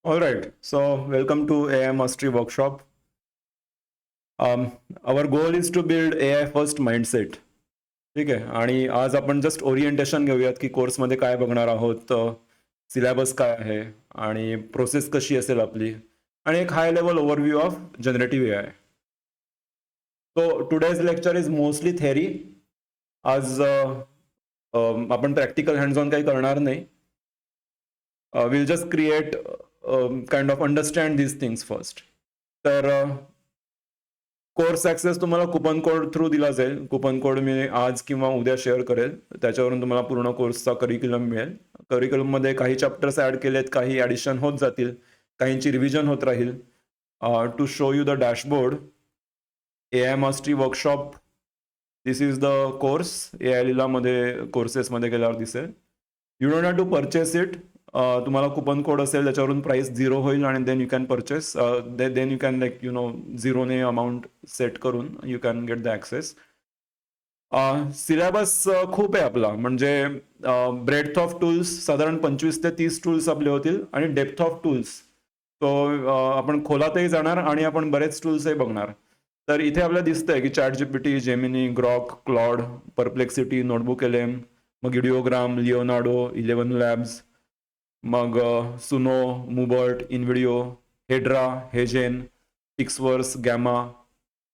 All right, so welcome to AI Mastery Workshop. Our goal is to build AI first mindset. ठीक आहे, आणि आज आपण just orientation घेऊयात की कोर्समध्ये काय बघणार आहोत, सिलेबस काय आहे आणि प्रोसेस कशी असेल आपली, आणि एक high level overview of generative AI. So today's lecture is mostly theory. आज आपण प्रॅक्टिकल हँड्स ऑन काही करणार नाही. Will just create kind of understand these things first. तर कोर्स ॲक्सेस तुम्हाला कुपन कोड थ्रू दिला जाईल. कुपन कोड मी आज किंवा उद्या शेअर करेल. त्याच्यावरून तुम्हाला पूर्ण कोर्सचा करिक्युलम मिळेल. करिक्युलममध्ये काही चॅप्टर्स ॲड केलेत, काही ॲडिशन होत जातील, काहींची रिव्हिजन होत राहील. To show you the dashboard, AI mastery workshop, this is the course. AI लीलामध्ये कोर्सेसमध्ये गेल्यावर दिसेल. You don't have to purchase it. तुम्हाला कुपन कोड असेल त्याच्यावरून प्राइस 0 होईल आणि then you can purchase. Then you can like झिरोने अमाऊंट सेट करून you can get the access. Syllabus खूप आहे आपला, म्हणजे ब्रेडथ ऑफ टूल्स साधारण 25 ते 30 टूल्स आपले होतील, आणि डेप्थ ऑफ टूल्स तो आपण खोलातही जाणार आणि आपण बरेच टूल्सही बघणार. तर इथे आपल्याला दिसतंय की ChatGPT, Gemini, Grok, Claude, Perplexity, Notebook LM, मग इडिओग्राम, लिओनार्डो, 11 लॅब्स, मग Suno, Mubert, InVideo, Hedra, HeyGen, PixVerse, Gamma,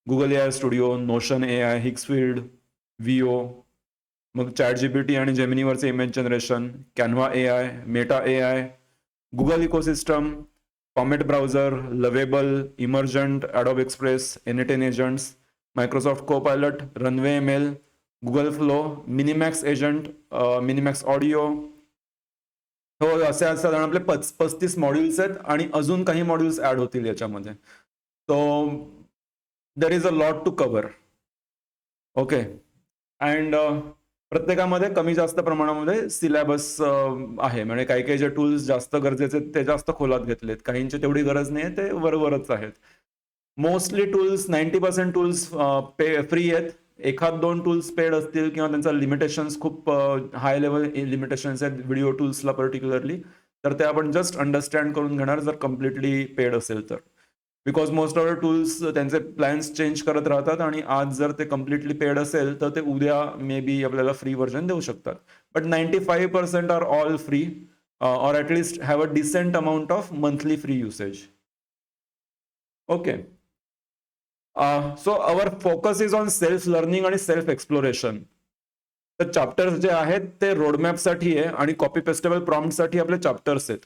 Google AI studio, Notion AI, Higgsfield, VO, मग ChatGPT आणि जेमिनीवरचे image generation, Canva AI, Meta AI, Google ecosystem, Comet browser, Lovable, Emergent, Adobe Express, N10 agents, Microsoft Copilot, Runway ML, Google Flow, MiniMax agent, MiniMax audio. हो, असे साधारण आपले 35 modules आहेत आणि अजून काही मॉड्यूल्स ॲड होतील याच्यामध्ये. So there is a lot to cover. Okay. And प्रत्येकामध्ये कमी जास्त प्रमाणामध्ये सिलेबस आहे. म्हणजे काही काही जे टूल्स जास्त गरजेचे आहेत ते जास्त खोलात घेतलेत, काहींची तेवढी गरज नाही, ते वरवरच आहेत. मोस्टली टूल्स 90% टूल्स फ्री आहेत. एखाद दोन टूल्स पेड असतील किंवा त्यांचा लिमिटेशन्स खूप हाय लेवल लिमिटेशन्स आहेत व्हिडिओ टूल्सला पर्टिक्युलरली, तर ते आपण जस्ट अंडरस्टँड करून घेणार जर कम्प्लिटली पेड असेल तर. Because most of the tools त्यांचे प्लॅन्स चेंज करत राहतात, आणि आज जर ते कम्प्लिटली पेड असेल तर ते उद्या मे बी आपल्याला फ्री व्हर्जन देऊ शकतात. But 95% are all free, or at least have a decent amount of monthly free usage. Okay. So our focus is on self learning आणि सेल्फ एक्सप्लोरेशन. तर चॅप्टर्स जे आहेत ते रोडमॅपसाठी आहे आणि कॉपी पेस्टेबल प्रॉम्प्टसाठी आपले चॅप्टर्स आहेत.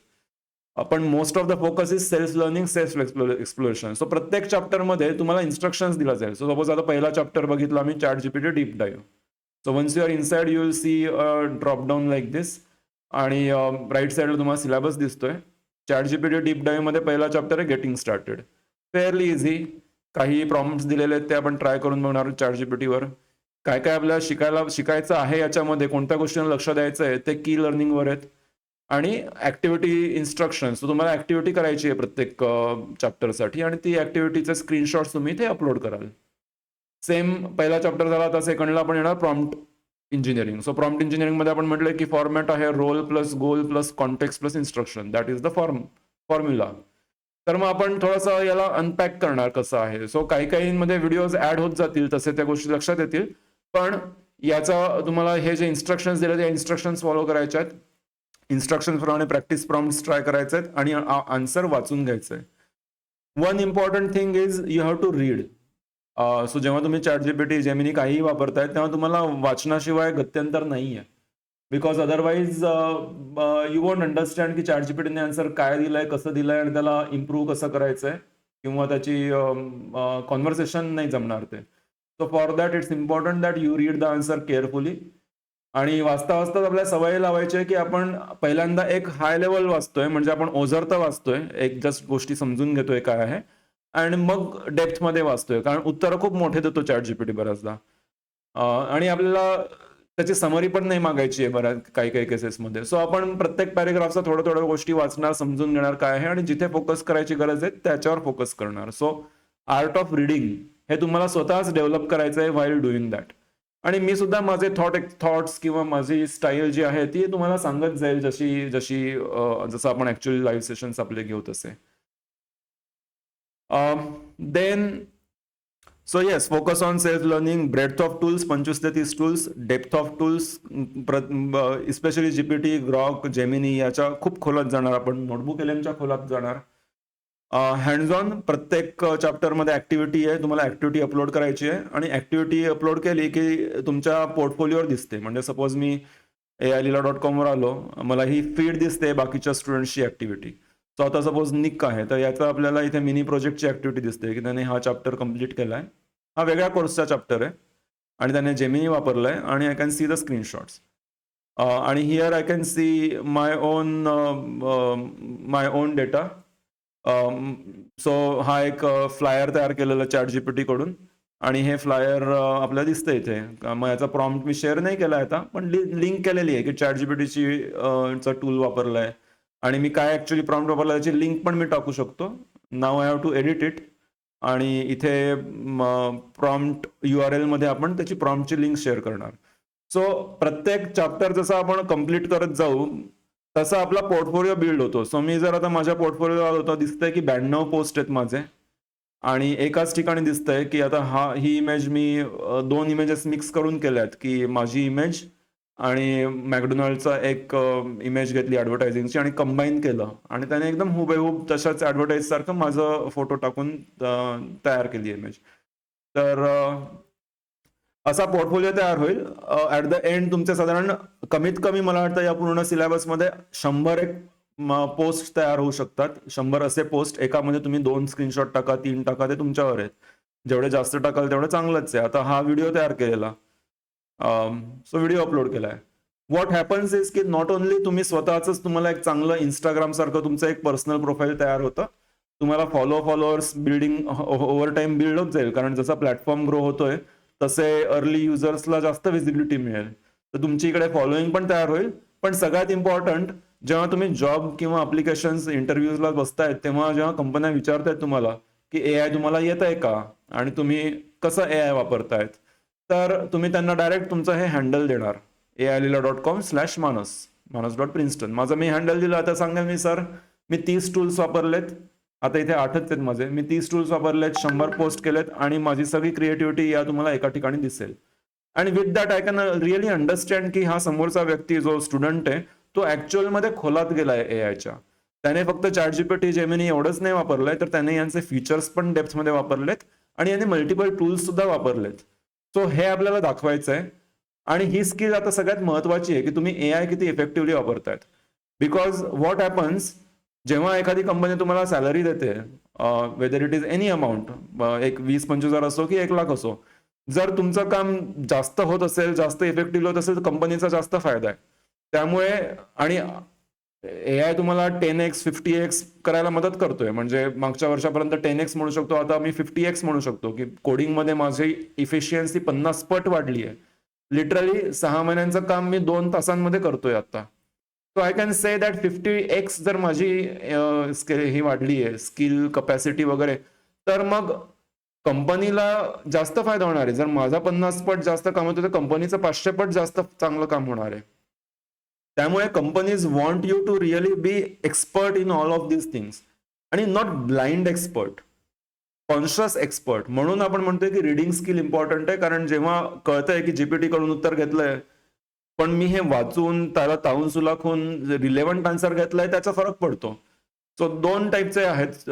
आपण most of the focus is self learning, self exploration. So प्रत्येक चॅप्टरमध्ये तुम्हाला इन्स्ट्रक्शन्स दिला जाईल. सो सपोज आता पहिला चॅप्टर बघितला मी, ChatGPT deep dive. So once you are inside you will see drop down like this, आणि राईट साईडला तुम्हाला सिलेबस दिसतोय. ChatGPT डीप डाईव्ह मध्ये पहिला चॅप्टर आहे गेटिंग स्टार्टेड. Fairly easy. काही प्रॉम्प्ट्स दिलेले आहेत ते आपण ट्राय करून बघणार ChatGPTवर. काय काय आपल्याला शिकायचं आहे याच्यामध्ये, कोणत्या गोष्टींना लक्ष द्यायचं आहे ते की लर्निंगवर आहेत. आणि ऍक्टिव्हिटी इन्स्ट्रक्शन्स, तुम्हाला ऍक्टिव्हिटी करायची आहे प्रत्येक चॅप्टरसाठी, आणि ती ऍक्टिव्हिटीचे स्क्रीनशॉट्स तुम्ही ते अपलोड कराल. सेम पहिला चॅप्टर झाला, आता सेकंडला आपण येणार प्रॉम्प्ट इंजिनिअरिंग. सो प्रॉम्प्ट इंजिनिअरिंगमध्ये आपण म्हटलं की फॉर्मॅट आहे role plus goal plus context plus instruction, that is the formula. तर मग आपण थोडंसं याला अनपॅक करणार कसं आहे. सो काही काहींमध्ये व्हिडिओज ऍड होत जातील, तसे त्या गोष्टी लक्षात येतील. पण याचा तुम्हाला हे जे इन्स्ट्रक्शन्स दिले ते इन्स्ट्रक्शन्स फॉलो करायचे आहेत. इन्स्ट्रक्शन प्रमाणे प्रॅक्टिस प्रॉम्प्ट्स ट्राय करायचे आहेत आणि आन्सर वाचून घ्यायचं आहे. One important thing is you have to read. So जेव्हा तुम्ही ChatGPT, जेमिनी काहीही वापरताय तेव्हा तुम्हाला वाचनाशिवाय गत्यंतर नाही आहे. Because otherwise you won't understand की ChatGPTने आन्सर काय दिलंय, कसं दिलंय, आणि त्याला इम्प्रूव्ह कसं करायचंय, किंवा त्याची कॉन्व्हर्सेशन नाही जमणार ते. So for that it's important that you read the answer carefully. आणि वाचता वाचताच आपल्या सवय लावायची आहे की आपण पहिल्यांदा एक हाय लेवल वाचतोय, म्हणजे आपण ओझरतं वाचतोय, एक जस्ट गोष्टी समजून घेतोय काय आहे, आणि मग डेप्थमध्ये वाचतोय, कारण उत्तरं खूप मोठे देतो ChatGPT बऱ्याचदा. आणि आपल्याला त्याची समरी पण नाही मागायची आहे बऱ्याच काही काही केसेसमध्ये. सो आपण प्रत्येक पॅरेग्राफचा थोड्या थोड्या गोष्टी वाचणार, समजून घेणार काय आहे, आणि जिथे फोकस करायची गरज आहे त्याच्यावर फोकस करणार. सो आर्ट ऑफ रिडिंग हे तुम्हाला स्वतःच डेव्हलप करायचं आहे व्हाईल डुईंग दॅट. आणि मी सुद्धा माझे थॉट्स किंवा माझी स्टाईल जी आहे ती तुम्हाला सांगत जाईल जसं आपण ऍक्च्युअली लाईव्ह सेशन्स आपले घेऊ तसे. Then so yes, focus on self learning, breadth of tools 25 ते 30 tools, depth of tools specially GPT, Grok, Gemini याच्या खूप खोलात जाणार आपण, नोटबुक एलएमच्या खोलात जाणार. हँड्स ऑन प्रत्येक चॅप्टरमध्ये ऍक्टिव्हिटी आहे, तुम्हाला ऍक्टिव्हिटी अपलोड करायची आहे आणि ऍक्टिव्हिटी अपलोड केली की तुमच्या पोर्टफोलिओवर दिसते. म्हणजे सपोज मी AILeela.com वर आलो, मला ही फीड दिसते बाकीच्या स्टुडंट्सची ऍक्टिव्हिटी. सो आता सपोज निक आहे तर याचा आपल्याला इथे मिनी प्रोजेक्टची ऍक्टिव्हिटी दिसते की त्याने हा चॅप्टर कम्प्लीट केलाय, हा वेगळ्या कोर्सचा चॅप्टर आहे आणि त्याने जेमिनी वापरलाय आणि I can see the screenshots. आणि here I can see my own data. So हा एक फ्लायर तयार केलेला ChatGPT कडून आणि हे फ्लायर आपल्याला दिसतं इथे. मग याचा प्रॉम्प्ट मी शेअर नाही केला आता, पण लिंक केलेली आहे की ChatGPTची चा टूल वापरलाय आणि मी काय ऍक्च्युअली प्रॉम्प्ट वापरला त्याची लिंक पण मी टाकू शकतो. Now I have to edit it आणि इथे प्रॉम्प्ट URL मध्ये आपण त्याची प्रॉम्प्टची लिंक शेअर करणार. सो प्रत्येक चॅप्टर जसं आपण कम्प्लीट करत जाऊ तसा आपला पोर्टफोलिओ बिल्ड होतो. सो मी जर आता माझ्या पोर्टफोलिओ होतो दिसतंय की 92 पोस्ट आहेत माझे आणि एकाच ठिकाणी दिसतंय की आता ही इमेज मी 2 इमेजेस मिक्स करून केल्यात की माझी इमेज आणि मॅकडोनाल्डचा एक इमेज घेतली ऍडव्हर्टायझिंगची आणि कंबाईन केलं आणि त्याने एकदम हुबेहूब तशाच ऍडव्हर्टाईज सारखं माझं फोटो टाकून तयार केली इमेज. तर असा पोर्टफोलिओ तयार होईल. ऍट द एंड तुमचे साधारण कमीत कमी मला वाटतं या पूर्ण सिलेबसमध्ये 100 एक पोस्ट तयार होऊ शकतात. 100 असे पोस्ट, एकामध्ये तुम्ही 2 स्क्रीनशॉट टाका, 3 टाका, ते तुमच्यावर आहेत. जेवढे जास्त टाकाल तेवढं चांगलंच आहे. आता हा व्हिडिओ तयार केलेला, सो व्हिडिओ अपलोड केलाय. व्हॉट हॅपन्स इज की नॉट ओनली तुम्ही स्वतःच तुम्हाला एक चांगलं इंस्टाग्राम सारखं तुमचं एक पर्सनल प्रोफाईल तयार होतं, तुम्हाला followers building over time build होत जाईल, कारण जसा प्लॅटफॉर्म ग्रो होतोय तसे अर्ली युजर्सला जास्त विजिबिलिटी मिळेल, तर तुमची इकडे फॉलोईंग पण तयार होईल. पण सगळ्यात इम्पॉर्टंट, जेव्हा तुम्ही जॉब किंवा अप्लिकेशन्स इंटरव्ह्यूजला बसतायत तेव्हा जेव्हा कंपन्या विचारतायत तुम्हाला की AI तुम्हाला येत आहे का आणि तुम्ही कसं AI वापरतायत, तर तुम्ही त्यांना डायरेक्ट तुमचं हे हँडल देणार, AILeela.com/Manas, manas.princeton. माझं मी हँडल दिलं. आता सांगेल मी सर मी 30 टूल्स वापरलेत, आता इथे 8च आहेत माझे, मी 30 टूल्स वापरलेत, 100 पोस्ट केलेत आणि माझी सगळी क्रिएटिव्हिटी या तुम्हाला एका ठिकाणी दिसेल. आणि with that I can really understand की हा समोरचा व्यक्ती जो स्टुडंट आहे तो ऍक्च्युअल मध्ये खोलात गेलाय AIच्या. त्याने फक्त ChatGPT, जेमिनी एवढंच नाही वापरलंय, तर त्याने यांचे फीचर्स पण डेप्थ मध्ये वापरलेत आणि याने मल्टिपल टूल्स सुद्धा वापरलेत. सो हे आपल्याला दाखवायचं आहे आणि ही स्किल आता सगळ्यात महत्वाची आहे की तुम्ही AI किती इफेक्टिव्हली वापरतायत. बिकॉज व्हॉट हॅपन्स, जेव्हा एखादी कंपनी तुम्हाला सॅलरी देते, whether it is any amount, एक 20-25 हजार असो की 1 लाख असो, जर तुमचं काम जास्त होत असेल, जास्त इफेक्टिव्ह होत असेल, तर कंपनीचा जास्त फायदा आहे. त्यामुळे आणि AI तुम्हाला 10x 50x करायला मदत करतोय. म्हणजे मागच्या वर्षापर्यंत 10x म्हणू शकतो, आता मी 50x म्हणू शकतो की कोडिंगमध्ये माझी इफिशियन्सी 50 पट वाढली आहे. लिटरली 6 महिन्यांचं काम मी 2 तासांमध्ये करतोय आता. So I can say that 50x जर माझी ही वाढली आहे, स्किल कपॅसिटी वगैरे, तर मग कंपनीला जास्त फायदा होणार आहे. जर माझा 50 पट जास्त काम होतं तर कंपनीचं 500 पट जास्त चांगलं काम होणार आहे. त्यामुळे companies want you to really be expert in all of these things आणि not blind expert, conscious expert. म्हणून आपण म्हणतोय की रिडिंग स्किल इम्पॉर्टंट आहे, कारण जेव्हा कळतंय की जीपीटी कडून उत्तर घेतलंय पण मी हे वाचून त्याला तावून सुलाखून रिलेव्हंट आन्सर घेतलाय, त्याचा फरक पडतो. सो 2 टाईपचे आहेत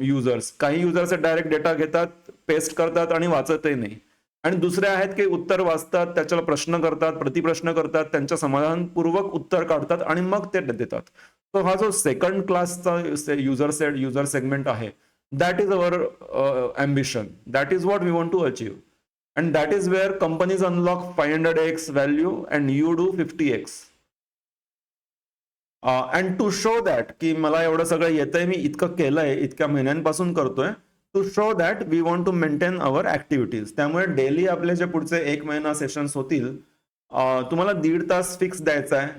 युजर्स. काही युजर्स डायरेक्ट डेटा घेतात, पेस्ट करतात आणि वाचतही नाही, आणि दुसरे आहेत की उत्तर वाचतात, त्याच्याला प्रश्न करतात, प्रतिप्रश्न करतात, त्यांच्या समाधानपूर्वक उत्तर काढतात आणि मग ते देतात. सो हा जो सेकंड क्लासचा युजर सेगमेंट आहे, that is our ambition, that is what we want to achieve. And that is where companies unlock 500x value and you do 50x. And to show that की मला एवढं सगळं येतंय, मी इतकं केलंय, इतक्या महिन्यांपासून करतोय, to show that we want to maintain our activities. त्यामुळे डेली आपले जे पुढचे 1 महिना सेशन्स होतील, तुम्हाला 1.5 तास फिक्स द्यायचा आहे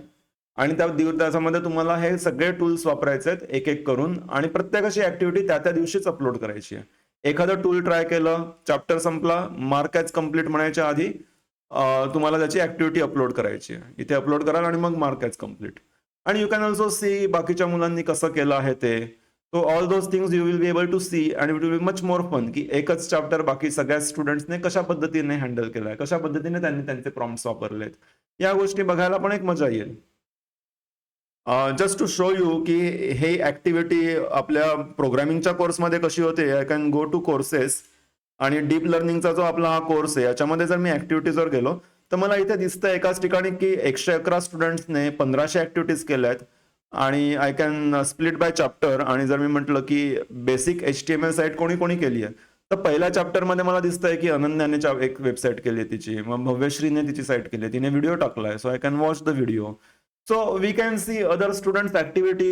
आणि त्या 1.5 तासामध्ये तुम्हाला हे सगळे टूल्स वापरायचे आहेत एक एक करून आणि प्रत्येकाची ऍक्टिव्हिटी त्या दिवशीच अपलोड करायची आहे. एखादं टूल ट्राय केलं, चॅप्टर संपला, मार्क ॲज कम्प्लीट म्हणायच्या आधी तुम्हाला त्याची ऍक्टिव्हिटी अपलोड करायची आहे. इथे अपलोड कराल आणि मग मार्क ॲज कम्प्लीट. आणि यू कॅन ऑल्सो सी बाकीच्या मुलांनी कसं केलं आहे ते. So all those things you will be able to see and it will be much more fun, की एकच चॅप्टर बाकी सगळ्या स्टुडंट्सने कशा पद्धतीने हँडल केलाय, कशा पद्धतीने त्यांनी त्यांचे प्रॉम्प्ट्स वापरलेत. या गोष्टी बघायला पण एक मजा येईल. जस्ट टू शो यू की हे ऍक्टिव्हिटी आपल्या प्रोग्रामिंगच्या कोर्समध्ये कशी होते. I can go to courses आणि डीप लर्निंगचा जो आपला हा कोर्स आहे याच्यामध्ये जर मी ऍक्टिव्हिटीजवर गेलो तर मला इथे दिसतं एकाच ठिकाणी की 111 स्टुडंट्सने 1500 ऍक्टिव्हिटीज केल्या आहेत. आणि I can split by chapter. आणि जर मी म्हटलं की बेसिक HTML साईट कोणी कोणी केली आहे तर पहिल्या चॅप्टरमध्ये मला दिसतंय की अनन्याने एक वेबसाईट केली आहे तिची, मग भव्यश्रीने तिची साईट केली आहे, तिने व्हिडिओ टाकलाय. So I can watch the video. So we can see other students' activity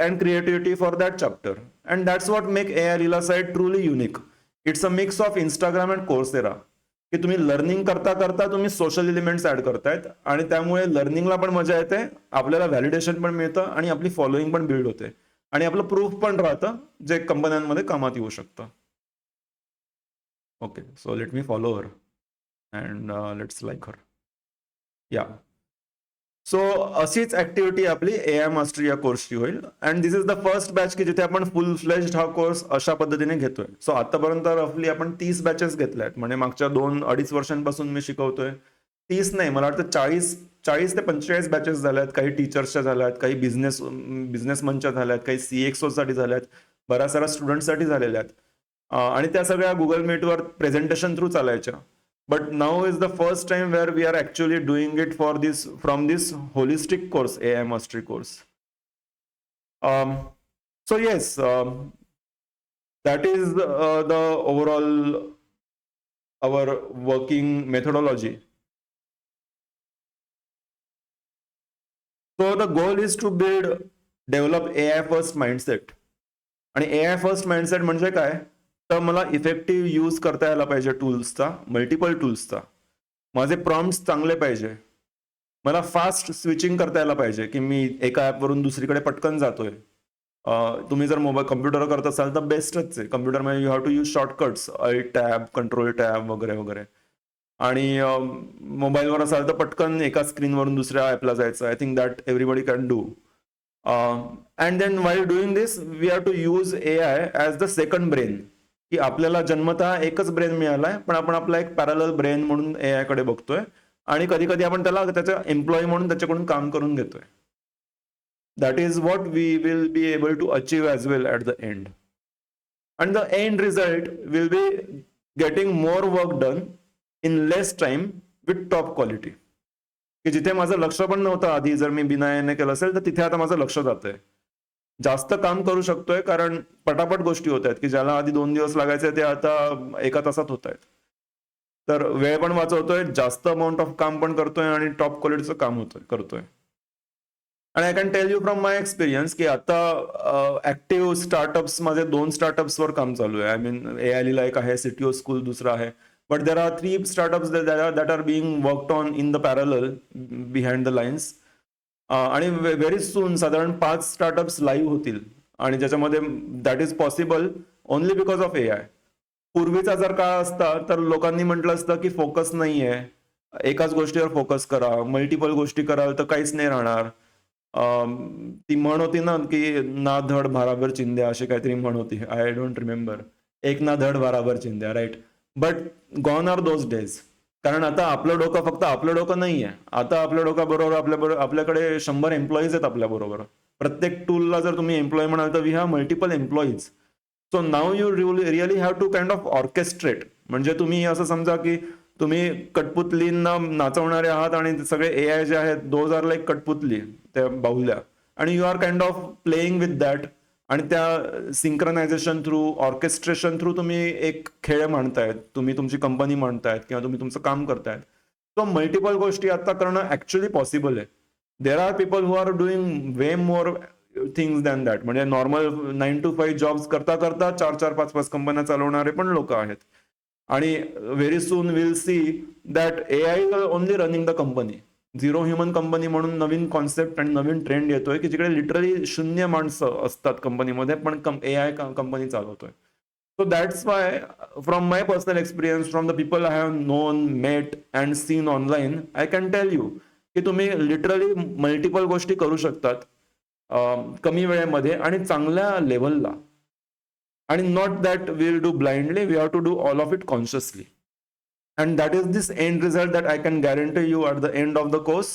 and creativity for that chapter, and that's what make AI Leela site truly unique. It's a mix of Instagram and Coursera. की तुम्ही learning करता करता तुम्ही social elements add करतायत आणि त्यामुळे लर्निंगला पण मजा येते, आपल्याला व्हॅलिडेशन पण मिळतं आणि आपली फॉलोईंग पण बिल्ड होते आणि आपलं प्रूफ पण राहतं जे कंपन्यांमध्ये कामात येऊ शकतं. Okay, so let me follow her and let's like हर. या सो अशीच ऍक्टिव्हिटी आपली AI मास्टरी या कोर्सची होईल. And this is the first batch की जिथे आपण फुल फ्लेज्ड हा कोर्स अशा पद्धतीने घेतोय. सो आतापर्यंत रफली आपण 30 बॅचेस घेतल्या आहेत. म्हणजे मागच्या 2-2.5 वर्षांपासून मी शिकवतोय. 30 नाही, मला वाटतं 40 ते 45 बॅचेस झाल्या आहेत. काही टीचर्सच्या झाल्या आहेत, काही बिझनेसमनच्या झाल्या आहेत, काही CXO साठी झाल्या आहेत, बऱ्याच साऱ्या स्टुडंटसाठी झालेल्या आहेत. आणि त्या सगळ्या गुगल मीटवर प्रेझेंटेशन थ्रू चालायच्या. But now is the first time where we are actually doing it from this holistic course, AI Mastery course. Um, so yes, that is the overall our working methodology. So the goal is to develop AI first mindset. आणि AI first mindset म्हणजे काय, तर मला effective use करता यायला पाहिजे टूल्सचा, multiple टूल्सचा. माझे prompts चांगले पाहिजे. मला फास्ट स्विचिंग करता यायला पाहिजे की मी एका ॲपवरून दुसरीकडे पटकन जातोय. तुम्ही जर मोबाईल कम्प्युटरवर करत असाल तर बेस्टच आहे. कम्प्युटरमध्ये you have to use shortcuts, alt tab, control tab वगैरे वगैरे. आणि मोबाईलवर असाल तर पटकन एका स्क्रीनवरून दुसऱ्या ॲपला जायचं. I think that everybody can do. And then while doing this we have to use AI as the second brain. की आपल्याला जन्मतः एकच ब्रेन मिळालाय, पण आपण आपला एक पॅरलल ब्रेन म्हणून AI कडे बघतोय आणि कधी कधी आपण त्याला त्याचा एम्प्लॉई म्हणून त्याच्याकडून काम करून घेतोय. That is what we will be able to achieve as well at the end. And the end result will be getting more work done in less time with top quality. की जिथे माझं लक्ष पण नव्हतं आधी, जर मी बिना AI केलं असेल तर तिथे आता माझं लक्ष जातंय. जास्त काम करू शकतोय कारण पटापट गोष्टी होत आहेत की ज्याला आधी 2 दिवस लागायचे ते आता 1 तासात होत आहेत. तर वेळ पण वाचवतोय, जास्त अमाऊंट ऑफ काम पण करतोय आणि टॉप क्वालिटीचं काम करतोय. आणि I can tell you from my experience की आता ऍक्टिव्ह स्टार्टअप्स माझे 2 स्टार्टअप्सवर काम चालू आहे. आय मीन AI लीला एक आहे, CTO स्कूल दुसरा आहे. But there R 3 startups that are being worked on in the parallel behind the lines. आणि व्हेरी सून साधारण 5 स्टार्टअप्स लाईव्ह होतील आणि ज्याच्यामध्ये that is possible only because of AI. पूर्वीचा जर काळ असता तर लोकांनी म्हटलं असतं की फोकस नाहीये, एकाच गोष्टीवर फोकस करा, मल्टिपल गोष्टी कराल तर काहीच नाही राहणार. ती म्हण होती ना की ना धड भाराभर चिंध्या, अशी काहीतरी म्हण होती. I don't remember. एक ना धड भाराभर चिंध्या, right. But gone are those days. कारण आता आपलं डोकं फक्त आपलं डोकं नाहीये. आता आपल्या डोक्याबरोबर आपल्याकडे 100 एम्प्लॉईज आहेत आपल्या बरोबर. प्रत्येक टूलला जर तुम्ही एम्प्लॉई म्हणाल तर we have multiple employees. So now you really have to kind of orchestrate. म्हणजे तुम्ही असं समजा की तुम्ही कठपुतलींना नाचवणारे आहात आणि सगळे AI जे आहेत दोज आर लाईक कठपुतली, त्या बाहुल्या. आणि you are kind of playing with that. आणि त्या सिंक्रोनायझेशन थ्रू, ऑर्केस्ट्रेशन थ्रू तुम्ही एक खेळ मांडतायत, तुम्ही तुमची कंपनी मांडतायत किंवा तुम्ही तुमचं काम करतायत. सो मल्टिपल गोष्टी आता करणं ऍक्च्युअली पॉसिबल आहे. There are people who are doing way more things than that. म्हणजे नॉर्मल 9 to 5 जॉब्स करता करता 4-4, 5-5 कंपन्या चालवणारे पण लोक आहेत. आणि very soon will see that AI is only running the company. Zero human company म्हणून नवीन कॉन्सेप्ट आणि नवीन ट्रेंड येतोय की जिकडे लिटरली 0 माणसं असतात कंपनीमध्ये, पण AI कंपनी चालवतोय. So that's why, from my personal experience, from the people I have known, met and seen online, I can tell you की तुम्ही लिटरली मल्टिपल गोष्टी करू शकतात कमी वेळेमध्ये आणि चांगल्या लेवलला. आणि not that will do blindly, we have to do all of it consciously. And that is this end result that I can guarantee you at the end of the course.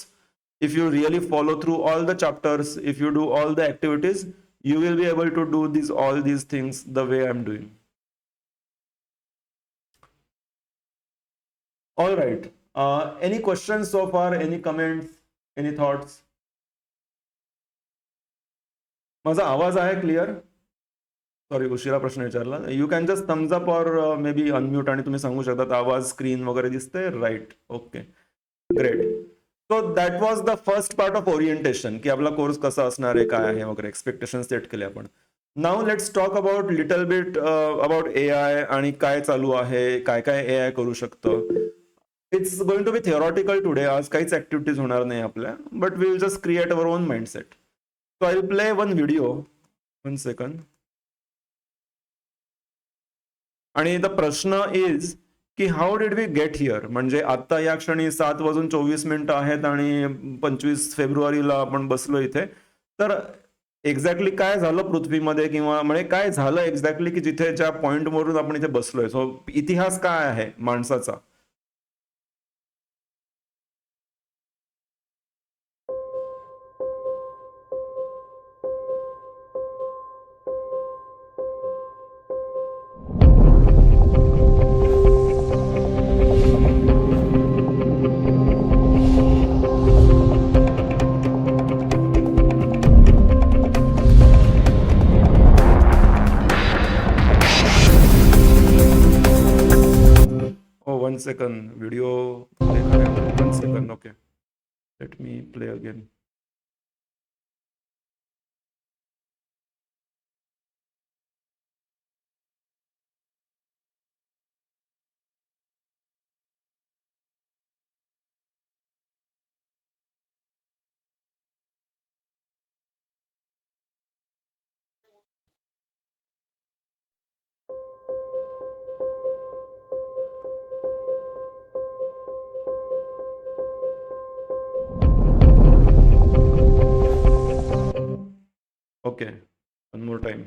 If you really follow through all the chapters, if you do all the activities, you will be able to do all these things the way I'm doing. All right. Any questions so far? Any comments? Any thoughts? माझा आवाज आहे clear? Sorry, उशिरा प्रश्न विचारला. You can just thumbs up or may be unmute आणि तुम्ही सांगू शकता आवाज स्क्रीन वगैरे दिसते. Right, okay, great. So that was the first part of orientation, की आपला कोर्स कसा असणार आहे, काय आहे वगैरे, एक्सपेक्टेशन सेट केले आपण. Now let's talk about little bit about AI आणि काय चालू आहे, काय काय AI करू शकतं. It's going to be theoretical today. आज काहीच ऍक्टिव्हिटीज होणार नाही आपल्या, but we will just create our own mindset. So I will play one video. 1 second. आणि द प्रश्न इज की how did we get here. म्हणजे आता या क्षणी 7:24 आहेत आणि 25 फेब्रुवारीला आपण बसलो इथे. तर एक्झॅक्टली काय झालं पृथ्वीमध्ये, किंवा म्हणजे काय झालं एक्झॅक्टली की जिथे ज्या पॉइंटवरून आपण इथे बसलोय. सो इतिहास काय आहे माणसाचा. One second, video play करें. 1 second, okay. Let me play again. Okay, one more time.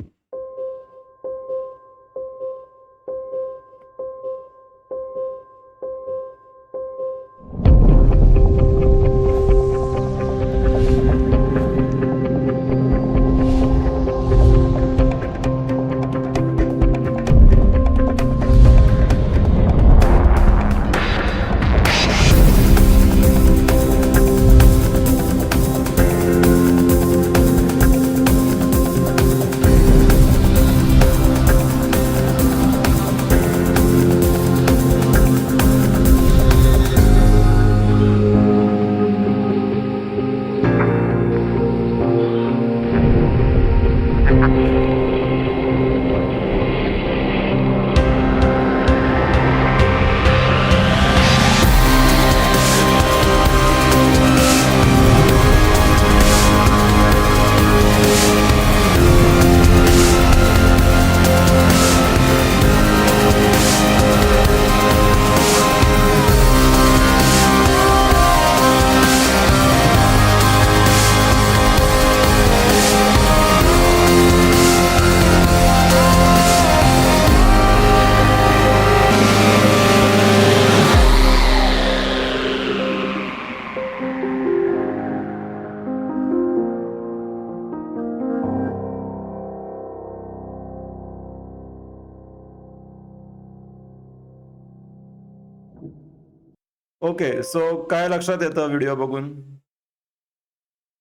Okay, so काय लक्षात येतं व्हिडिओ बघून.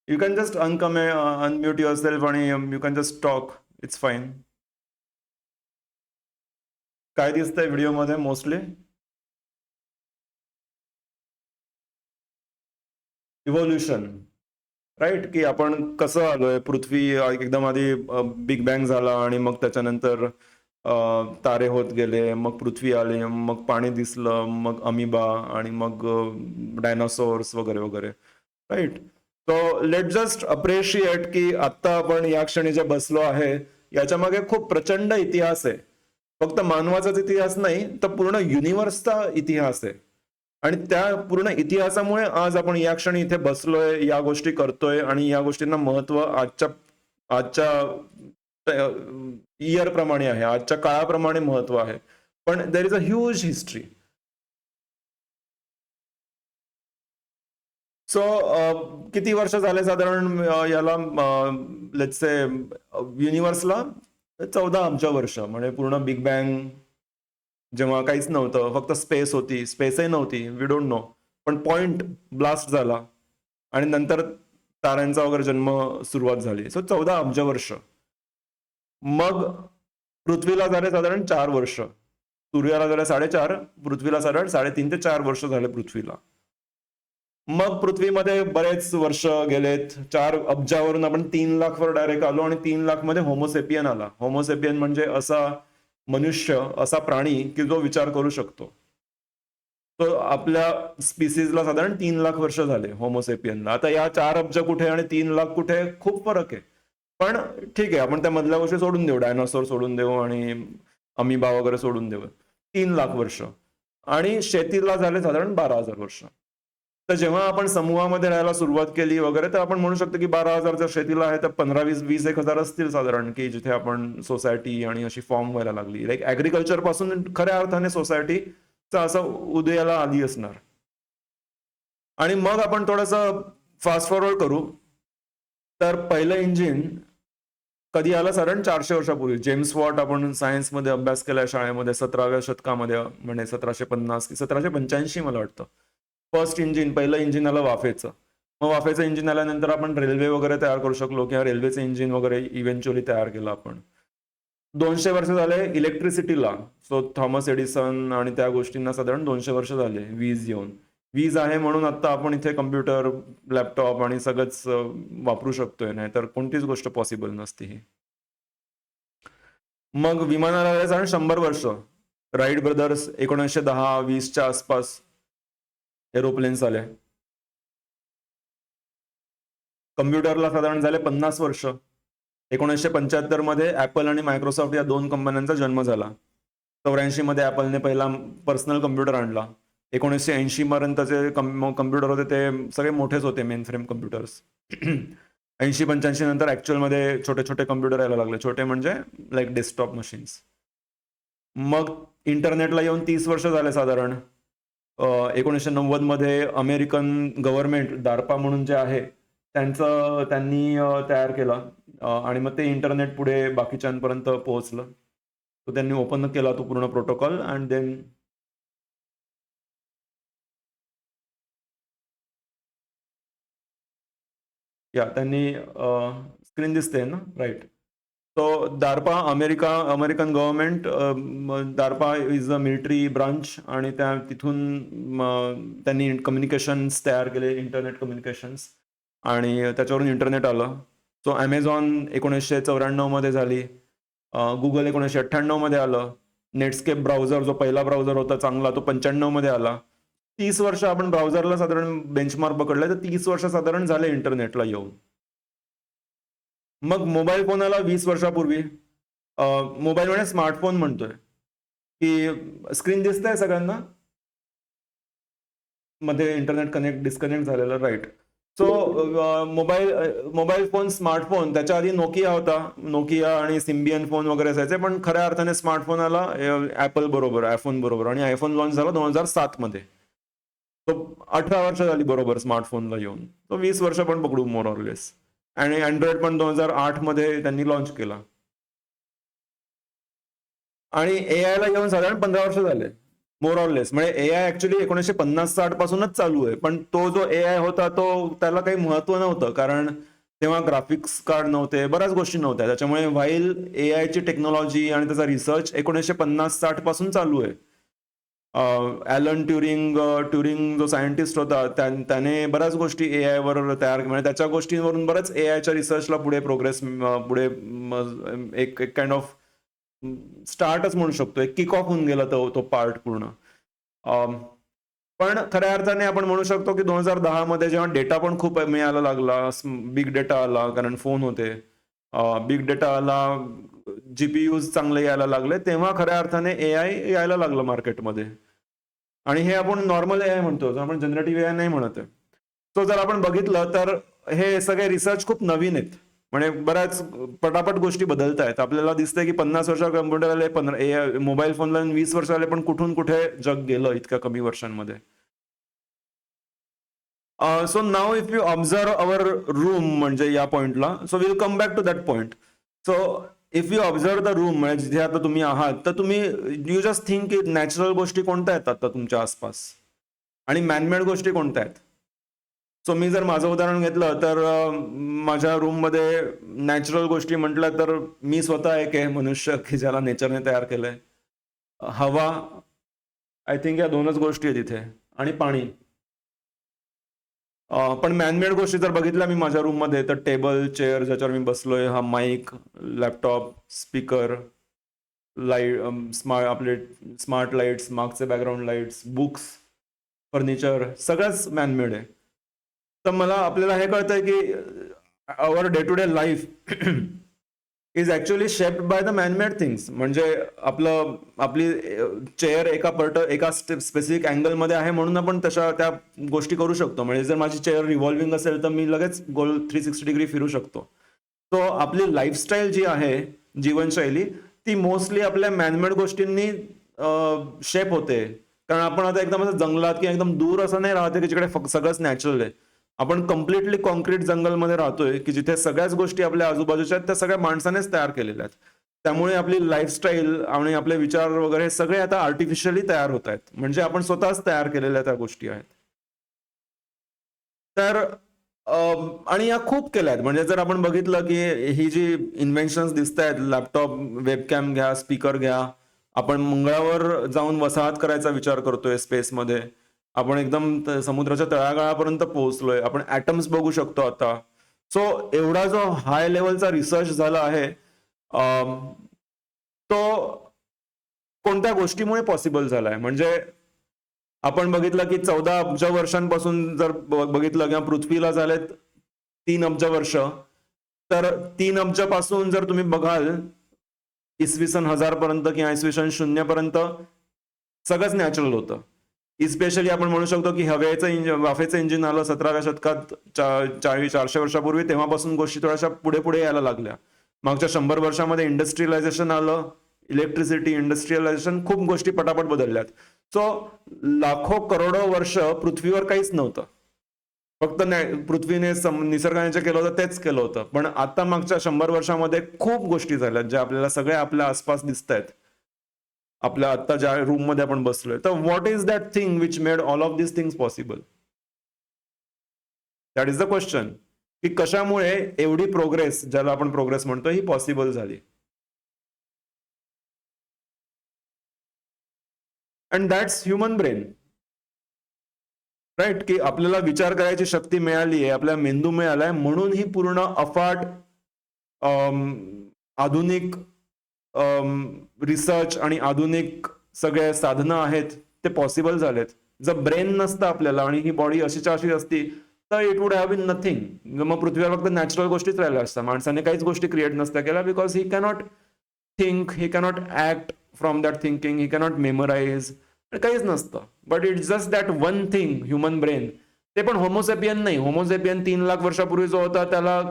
You can just unmute yourself आणि you can just talk. It's fine. काय दिसतंय व्हिडिओमध्ये मोस्टली. इव्होल्युशन, राईट, की आपण कसं आलोय. पृथ्वी एकदम आधी बिग बँग झाला आणि मग त्याच्यानंतर तारे होत गेले, मग पृथ्वी आली, मग पाणी दिसलं, मग अमिबा आणि मग डायनासोर्स वगैरे वगैरे, right. So let just appreciate की आता आपण या क्षणी जे बसलो आहे याच्या मागे खूप प्रचंड इतिहास आहे. फक्त मानवाचाच इतिहास नाही तर पूर्ण युनिव्हर्सचा इतिहास आहे. आणि त्या पूर्ण इतिहासामुळे आज आपण या क्षणी इथे बसलोय, या गोष्टी करतोय आणि या गोष्टींना महत्व आजच्या इयर प्रमाणे आहे, आजच्या काळाप्रमाणे महत्व आहे. पण देर is a huge history. So किती वर्ष झाले साधारण याला लेट्स से युनिव्हर्सला 14 अब्ज वर्ष. म्हणजे पूर्ण बिग बँग जेव्हा काहीच नव्हतं, फक्त स्पेस होती, स्पेसही नव्हती, वी डोंट नो. पण पॉइंट ब्लास्ट झाला आणि नंतर ताऱ्यांचा वगैरे जन्म सुरुवात झाली. सो 14 अब्ज वर्ष. मग पृथ्वीला झाले साधारण 4 वर्ष, सूर्याला झाले 4.5, पृथ्वीला साधारण 3.5 ते 4 वर्ष झाले पृथ्वीला. मग पृथ्वीमध्ये बरेच वर्ष गेलेत. 4 अब्जावरून आपण 3 लाख वर डायरेक्ट आलो आणि 3 लाख मध्ये होमोसेपियन आला. होमोसेपियन म्हणजे असा मनुष्य, असा प्राणी की जो विचार करू शकतो. तो आपल्या स्पीसीजला साधारण 3 लाख वर्ष झाले होमोसेपियनला. आता या 4 अब्ज कुठे आणि 3 लाख कुठे, खूप फरक आहे. पण ठीक आहे, आपण त्या मधल्या गोष्टी सोडून देऊ, डायनासोर सोडून देऊ आणि अमिबा वगैरे सोडून देऊ. 3 लाख वर्ष. आणि शेतीला झाले साधारण 12,000 वर्ष. तर जेव्हा आपण समूहामध्ये राहायला सुरुवात केली वगैरे, तर आपण म्हणू शकतो की 12,000 जर शेतीला आहे तर 15-20-21,000 असतील साधारण, की जिथे आपण सोसायटी आणि अशी फॉर्म व्हायला लागली. लाईक ऍग्रिकल्चर पासून खऱ्या अर्थाने सोसायटीचा असं उदयाला आली असणार. आणि मग आपण थोडंसं फास्ट फॉरवर्ड करू, तर पहिलं इंजिन कधी आलं, साधारण 400 वर्षापूर्वी. जेम्स वॉट, आपण सायन्समध्ये अभ्यास केलाय शाळेमध्ये, 17व्या शतकामध्ये, म्हणजे 1750 की 1785 मला वाटतं. फर्स्ट इंजिन, पहिलं इंजिन आलं वाफेचं. मग वाफेचं इंजिन आल्यानंतर आपण रेल्वे वगैरे तयार करू शकलो, किंवा रेल्वेचं इंजिन वगैरे इव्हेंच्युअली तयार केलं आपण. 200 वर्ष झाले इलेक्ट्रिसिटीला. सो थॉमस एडिसन आणि त्या गोष्टींना साधारण 200 वर्ष झाले वीज येऊन. वीज आहे म्हणून आता आपण इथे कम्प्युटर, लॅपटॉप आणि सगळंच वापरू शकतोय, नाही तर कोणतीच गोष्ट पॉसिबल नसती ही. मग विमानाला साधारण 100 वर्ष. राईट ब्रदर्स 1910-20च्या आसपास एरोप्लेन्स आले. कम्प्युटरला साधारण झाले 50 वर्ष. 1975 मध्ये ऍपल आणि मायक्रोसॉफ्ट या 2 कंपन्यांचा जन्म झाला. 84 मध्ये ऍपलने पहिला पर्सनल कम्प्युटर आणला. 1980 पर्यंतचे कम्प्युटर होते ते सगळे मोठेच होते, मेन फ्रेम कम्प्युटर्स. 80-85 नंतर ऍक्च्युअल मध्ये छोटे छोटे कम्प्युटर यायला लागले. छोटे म्हणजे लाईक डेस्कटॉप मशीन्स. मग इंटरनेटला येऊन 30 वर्ष झाले साधारण. 1990 मध्ये अमेरिकन गव्हर्नमेंट, डार्पा म्हणून जे आहे, त्यांनी तयार केला. आणि मग ते इंटरनेट पुढे बाकीच्यांपर्यंत पोहोचलं. तो त्यांनी ओपन केला तो पूर्ण प्रोटोकॉल. अँड देन त्यांनी स्क्रीन दिसते ना, राईट. तो DARPA, American government, DARPA is a military branch, आणि तिथून त्यांनी कम्युनिकेशन्स तयार केले, इंटरनेट कम्युनिकेशन्स, आणि त्याच्यावरून इंटरनेट आलं. सो ॲमेझॉन 1994 मध्ये झाली. गुगल 1998 मध्ये आलं. नेटस्केप ब्राउझर, जो पहिला ब्राउझर होता चांगला, तो 95 मध्ये आला. 30 वर्ष आपण ब्राउझरला साधारण बेंचमार्क पकडले, तर 30 वर्ष साधारण झाले इंटरनेटला येऊन. मग मोबाईल फोन आला 20 वर्षापूर्वी. मोबाईल म्हणजे स्मार्टफोन म्हणतोय, की स्क्रीन दिसतंय सगळ्यांना मध्ये, इंटरनेट डिस्कनेक्ट झालेलं, right. So mobile phone, smartphone, त्याच्या आधी नोकिया होता. नोकिया आणि सिम्बियन फोन वगैरे असायचे, पण खऱ्या अर्थाने स्मार्टफोन आला ऍपल बरोबर, आयफोन बरोबर. आणि आयफोन लॉन्च झाला 2007 मध्ये. तो 18 वर्ष झाली बरोबर स्मार्टफोनला येऊन. तो 20 वर्ष पण पकडू मोर ऑर लेस. आणि अँड्रॉइड पण 2008 मध्ये त्यांनी लॉन्च केला. आणि एआय ला येऊन साधारण 15 वर्ष झाले मोर ऑर लेस. म्हणजे एआय ऍक्च्युली 1950-60 पासूनच चालू आहे. पण तो जो एआय होता, तो त्याला काही महत्व नव्हतं, कारण तेव्हा ग्राफिक्स कार्ड नव्हते, बऱ्याच गोष्टी नव्हत्या. त्याच्यामुळे व्हाईल एआयची टेक्नॉलॉजी आणि त्याचा रिसर्च 1950-60 पासून चालू आहे. ॲलन ट्युरिंग जो सायंटिस्ट होता, त्याने बऱ्याच गोष्टी एआय वर तयार, म्हणजे त्याच्या गोष्टींवरून बरंच एआयच्या रिसर्चला पुढे एक काइंड ऑफ स्टार्टच म्हणू शकतो, एक किक ऑफ होऊन गेला तो पार्ट पूर्ण. पण खऱ्या अर्थाने आपण म्हणू शकतो की 2010 मध्ये जेव्हा डेटा पण खूप मिळायला लागला, बिग डेटा आला, कारण फोन होते, बिग डेटा आला, जीपीयूज चांगले यायला लागले तेव्हा खऱ्या अर्थाने एआय यायला लागलं मार्केटमध्ये. आणि हे आपण नॉर्मल एआय म्हणतो, आपण जनरेटिव्ह एआय नाही म्हणत आहे. तो जर आपण बघितलं तर हे सगळे रिसर्च खूप नवीन आहेत. म्हणजे बऱ्याच पटापट गोष्टी बदलत आहेत. आपल्याला दिसतंय की 50 वर्ष कम्प्युटर आले, मोबाईल फोनला 20 वर्ष आले, पण कुठून कुठे जग गेलं इतक्या कमी वर्षांमध्ये. So now if you observe our room, म्हणजे या पॉइंटला, so will come back to that point. So if you observe the room, म्हणजे जिथे आता तुम्ही आहात, तर तुम्ही यू जस्ट थिंक की नॅचरल गोष्टी कोणत्या आहेत आता तुमच्या आसपास आणि मॅनमेड गोष्टी कोणत्या आहेत. सो मी जर माझं उदाहरण घेतलं तर माझ्या रूममध्ये नॅचरल गोष्टी म्हटल्या तर मी स्वतः एक आहे मनुष्य की ज्याला नेचरने तयार केलंय. हवा, आय थिंक या दोनच गोष्टी आहेत इथे, आणि पाणी. पण मॅनमेड गोष्टी जर बघितल्या मी माझ्या रूममध्ये तर टेबल, चेअर ज्याच्यावर मी बसलोय, हा माईक, लॅपटॉप, स्पीकर, लाईट, आपले स्मार्ट लाईट्स, मागचे बॅकग्राऊंड लाईट्स, बुक्स, फर्निचर, सगळंच मॅनमेड आहे. तर मला आपल्याला हे कळतंय की our day to day life is actually shaped by the manmade things. म्हणजे आपली चेअर एका स्पेसिफिक अँगलमध्ये आहे म्हणून आपण त्या गोष्टी करू शकतो. म्हणजे जर माझी चेअर रिव्हॉल्विंग असेल तर मी लगेच गोल 360 डिग्री फिरू शकतो. तो आपली लाईफस्टाईल जी आहे, जीवनशैली, ती मोस्टली आपल्या मॅनमेड गोष्टींनी शेप होते. कारण आपण आता एकदम असं जंगलात किंवा एकदम दूर असं नाही राहते की जिकडे सगळंच नॅचरल आहे. आपण कम्प्लिटली कॉन्क्रीट जंगलमध्ये राहतोय की जिथे सगळ्याच गोष्टी आपल्या आजूबाजूच्या आहेत त्या सगळ्या माणसानेच तयार केलेल्या आहेत. त्यामुळे आपली लाईफस्टाईल आणि आपले विचार वगैरे सगळे आता आर्टिफिशियली तयार होत आहेत. म्हणजे आपण स्वतःच तयार केलेल्या त्या गोष्टी आहेत. तर आणि या खूप केल्या आहेत. म्हणजे जर आपण बघितलं की ही जी इन्व्हेन्शन्स दिसत आहेत, लॅपटॉप, वेबकॅम घ्या, स्पीकर घ्या, आपण मंगळावर जाऊन वसाहत करायचा विचार करतोय स्पेसमध्ये, आपण एकदम समुद्राच्या तळागाळापर्यंत पोहोचलोय, आपण ऍटम्स बघू शकतो आता. सो एवढा जो हाय लेवलचा रिसर्च झाला आहे तो कोणत्या गोष्टीमुळे पॉसिबल झालाय. म्हणजे आपण बघितलं की 14 अब्ज वर्षांपासून जर बघितलं किंवा पृथ्वीला झालेत 3 अब्ज वर्ष, तर 3 अब्ज पासून जर तुम्ही बघाल इसवी सन 1000 पर्यंत किंवा इसवी सन 0 पर्यंत सगळंच नॅचरल होतं. इस्पेशली आपण म्हणू शकतो की वाफेचं इंजिन आलं 17व्या शतकात 400 वर्षापूर्वी, तेव्हापासून गोष्टी थोड्याशा पुढे पुढे यायला लागल्या. मागच्या 100 वर्षामध्ये इंडस्ट्रियलायझेशन आलं, इलेक्ट्रिसिटी, इंडस्ट्रियलायझेशन, खूप गोष्टी पटापट बदलल्यात. सो लाखो करोडो वर्ष पृथ्वीवर काहीच नव्हतं, फक्त पृथ्वीने निसर्गाने जे केलं होतं तेच केलं होतं. पण आता मागच्या 100 वर्षामध्ये खूप गोष्टी झाल्यात ज्या आपल्याला सगळ्या आपल्या आसपास दिसत आहेत, आपल्या आता ज्या रूम मध्ये आपण बसलोय. तर what is that thing which made all of this things possible? That is the question, की कशामुळे एवढी प्रोग्रेस, ज्याला आपण प्रोग्रेस म्हणतो, ही पॉसिबल झाली. And that's human brain, right? की आपल्याला विचार करायची शक्ती मिळाली आहे, आपल्या मेंदू मिळालाय, म्हणून ही पूर्ण अफाट आधुनिक रिसर्च आणि आधुनिक सगळे साधनं आहेत ते पॉसिबल झालेत. जर ब्रेन नसतं आपल्याला आणि ही बॉडी अशीच्या अशी असती तर it would have been nothing. मग पृथ्वीवर फक्त नॅचरल गोष्टीच राहिल्या असतात, माणसाने काहीच गोष्टी क्रिएट नसत्या केल्या, because he cannot think, he cannot act from that thinking, he cannot memorise, काहीच नसतं. But it's just that one thing, human brain. ते पण होमोसेपियन नाही. होमोसेपियन 3 लाख वर्षापूर्वी जो होता त्याला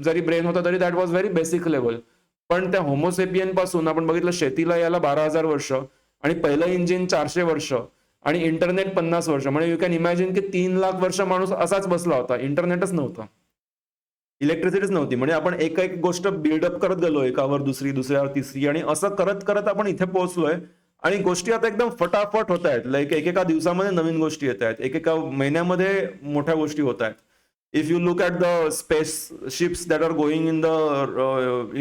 जरी ब्रेन होता तरी that was very basic level. पण त्या होमोसेपियन पासून आपण बघितलं शेतीला याला 12,000 वर्ष, आणि पहिलं इंजिन 400 वर्ष, आणि इंटरनेट 50 वर्ष. म्हणजे यू कॅन इमॅजिन की 3 लाख वर्ष माणूस असाच बसला होता, इंटरनेटच नव्हता, इलेक्ट्रिसिटीच नव्हती. म्हणजे आपण एक एक गोष्ट बिल्डअप करत गेलो, एकावर दुसरी, दुसऱ्यावर तिसरी, आणि असं करत करत आपण इथे पोहोचलोय. आणि गोष्टी आता एकदम फटाफट होत आहेत. लाईक एकेका दिवसामध्ये नवीन गोष्टी येत आहेत, एकेका महिन्यामध्ये मोठ्या गोष्टी होत आहेत. If you look at the space ships that are going in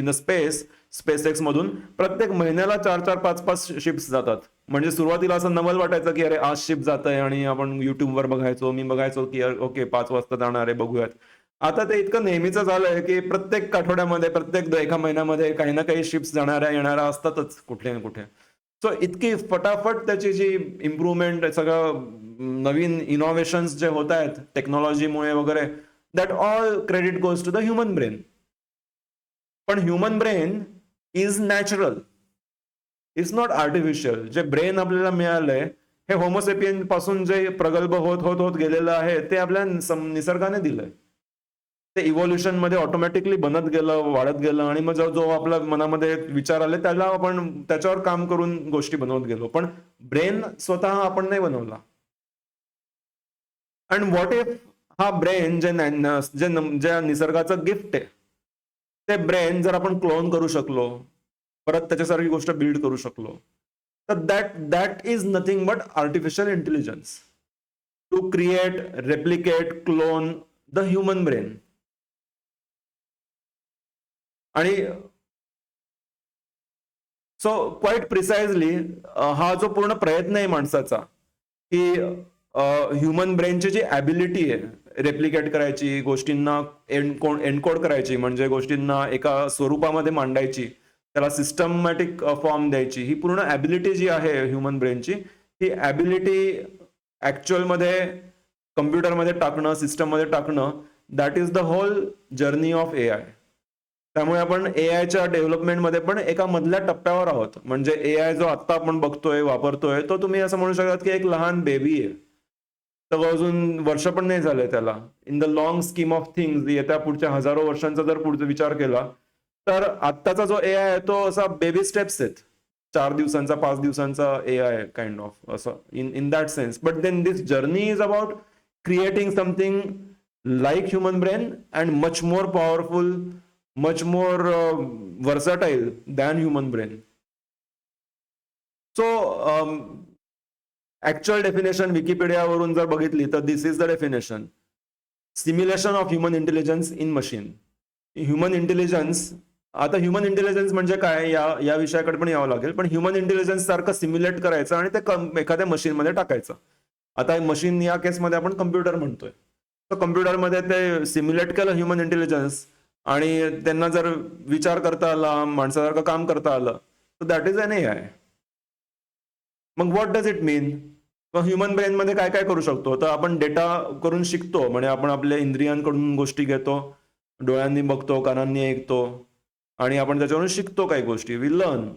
the SpaceX मधून प्रत्येक महिन्याला 4-4, 5-5 शिप्स जातात. म्हणजे सुरुवातीला असं नवल वाटायचं की अरे आज शिप जात आहे, आणि आपण युट्यूबवर बघायचो, मी बघायचो की ओके 5 वाजता जाणार आहे, बघूयात. आता ते इतकं नेहमीचं झालंय की प्रत्येक आठवड्यामध्ये, प्रत्येक एका महिन्यामध्ये काही ना काही शिप्स जाणाऱ्या येणाऱ्या असतातच कुठे ना कुठे. सो इतकी फटाफट त्याची जी इम्प्रूव्हमेंट, सगळं नवीन इनोव्हेशन्स जे होत आहेत टेक्नॉलॉजीमुळे वगैरे, that all credit goes to the human brain. पण human brain is natural, it's not artificial. जे ब्रेन आपल्याला मिळालंय हे होमोसेपियन पासून जे प्रगल्भ होत होत होत गेलेलं आहे ते आपल्या निसर्गाने दिलंय. ते इव्होल्युशन मध्ये ऑटोमॅटिकली बनत गेलं, वाढत गेलं आणि मग जो जो आपल्या मनामध्ये विचार आले त्याला आपण त्याच्यावर काम करून गोष्टी बनवत गेलो. पण ब्रेन स्वतः आपण नाही बनवला. अँड व्हॉट इफ हा ब्रेन जे निसर्गाचं गिफ्ट आहे ते ब्रेन जर आपण क्लोन करू शकलो, परत त्याच्यासारखी गोष्ट बिल्ड करू शकलो, तर that is nothing but artificial intelligence to create, replicate, clone the human brain. आणि सो क्वाईट प्रिसाइजली हा जो पूर्ण प्रयत्न आहे माणसाचा की ह्युमन ब्रेनची जी ॲबिलिटी आहे रेप्लिकेट करायची, गोष्टींना एनकोड करायची, म्हणजे गोष्टींना एका स्वरूपामध्ये मांडायची, त्याला सिस्टमॅटिक फॉर्म द्यायची, ही पूर्ण ॲबिलिटी जी आहे ह्युमन ब्रेनची, ही ॲबिलिटी ॲक्च्युअलमध्ये कम्प्युटरमध्ये टाकणं, सिस्टममध्ये टाकणं, that is the whole journey of AI. त्यामुळे आपण एआयच्या डेव्हलपमेंटमध्ये पण एका मधल्या टप्प्यावर आहोत. म्हणजे एआय जो आता आपण बघतोय, वापरतोय, तो तुम्ही असं म्हणू शकता की एक लहान बेबी आहे. तर अजून वर्ष पण नाही झालंय त्याला. In the long scheme of things येत्या पुढच्या हजारो वर्षांचा जर पुढचा विचार केला तर आत्ताचा जो एआय आहे तो असा बेबी स्टेप्स आहेत. 4 दिवसांचा, 5 दिवसांचा एआय काइंड ऑफ असं in that sense. But then this journey is about creating something like human brain and much more powerful, much more versatile than human brain. So actual definition Wikipedia वरून जर बघितली तर this is the definition: simulation of human intelligence in machine. Human intelligence, आता human intelligence म्हणजे काय या विषयाकडे पण यावं लागेल. पण ह्युमन इंटेलिजन्स सारखं सिम्युलेट करायचं आणि ते एखाद्या मशीनमध्ये टाकायचं. आता मशीन या केसमध्ये आपण कम्प्युटर म्हणतोय, तर कम्प्युटरमध्ये ते सिम्युलेट केलं ह्युमन इंटेलिजन्स आणि त्यांना जर विचार करता आला, माणसासारखं काम करता आलं, तर दॅट इज एन AI. मग what does it mean? Human ब्रेनमध्ये काय काय करू शकतो? तर आपण डेटा करून शिकतो, म्हणजे आपण आपल्या इंद्रियांकडून गोष्टी घेतो, डोळ्यांनी बघतो, कानांनी ऐकतो आणि आपण त्याच्यावरून शिकतो काही गोष्टी, वी लर्न.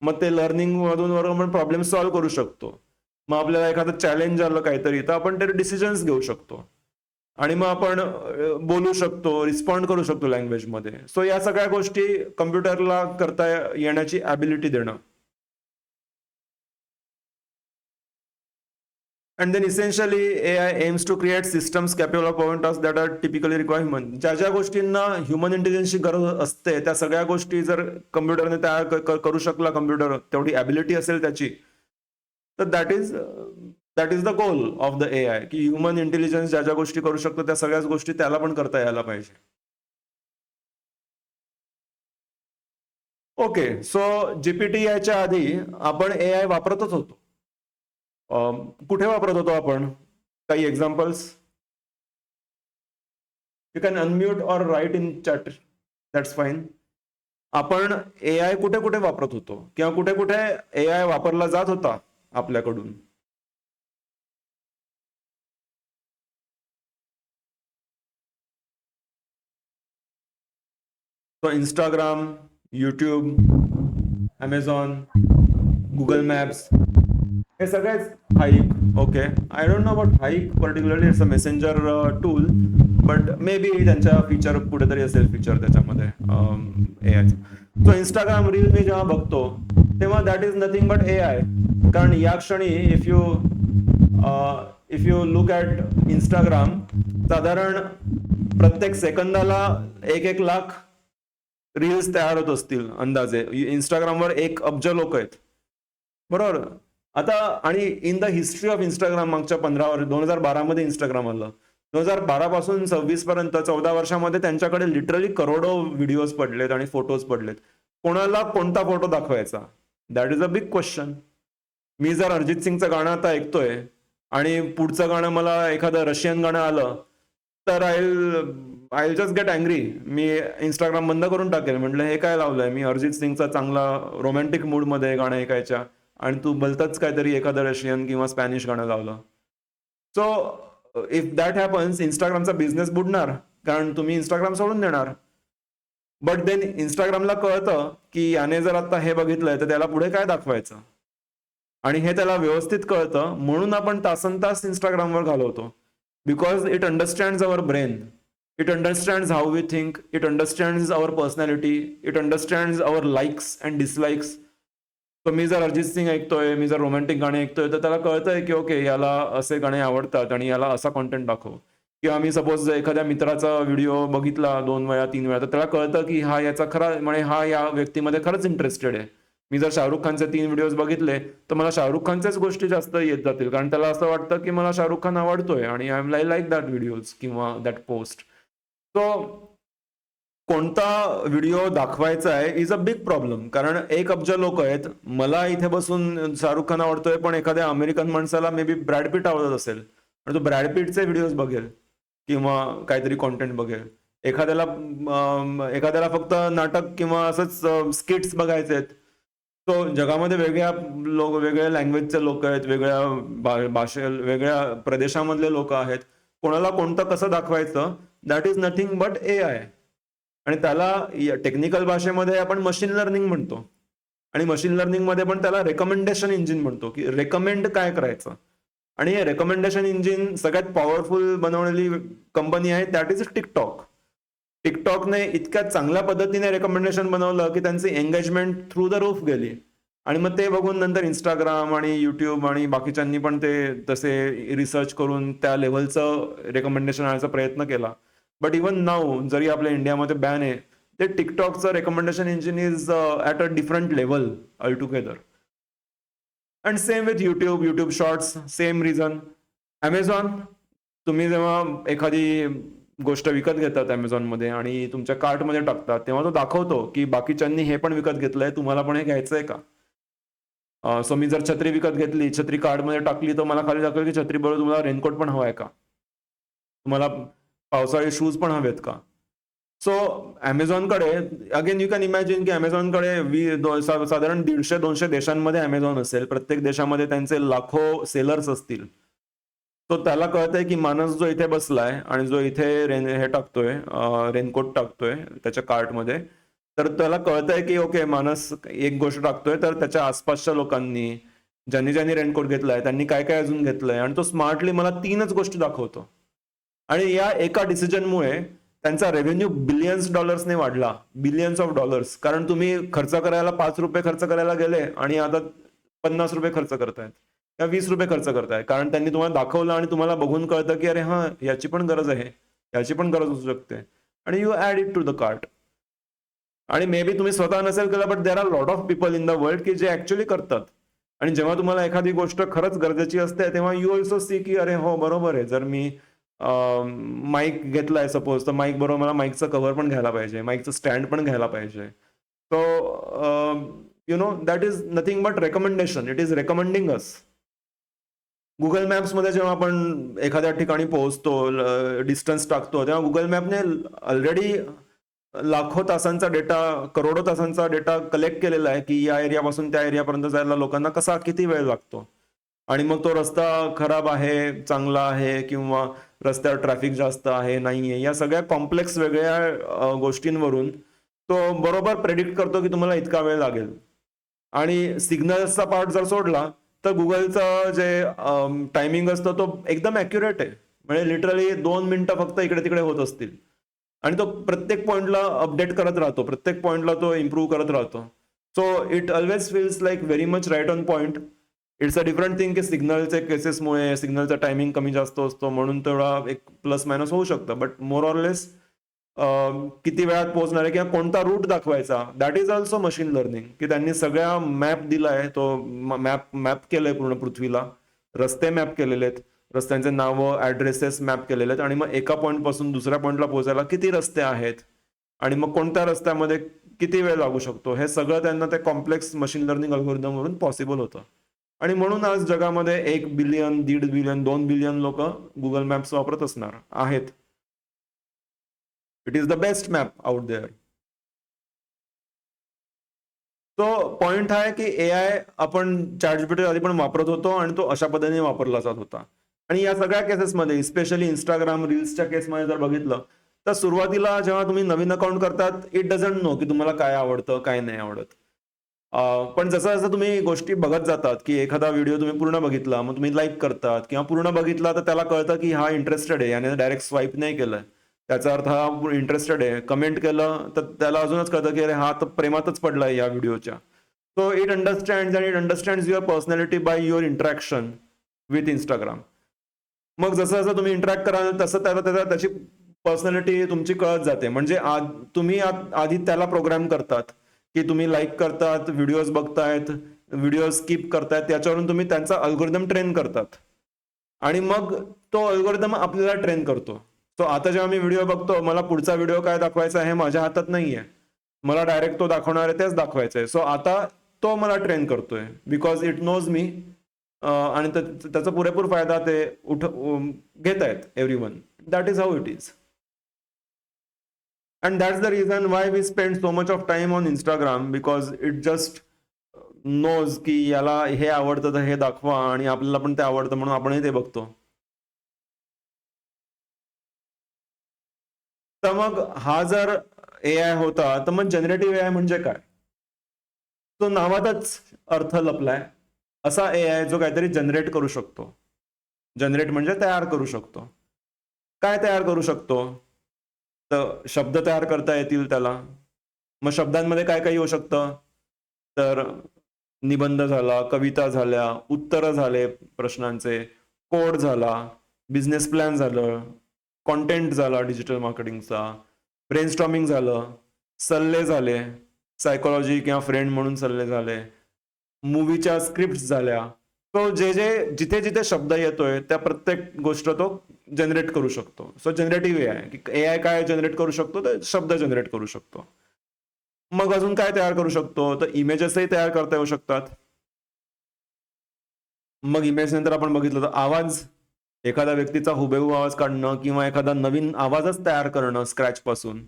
मग ते लर्निंग मधून आपण प्रॉब्लेम सॉल्व्ह करू शकतो. मग आपल्याला एखादं चॅलेंज आलं काहीतरी तर आपण ते डिसिजन्स घेऊ शकतो आणि मग आपण बोलू शकतो, रिस्पॉन्ड करू शकतो लँग्वेजमध्ये. सो या सगळ्या गोष्टी कम्प्युटरला करता येण्याची ॲबिलिटी देणं. And then essentially AI aims to create systems capable of performing tasks that are typically require human. ज्या ज्या गोष्टींना ह्युमन इंटेलिजन्सची गरज असते त्या सगळ्या गोष्टी जर कम्प्युटरने तयार करू शकला, कम्प्युटर तेवढी ॲबिलिटी असेल त्याची, तर that is the goal of the AI, की ह्युमन इंटेलिजन्स ज्या ज्या गोष्टी करू शकतो त्या सगळ्याच गोष्टी त्याला पण करता यायला पाहिजे. ओके, सो GPT यायच्या आधी आपण AI वापरतच होतो. कुठे वापरत होतो आपण? काही examples? You can unmute or write in chat, that's fine. आपण AI कुठे कुठे वापरत होतो किंवा कुठे कुठे AI वापरला जात होता आपल्याकडून? तो Instagram, YouTube, Amazon, Google maps, हे सगळेच. Hike, okay, I don't know about hike particularly, it's a messenger tool, but may be त्यांच्या फीचर कुठेतरी असेल फीचर त्याच्यामध्ये AI. सो इंस्टाग्राम रील मी जेव्हा बघतो तेव्हा that is nothing but AI. कारण या क्षणी if you look at Instagram, साधारण प्रत्येक सेकंदाला 1-1 लाख रील्स तयार होत असतील अंदाजे. इंस्टाग्रामवर 1 अब्ज लोक आहेत, बरोबर. आता आणि in the history of Instagram मागच्या 15 वर्ष, 2012 मध्ये इंस्टाग्राम आलं, 2012 पासून 26 पर्यंत 14 वर्षामध्ये त्यांच्याकडे लिटरली करोडो व्हिडिओज पडलेत आणि फोटोज पडलेत. कोणाला कोणता फोटो दाखवायचा? That is a big question. मी जर अरिजित सिंगचं गाणं आता ऐकतोय आणि पुढचं गाणं मला एखादं रशियन गाणं आलं तर I just get angry. Me Instagram बंद करून टाकेल. म्हटलं हे काय लावलंय? मी अरिजित सिंगचा चांगला रोमॅन्टिक मूडमध्ये गाणं ऐकायच्या आणि तू भलतंच काहीतरी एखादं रशियन किंवा स्पॅनिश गाणं लावलं. सो इफ दॅट हॅपन्स, इंस्टाग्रामचा बिझनेस बुडणार, कारण तुम्ही इंस्टाग्राम सोडून देणार. बट देन इंस्टाग्रामला कळतं की याने जर आता हे बघितलंय तर त्याला पुढे काय दाखवायचं, आणि हे त्याला व्यवस्थित कळतं, म्हणून आपण तासनतास इंस्टाग्रामवर घालवतो. Because it understands our brain, it understands how we think, it understands our personality, it understands our likes and dislikes. तर मी जर अरिजित सिंग ऐकतोय, मी जर रोमॅन्टिक गाणे ऐकतोय, तर त्याला कळतंय की ओके याला असे गाणे आवडतात आणि याला असा कॉन्टेंट दाखव. किंवा मी सपोज एखाद्या मित्राचा व्हिडिओ बघितला 2 वेळा 3 वेळा, तर त्याला कळतं की हा याचा खरा म्हणजे हा या व्यक्तीमध्ये खरंच इंटरेस्टेड आहे. मी जर शाहरुख खानचे 3 व्हिडिओज बघितले, तर मला शाहरुख खानच्याच गोष्टी जास्त येत जातील, कारण त्याला असं वाटतं की मला शाहरुख खान आवडतोय आणि I am like that videos किंवा दॅट पोस्ट. सो कोणता व्हिडिओ दाखवायचा आहे इज अ बिग प्रॉब्लेम, कारण 1 अब्ज लोक आहेत. मला इथे बसून शाहरुख खान आवडतोय, पण एखाद्या अमेरिकन माणसाला मे बी ब्रॅड पिट आवडत असेल आणि तो ब्रॅड पिटचे व्हिडिओज बघेल किंवा काहीतरी कॉन्टेंट बघेल. एखाद्याला फक्त नाटक किंवा असंच स्किट्स बघायचे आहेत. तो जगामध्ये वेगळ्या लँग्वेजचे लोक आहेत, वेगळ्या प्रदेशामधले लोक आहेत. कोणाला कोणतं कसं दाखवायचं, that is nothing but AI. आणि त्याला टेक्निकल भाषेमध्ये आपण मशीन लर्निंग म्हणतो, आणि मशीन लर्निंग मध्ये पण त्याला रेकमेंडेशन इंजिन म्हणतो, की रेकमेंड काय करायचं. आणि हे रेकमेंडेशन इंजिन सगळ्यात पॉवरफुल बनवलेली कंपनी आहे, दॅट इज टिकटॉक. टिकटॉकने इतक्या चांगल्या पद्धतीने रेकमेंडेशन बनवलं की त्यांची एंगेजमेंट थ्रू द रूफ गेली. आणि मग ते बघून नंतर इंस्टाग्राम आणि युट्यूब आणि बाकीच्यांनी पण ते तसे रिसर्च करून त्या लेव्हलचं रेकमेंडेशन आणायचा प्रयत्न केला. बट इवन नाऊ जरी आपल्या इंडियामध्ये बॅन आहे, ते टिकटॉकचं recommendation engine is at a different level altogether. And same with YouTube shorts, same reason. Amazon, तुम्ही जेव्हा एखादी गोष्ट विकत घेतात ॲमेझॉनमध्ये आणि तुमच्या कार्टमध्ये टाकतात, तेव्हा तो दाखवतो की बाकीच्यांनी हे पण विकत घेतलंय, तुम्हाला पण हे घ्यायचंय का. सो मी जर छत्री विकत घेतली, छत्री कार्डमध्ये टाकली, तर मला खाली दाखवेल की छत्री बरोबर तुम्हाला रेनकोट पण हवाय का, तुम्हाला पावसाळी शूज पण हवेत का. सो ॲमेझॉनकडे अगेन यू कॅन इमॅजिन की ॲमेझॉनकडे साधारण 150-200 देशांमध्ये ॲमेझॉन असेल, प्रत्येक देशामध्ये त्यांचे लाखो सेलर्स असतील. तो त्याला कळतंय की माणूस जो इथे बसलाय आणि जो इथे हे टाकतोय, रेनकोट टाकतोय त्याच्या कार्टमध्ये, तर त्याला कळतंय की ओके माणूस एक गोष्ट टाकतोय, तर त्याच्या आसपासच्या लोकांनी ज्यांनी ज्यांनी रेनकोट घेतलाय त्यांनी काय काय अजून घेतलंय, आणि तो स्मार्टली मला 3च गोष्टी दाखवतो. आणि या एका डिसिजनमुळे त्यांचा रेव्हेन्यू बिलियन्स डॉलर्सने वाढला, बिलियन्स ऑफ डॉलर्स. कारण तुम्ही खर्च करायला ₹5 खर्च करायला गेले आणि आता ₹50 खर्च करतायत किंवा ₹20 खर्च करताय, कारण त्यांनी तुम्हाला दाखवलं आणि तुम्हाला बघून कळतं की अरे हा याची पण गरज आहे, याची पण गरज असू शकते, आणि you add it to the cart. आणि मे बी तुम्ही स्वतः नसेल केलं, but there are lot of people in the world की जे ऍक्च्युअली करतात. आणि जेव्हा तुम्हाला एखादी गोष्ट खरंच गरजेची असते, तेव्हा यू ऑल्सो सी की अरे हो बरोबर आहे, जर मी माईक घेतलाय सपोज, तर माईक बरोबर मला माईकचं कव्हर पण घ्यायला पाहिजे, माईकचं स्टँड पण घ्यायला पाहिजे. So you know that is nothing but recommendation, it is recommending us. Google मॅप्समध्ये जेव्हा आपण एखाद्या ठिकाणी पोहोचतो, डिस्टन्स टाकतो, तेव्हा गुगल मॅपने ऑलरेडी लाखो तासांचा डेटा, करोडो तासांचा डेटा कलेक्ट केलेला आहे की या एरियापासून त्या एरियापर्यंत जायला लोकांना कसा किती वेळ लागतो. आणि मग तो रस्ता खराब आहे, चांगला आहे, किंवा रस्त्यावर ट्रॅफिक जास्त आहे नाहीये, या सगळ्या कॉम्प्लेक्स वेगळ्या गोष्टींवरून तो बरोबर प्रेडिक्ट करतो की तुम्हाला इतका वेळ लागेल. आणि सिग्नल्सचा पार्ट जर सोडला, तर गुगलचं जे टायमिंग असतो तो एकदम ॲक्युरेट आहे. म्हणजे लिटरली 2 मिनिटं फक्त इकडे तिकडे होत असतील, आणि तो प्रत्येक पॉइंटला अपडेट करत राहतो, प्रत्येक पॉइंटला तो इम्प्रूव्ह करत राहतो. So it always feels like very much right on point. It's a different thing की सिग्नलचे केसेसमुळे सिग्नलचा टायमिंग कमी जास्त असतो, म्हणून तेवढा एक प्लस मायनस होऊ शकतं. बट मोर ऑर लेस किती वेळात पोहोचणार आहे किंवा कोणता रूट दाखवायचा, that is also machine learning. की त्यांनी सगळ्या मॅप दिलाय, तो मॅप केलंय पूर्ण पृथ्वीला, रस्ते मॅप केलेले आहेत, रस्त्यांचे नावं ऍड्रेसेस मॅप केलेले आहेत, आणि मग एका पॉइंट पासून दुसऱ्या पॉइंटला पोहोचायला किती रस्ते आहेत आणि मग कोणत्या रस्त्यामध्ये किती वेळ लागू शकतो, हे सगळं त्यांना ते कॉम्प्लेक्स मशीन लर्निंग अल्गोरिदम वरून पॉसिबल होतं. आणि म्हणून आज जगामध्ये 1 बिलियन, 1.5 बिलियन, 2 बिलियन लोक गुगल मॅप्स वापरत असणार आहेत. It is the best map out there. तो पॉइंट आहे की AI आपण ChatGPT आधी पण वापरत होतो आणि तो अशा पद्धतीने वापरला जात होता. आणि या सगळ्या केसेसमध्ये, स्पेशली इंस्टाग्राम रील्सच्या केसमध्ये जर बघितलं, तर सुरुवातीला जेव्हा तुम्ही नवीन अकाउंट करतात, इट डझंट नो की तुम्हाला काय आवडतं, काय नाही आवडत. पण जसं जसं तुम्ही गोष्टी बघत जातात, की एखादा व्हिडिओ तुम्ही पूर्ण बघितला, मग तुम्ही लाईक करतात किंवा पूर्ण बघितला तर त्याला कळतं की हा इंटरेस्टेड आहे, याने डायरेक्ट स्वाईप नाही केलंय. त्याचा अर्थ हा इंटरेस्टेड आहे. कमेंट केलं तर त्याला अजूनच कळतं की अरे हा तर प्रेमातच पडलाय या व्हिडिओच्या. So it understands and it understands your personality by your interaction with Instagram. मग जसं जसं तुम्ही इंटरॅक्ट कराल तसं त्याची पर्सनॅलिटी तुमची कळत जाते. म्हणजे तुम्ही आधी त्याला प्रोग्राम करतात, की तुम्ही लाईक करतात, व्हिडिओज बघतायत, व्हिडिओ स्किप करतायत, याच्यावरून तुम्ही त्यांचा अल्गोरिदम ट्रेन करतात. आणि मग तो अल्गोरिदम आपल्याला ट्रेन करतो. सो आता जेव्हा मी व्हिडिओ बघतो, मला पुढचा व्हिडिओ काय दाखवायचा आहे माझ्या हातात नाहीये. मला डायरेक्ट तो दाखवणार आहे तेच दाखवायचं आहे. सो आता तो मला ट्रेन करतोय बिकॉज इट नोज मी. आणि त्याचा पुरेपूर फायदा ते घेत आहेत everyone. That is how it is. And that's the reason why we spend so much of time on Instagram, because it just knows की याला हे आवडतं तर हे दाखवा आणि आपल्याला पण ते आवडतं म्हणून आपणही ते बघतो. तर मग हा जर AI होता तर मग जनरेटिव्ह AI म्हणजे काय? तो नावातच अर्थ लपलाय. असा AI जो काहीतरी जनरेट करू शकतो. जनरेट म्हणजे तयार करू शकतो. काय तयार करू शकतो? तर शब्द तयार करता येतील त्याला. मग शब्दांमध्ये काय काय येऊ शकतं? तर निबंध झाला, कविता झाल्या, उत्तरं झाले प्रश्नांचे, कोड झाला, बिझनेस प्लॅन झालं, कंटेंट झाला डिजिटल मार्केटिंगचा, ब्रेनस्टॉर्मिंग झालं, सल्ले झाले, सायकोलॉजी किंवा फ्रेंड म्हणून सल्ले झाले, मूव्हीच्या स्क्रिप्ट झाल्या. तो जिथे जिथे शब्द येतोय त्या प्रत्येक गोष्ट तो जनरेट करू शकतो. सो जनरेटिव्ह AI, की AI काय जनरेट करू शकतो? तर शब्द जनरेट करू शकतो. मग अजून काय तयार करू शकतो? तर इमेजेसही तयार करता येऊ शकतात. मग इमेज नंतर आपण बघितलं तर आवाज, एखाद्या व्यक्तीचा हुबेहूब आवाज काढणं किंवा एखादा नवीन आवाजच तयार करणं स्क्रॅच पासून,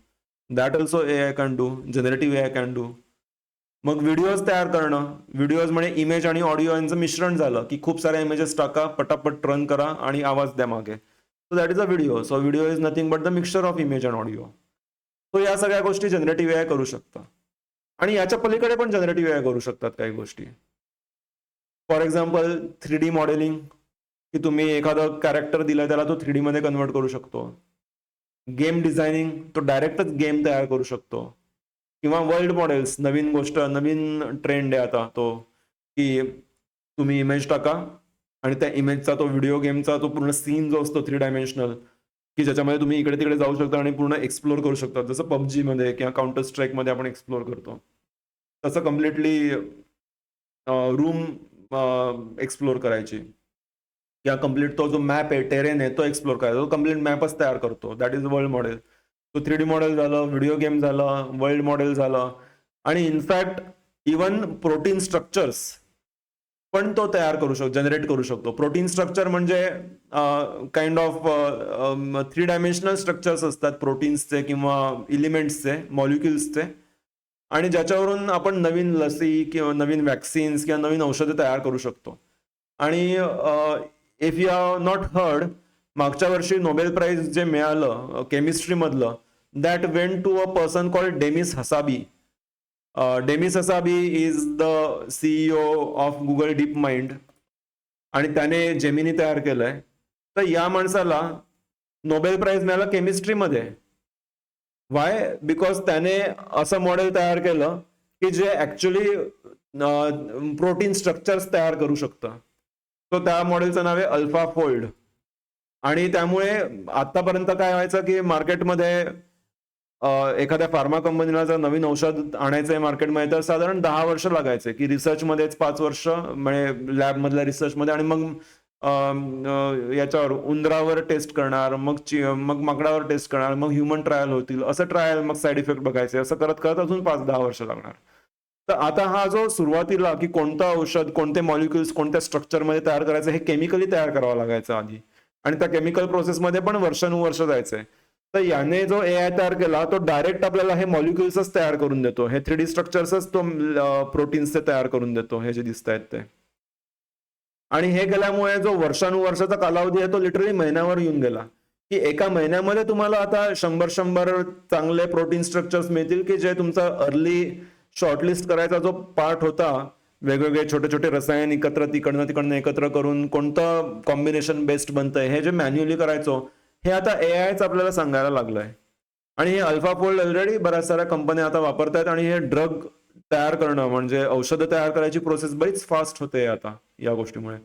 that also AI can do, generative AI can do. मग व्हिडिओज तयार करणं, व्हिडिओज म्हणजे इमेज आणि ऑडिओ यांचं मिश्रण झालं, की खूप साऱ्या इमेजेस टाका, पटापट रन करा आणि आवाज द्या मागे. So that is a video. So video is nothing but the mixture of image and audio. So या सगळ्या गोष्टी जनरेटिव्ह AI करू शकतं. आणि याच्या पलीकडे पण जनरेटिव्ह AI करू शकतात काही गोष्टी. फॉर एक्झाम्पल 3D मॉडेलिंग, की तुम्ही एखादं कॅरेक्टर दिलंय त्याला तो 3D मध्ये कन्वर्ट करू शकतो. गेम डिझायनिंग, तो डायरेक्टच गेम तयार करू शकतो. किंवा वर्ल्ड मॉडेल्स, नवीन गोष्ट, नवीन ट्रेंड आहे आता तो, की तुम्ही इमेज टाका आणि त्या इमेजचा तो व्हिडिओ गेमचा तो पूर्ण सीन जो असतो 3 डायमेन्शनल, की ज्याच्यामध्ये तुम्ही इकडे तिकडे जाऊ शकता आणि पूर्ण एक्सप्लोर करू शकता. जसं PUBG मध्ये किंवा काउंटर स्ट्राईक मध्ये आपण एक्सप्लोर करतो. तसं कम्प्लिटली रूम एक्सप्लोर करायची किंवा कम्प्लीट तो जो मॅप आहे, टेरेन आहे, तो एक्सप्लोर करायचा. तो कम्प्लीट मॅपच तयार करतो. That is world model. तो 3D मॉडेल झालं, व्हिडिओ गेम झालं, वर्ल्ड मॉडेल झालं. आणि इनफॅक्ट इवन प्रोटीन स्ट्रक्चर्स पण तो तयार करू शकतो, जनरेट करू शकतो. प्रोटीन स्ट्रक्चर म्हणजे काइंड ऑफ 3 डायमेन्शनल स्ट्रक्चर्स असतात प्रोटीन्सचे किंवा इलिमेंट्सचे, मॉलिक्युल्सचे. आणि ज्याच्यावरून आपण नवीन लसी किंवा नवीन वॅक्सिन्स किंवा नवीन औषधं तयार करू शकतो. आणि if you have not heard, मागच्या वर्षी नोबेल प्राइज जे मिळालं केमिस्ट्री मधलं, that went to a person called Demis Hassabis. Demis Hassabis is the CEO of Google DeepMind आणि त्याने जेमिनी तयार केलंय. तर या माणसाला नोबेल प्राइज मिळाला केमिस्ट्रीमध्ये. वाय? बिकॉज त्याने असं मॉडेल तयार केलं की जे ऍक्च्युली प्रोटीन स्ट्रक्चर्स तयार करू शकतं. तो त्या मॉडेलचं नाव आहे अल्फा फोल्ड. आणि त्यामुळे आतापर्यंत काय व्हायचं की मार्केटमध्ये एखाद्या फार्मा कंपनीला जर नवीन औषध आणायचं आहे मार्केटमध्ये तर साधारण 10 वर्ष लागायचे, की रिसर्चमध्येच 5 वर्ष म्हणजे लॅबमधल्या रिसर्चमध्ये, आणि मग याच्यावर उंदरावर टेस्ट करणार, मग माकडावर टेस्ट करणार, मग ह्युमन ट्रायल होतील, असं ट्रायल, मग साईड इफेक्ट बघायचे, असं करत करत अजून 5-10 वर्ष लागणार. तर आता हा जो सुरुवातीला की कोणतं औषध, कोणते मॉलिक्युल्स कोणत्या स्ट्रक्चरमध्ये तयार करायचं हे केमिकली तयार करावं लागायचं आधी, आणि त्या केमिकल प्रोसेसमध्ये पण वर्षानुवर्ष जायचंय. तर याने जो AI तयार केला तो डायरेक्ट आपल्याला हे मॉलिक्युल्सच तयार करून देतो, हे 3D स्ट्रक्चर्सच तो प्रोटीन्सचे तयार करून देतो, हे जे दिसत आहेत ते. आणि हे केल्यामुळे जो वर्षानुवर्षाचा कालावधी आहे तो लिटरली महिन्यावर येऊन गेला. की एका महिन्यामध्ये तुम्हाला आता 100 चांगले प्रोटीन स्ट्रक्चर्स मिळतील की जे तुमचा अर्ली शॉर्टलिस्ट करायचा जो पार्ट होता, वेगवेगळे छोटे छोटे रसायन एकत्र तिकडनं एकत्र करून कोणतं कॉम्बिनेशन बेस्ट बनतंय हे जे मॅन्युअली करायचो, हे आता एआयच आपल्याला सांगायला लागलंय. आणि हे अल्फाफोल्ड ऑलरेडी बऱ्याच साऱ्या कंपन्या आता वापरतायत आणि हे ड्रग तयार करणं म्हणजे औषधं तयार करायची प्रोसेस बरीच फास्ट होते आता या गोष्टीमुळे.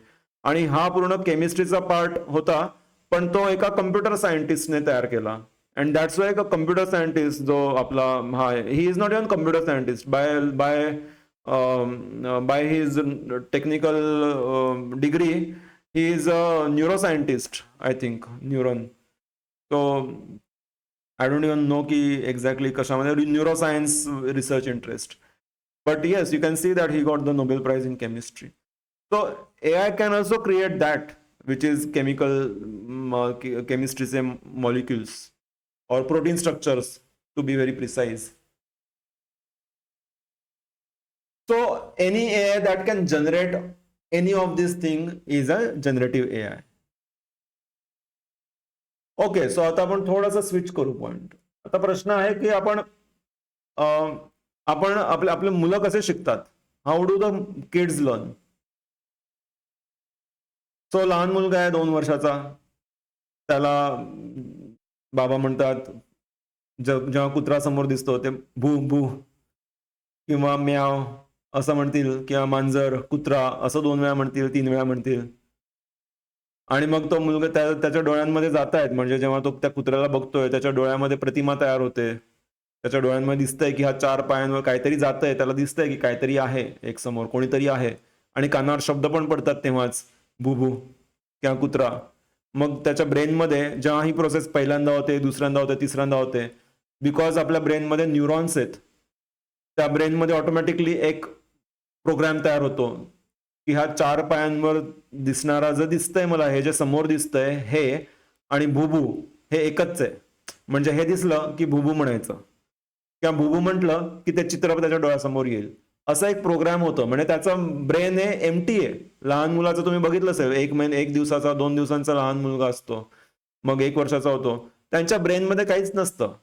आणि हा पूर्ण केमिस्ट्रीचा पार्ट होता, पण तो एका कम्प्युटर सायंटिस्टने तयार केला. And that's why computer scientist जो आपला हा he is not even computer scientist by by by his technical degree he is a neuroscientist, I think neuron. So I don't even know की exactly कशामध्ये neuroscience research interest. But yes, you can see that he got the Nobel Prize in chemistry. So AI can also create that, which is chemistry say molecules or protein structures to be very precise. So any AI that can generate any of these thing is a generative AI. Okay, so आता आपण थोडासा switch करू point. आता प्रश्न आहे की आपण आपले मुलं कसे शिकतात, how do the kids learn. So लहान मुलगा आहे 2 वर्षाचा, त्याला बाबा म्हणतात, जेव्हा कुत्रा समोर दिसतो ते भू भू किंवा म्याव असं म्हणतील, किंवा मांजर कुत्रा असं 2 वेळा म्हणतील, 3 वेळा म्हणतील. आणि मग तो मुलगा त्याच्या डोळ्यांमध्ये जात आहेत, म्हणजे जेव्हा तो त्या कुत्र्याला बघतोय त्याच्या डोळ्यामध्ये प्रतिमा तयार होते, त्याच्या डोळ्यांमध्ये दिसतंय की हा 4 पायांवर काहीतरी जातंय, त्याला दिसतंय की काहीतरी आहे एक समोर, कोणीतरी आहे. आणि कानावर शब्द पण पडतात तेव्हाच, भूभू किंवा कुत्रा. मग त्याच्या ब्रेनमध्ये जेव्हा ही प्रोसेस पहिल्यांदा होते, दुसऱ्यांदा होते, तिसऱ्यांदा होते, बिकॉज आपल्या ब्रेनमध्ये न्यूरॉन्स आहेत, त्या ब्रेनमध्ये ऑटोमॅटिकली एक प्रोग्राम तयार होतो की ह्या 4 पायांवर दिसणारा जे दिसतंय मला, हे जे समोर दिसतंय हे आणि भूभू हे एकच आहे. म्हणजे हे दिसलं की भूभू म्हणायचं, किंवा भूभू म्हटलं की ते चित्र त्याच्या डोळ्यासमोर येईल, असं एक प्रोग्राम होतं. म्हणजे त्याचं ब्रेन हे एम्प्टी आहे. लहान मुलाचं तुम्ही बघितलं असेल, 1 दिवसाचा 2 दिवसांचा लहान मुलगा असतो, मग 1 वर्षाचा होतो, त्यांच्या ब्रेनमध्ये काहीच नसतं.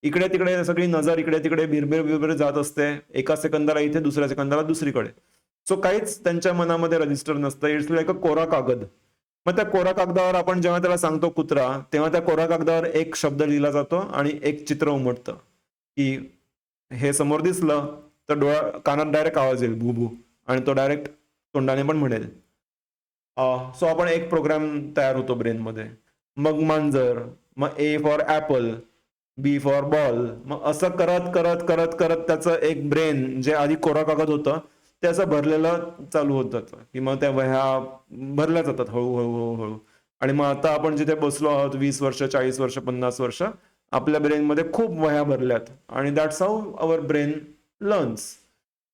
इकडे तिकडे सगळी नजर इकडे तिकडे भिरभिर भिरभिर जात असते, एका सेकंदाला इथे, दुसऱ्या सेकंदाला दुसरीकडे. सो काहीच त्यांच्या मनामध्ये रजिस्टर नसतं. इट्स लाईक अ कोरा कागद. मग त्या कोरा कागदावर आपण जेव्हा त्याला सांगतो कुत्रा, तेव्हा त्या कोरा कागदावर एक शब्द लिहिला जातो आणि एक चित्र उमटतं की हे समोर दिसलं तर कानात डायरेक्ट आवाज येईल भूभू, आणि तो डायरेक्ट तोंडाने पण म्हणेल. सो आपण एक प्रोग्राम तयार होतो ब्रेनमध्ये. मग मांजर, मग A for apple, B for ball, मग असं करत करत करत करत त्याचं एक ब्रेन जे आधी कोरा कागद होतं ते असं भरलेलं चालू होत जातं, की मग त्या वह्या भरल्या जातात हळूहळू हळूहळू. आणि मग आता आपण जिथे बसलो आहोत 20 वर्ष, 40 वर्ष, 50 वर्ष, आपल्या ब्रेनमध्ये खूप वह्या भरल्यात. आणि that's how our brain learns.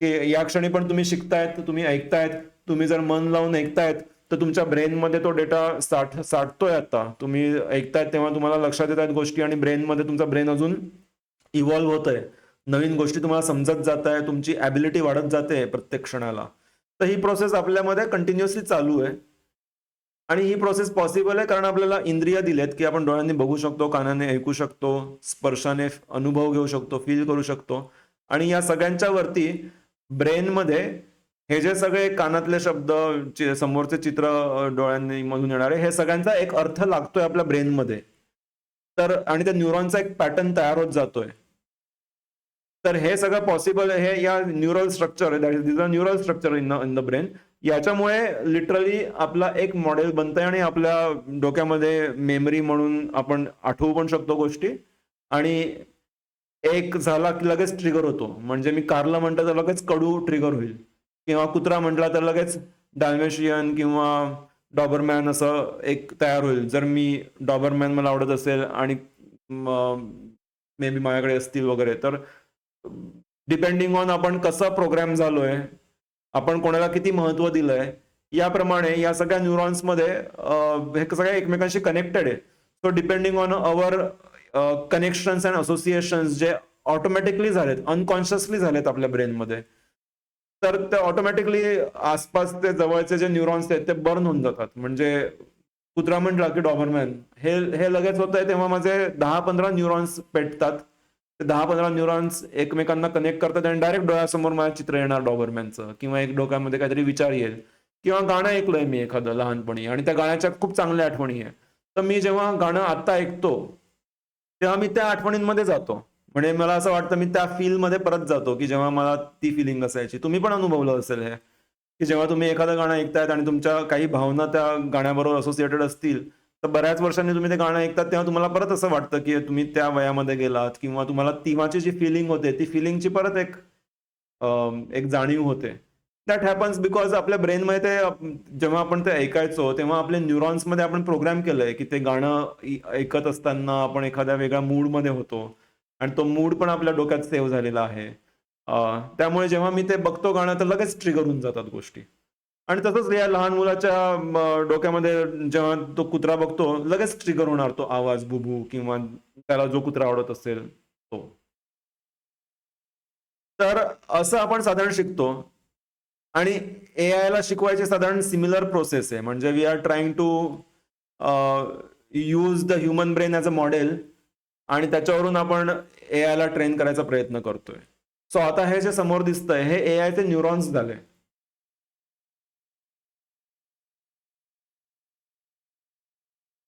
की या क्षणी पण तुम्ही शिकतायत, तुम्ही ऐकतायत, तुम्ही जर मन लावून ऐकतायत तर तुमच्या ब्रेनमध्ये तो डेटा साठतोय. आता तुम्ही ऐकतायत तेव्हा तुम्हाला लक्षात येत आहेत गोष्टी, आणि ब्रेनमध्ये तुमचा ब्रेन अजून इव्हॉल्व्ह होत आहे, नवीन गोष्टी तुम्हाला समजत जात आहे, तुमची ॲबिलिटी वाढत जाते प्रत्येक क्षणाला. तर ही प्रोसेस आपल्यामध्ये कंटिन्युअसली चालू आहे. आणि ही प्रोसेस पॉसिबल आहे कारण आपल्याला इंद्रिय दिलेत की आपण डोळ्यांनी बघू शकतो, कानाने ऐकू शकतो, स्पर्शाने अनुभव घेऊ शकतो, फील करू शकतो. आणि या सगळ्यांच्या वरती ब्रेनमध्ये हे जे सगळे कानातले शब्द, समोरचे चित्र डोळ्यांनी मधून येणारे, हे सगळ्यांचा एक अर्थ लागतोय आपल्या ब्रेनमध्ये. तर आणि त्या न्यूरॉनचा एक पॅटर्न तयार होत जातोय. तर हे सगळं पॉसिबल आहे, हे या neural structure, that is the neural structure in the brain. याच्यामुळे लिटरली आपला एक मॉडेल बनतंय आणि आपल्या डोक्यामध्ये मेमरी म्हणून आपण आठवू पण शकतो गोष्टी. आणि एक झाला की लगेच ट्रिगर होतो. म्हणजे मी कारला म्हटलं तर लगेच कडू ट्रिगर होईल, किंवा कुत्रा म्हटला तर लगेच डाल्मेशियन किंवा डॉबरमॅन असं एक तयार होईल. जर मी डॉबरमॅन मला आवडत असेल आणि मे बी माझ्याकडे असतील वगैरे, तर डिपेंडिंग ऑन आपण कसा प्रोग्राम झालोय, आपण कोणाला किती महत्व दिलंय, याप्रमाणे या सगळ्या न्यूरॉन्समध्ये हे सगळ्या एकमेकांशी कनेक्टेड आहे. So depending on our connections and associations जे ऑटोमॅटिकली झालेत, अनकॉन्शियसली झालेत आपल्या ब्रेनमध्ये, तर ते ऑटोमॅटिकली आसपास ते जवळचे जे न्यूरॉन्स आहेत ते बर्न होऊन जातात. म्हणजे कुत्रा म्हटला की डॉबरमॅन, हे हे लगेच होतंय तेव्हा माझे 10-15 न्यूरॉन्स पेटतात. ते 10-15 न्यूरॉन्स एकमेकांना कनेक्ट करतात आणि डायरेक्ट डोळ्यासमोर माझं चित्र येणार डॉबरमॅनचं, किंवा एक डोक्यामध्ये काहीतरी विचार येईल, किंवा गाणं ऐकलंय मी एखादं लहानपणी आणि त्या गाण्याच्या खूप चांगल्या आठवणी आहे. तर मी जेव्हा गाणं आता ऐकतो, तेव्हा मी त्या आठवणींमध्ये जातो. म्हणजे मला असं वाटतं मी त्या फीलमध्ये परत जातो, की जेव्हा मला ती फीलिंग असायची. तुम्ही पण अनुभवलं असेल हे, की जेव्हा तुम्ही एखादं गाणं ऐकतायत आणि तुमच्या काही भावना त्या गाण्याबरोबर असोसिएटेड असतील, तर बऱ्याच वर्षांनी तुम्ही ते गाणं ऐकतात तेव्हा तुम्हाला परत असं वाटतं, की तुम्ही त्या वयामध्ये गेलात, किंवा तुम्हाला तेव्हाची जी फीलिंग होते, ती फीलिंगची परत एक जाणीव होते. दॅट हॅपन्स बिकॉज आपल्या ब्रेनमध्ये जेव्हा आपण ते ऐकायचो, तेव्हा आपल्या न्यूरॉन्समध्ये आपण प्रोग्राम केलंय, की ते गाणं ऐकत असताना आपण एखाद्या वेगळ्या मूडमध्ये होतो आणि तो मूड पण आपल्या डोक्यात सेव्ह झालेला आहे. त्यामुळे जेव्हा मी ते बघतो गाणं, तर लगेच ट्रिगर होऊन जातात गोष्टी. आणि तसंच या लहान मुलाच्या डोक्यामध्ये जेव्हा तो कुत्रा बघतो, लगेच ट्रिगर होणार तो आवाज, बुबू, किंवा त्याला जो कुत्रा आवडत असेल तो. तर असं आपण साधारण शिकतो. आणि एआय ला शिकवायची साधारण सिमिलर प्रोसेस आहे. म्हणजे we are trying to use the human brain as a model, आणि त्याच्यावरून आपण एआय ला ट्रेन करायचा प्रयत्न करतोय. सो आता हे जे समोर दिसतंय, हे एआयचे न्यूरॉन्स झाले.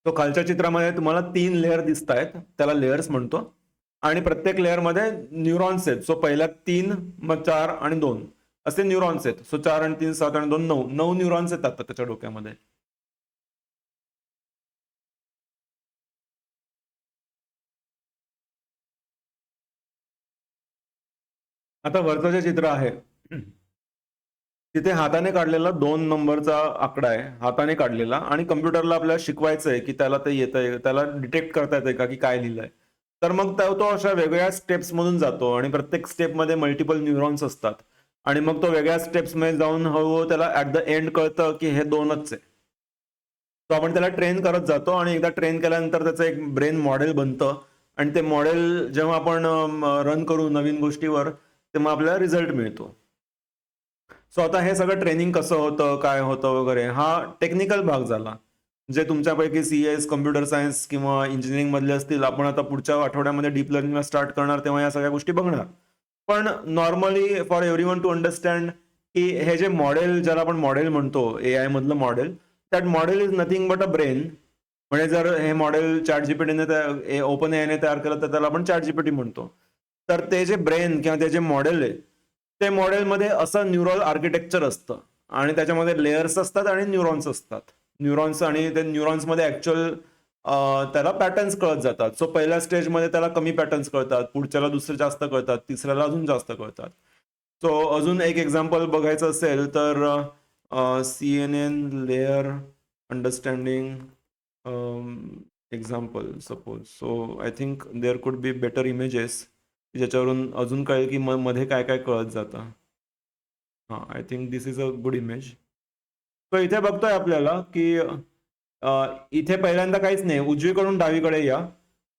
तो खालच्या चित्रामध्ये तुम्हाला 3 लेयर दिसतायत, त्याला लेयर्स म्हणतो. आणि प्रत्येक लेयरमध्ये न्यूरॉन्स आहेत. सो पहिल्या 3, मग 4 आणि 2 असे न्यूरॉन्स आहेत. सो 4 आणि 3 7 आणि 2 9 9 न्यूरॉन्स आहेत आता त्याच्या डोक्यामध्ये. आता वरचं जे चित्र आहे, तिथे हाताने काढलेला 2 नंबरचा आकडा आहे, हाताने काढलेला, आणि कॉम्प्युटरला आपल्याला शिकवायचं आहे, की त्याला ते येतंय, त्याला डिटेक्ट करता येतंय का, की काय लिहिलंय. तर मग तो अशा वेगवेगळ्या स्टेप्समधून जातो आणि प्रत्येक स्टेपमध्ये मल्टिपल न्यूरॉन्स असतात. आणि मग तो वेगळ्या स्टेप्समध्ये जाऊन हळूहळू त्याला ॲट द एंड कळतं, की हे 2च आहे. तो आपण त्याला ट्रेन करत जातो आणि एकदा ट्रेन केल्यानंतर त्याचं एक ब्रेन मॉडेल बनतं, आणि ते मॉडेल जेव्हा आपण रन करू नवीन गोष्टीवर, तेव्हा आपल्याला रिझल्ट मिळतो. सो आता हे सगळं ट्रेनिंग कसं होतं, काय होतं वगैरे, हा टेक्निकल भाग झाला. जे तुमच्यापैकी सीएस, कम्प्युटर सायन्स किंवा इंजिनिअरिंग मधले असतील, आपण आता पुढच्या आठवड्यामध्ये डीप लर्निंगला स्टार्ट करणार, तेव्हा या सगळ्या गोष्टी बघणार. पण normally for everyone to understand, की हे जे मॉडेल, ज्याला आपण मॉडेल म्हणतो, एआय मधलं model, that model is nothing but a brain. म्हणजे जर हे मॉडेल चॅट जीपीटीने, ओपन एआयने तयार केलं, तर त्याला आपण चॅट जीपीटी म्हणतो. तर ते जे ब्रेन किंवा ते जे मॉडेल आहे, ते मॉडेलमध्ये असं न्यूरल आर्किटेक्चर असतं, आणि त्याच्यामध्ये लेयर्स असतात आणि न्यूरॉन्स असतात. न्यूरॉन्स, आणि ते न्यूरॉन्समध्ये ऍक्च्युअल त्याला पॅटर्न्स कळत जातात. सो पहिल्या स्टेजमध्ये त्याला कमी पॅटर्न्स कळतात, पुढच्याला दुसरे जास्त कळतात, तिसऱ्याला अजून जास्त कळतात. सो अजून एक एक्झाम्पल बघायचं असेल तर CNN layer understanding example suppose. So I think there could be better images, ज्याच्यावरून अजून कळेल की मध्ये काय काय कळत जातं. हां, I think this is a good image. तो इथे बघतोय आपल्याला, की इथे पहिल्यांदा काहीच नाही. उजवीकडून डावीकडे या.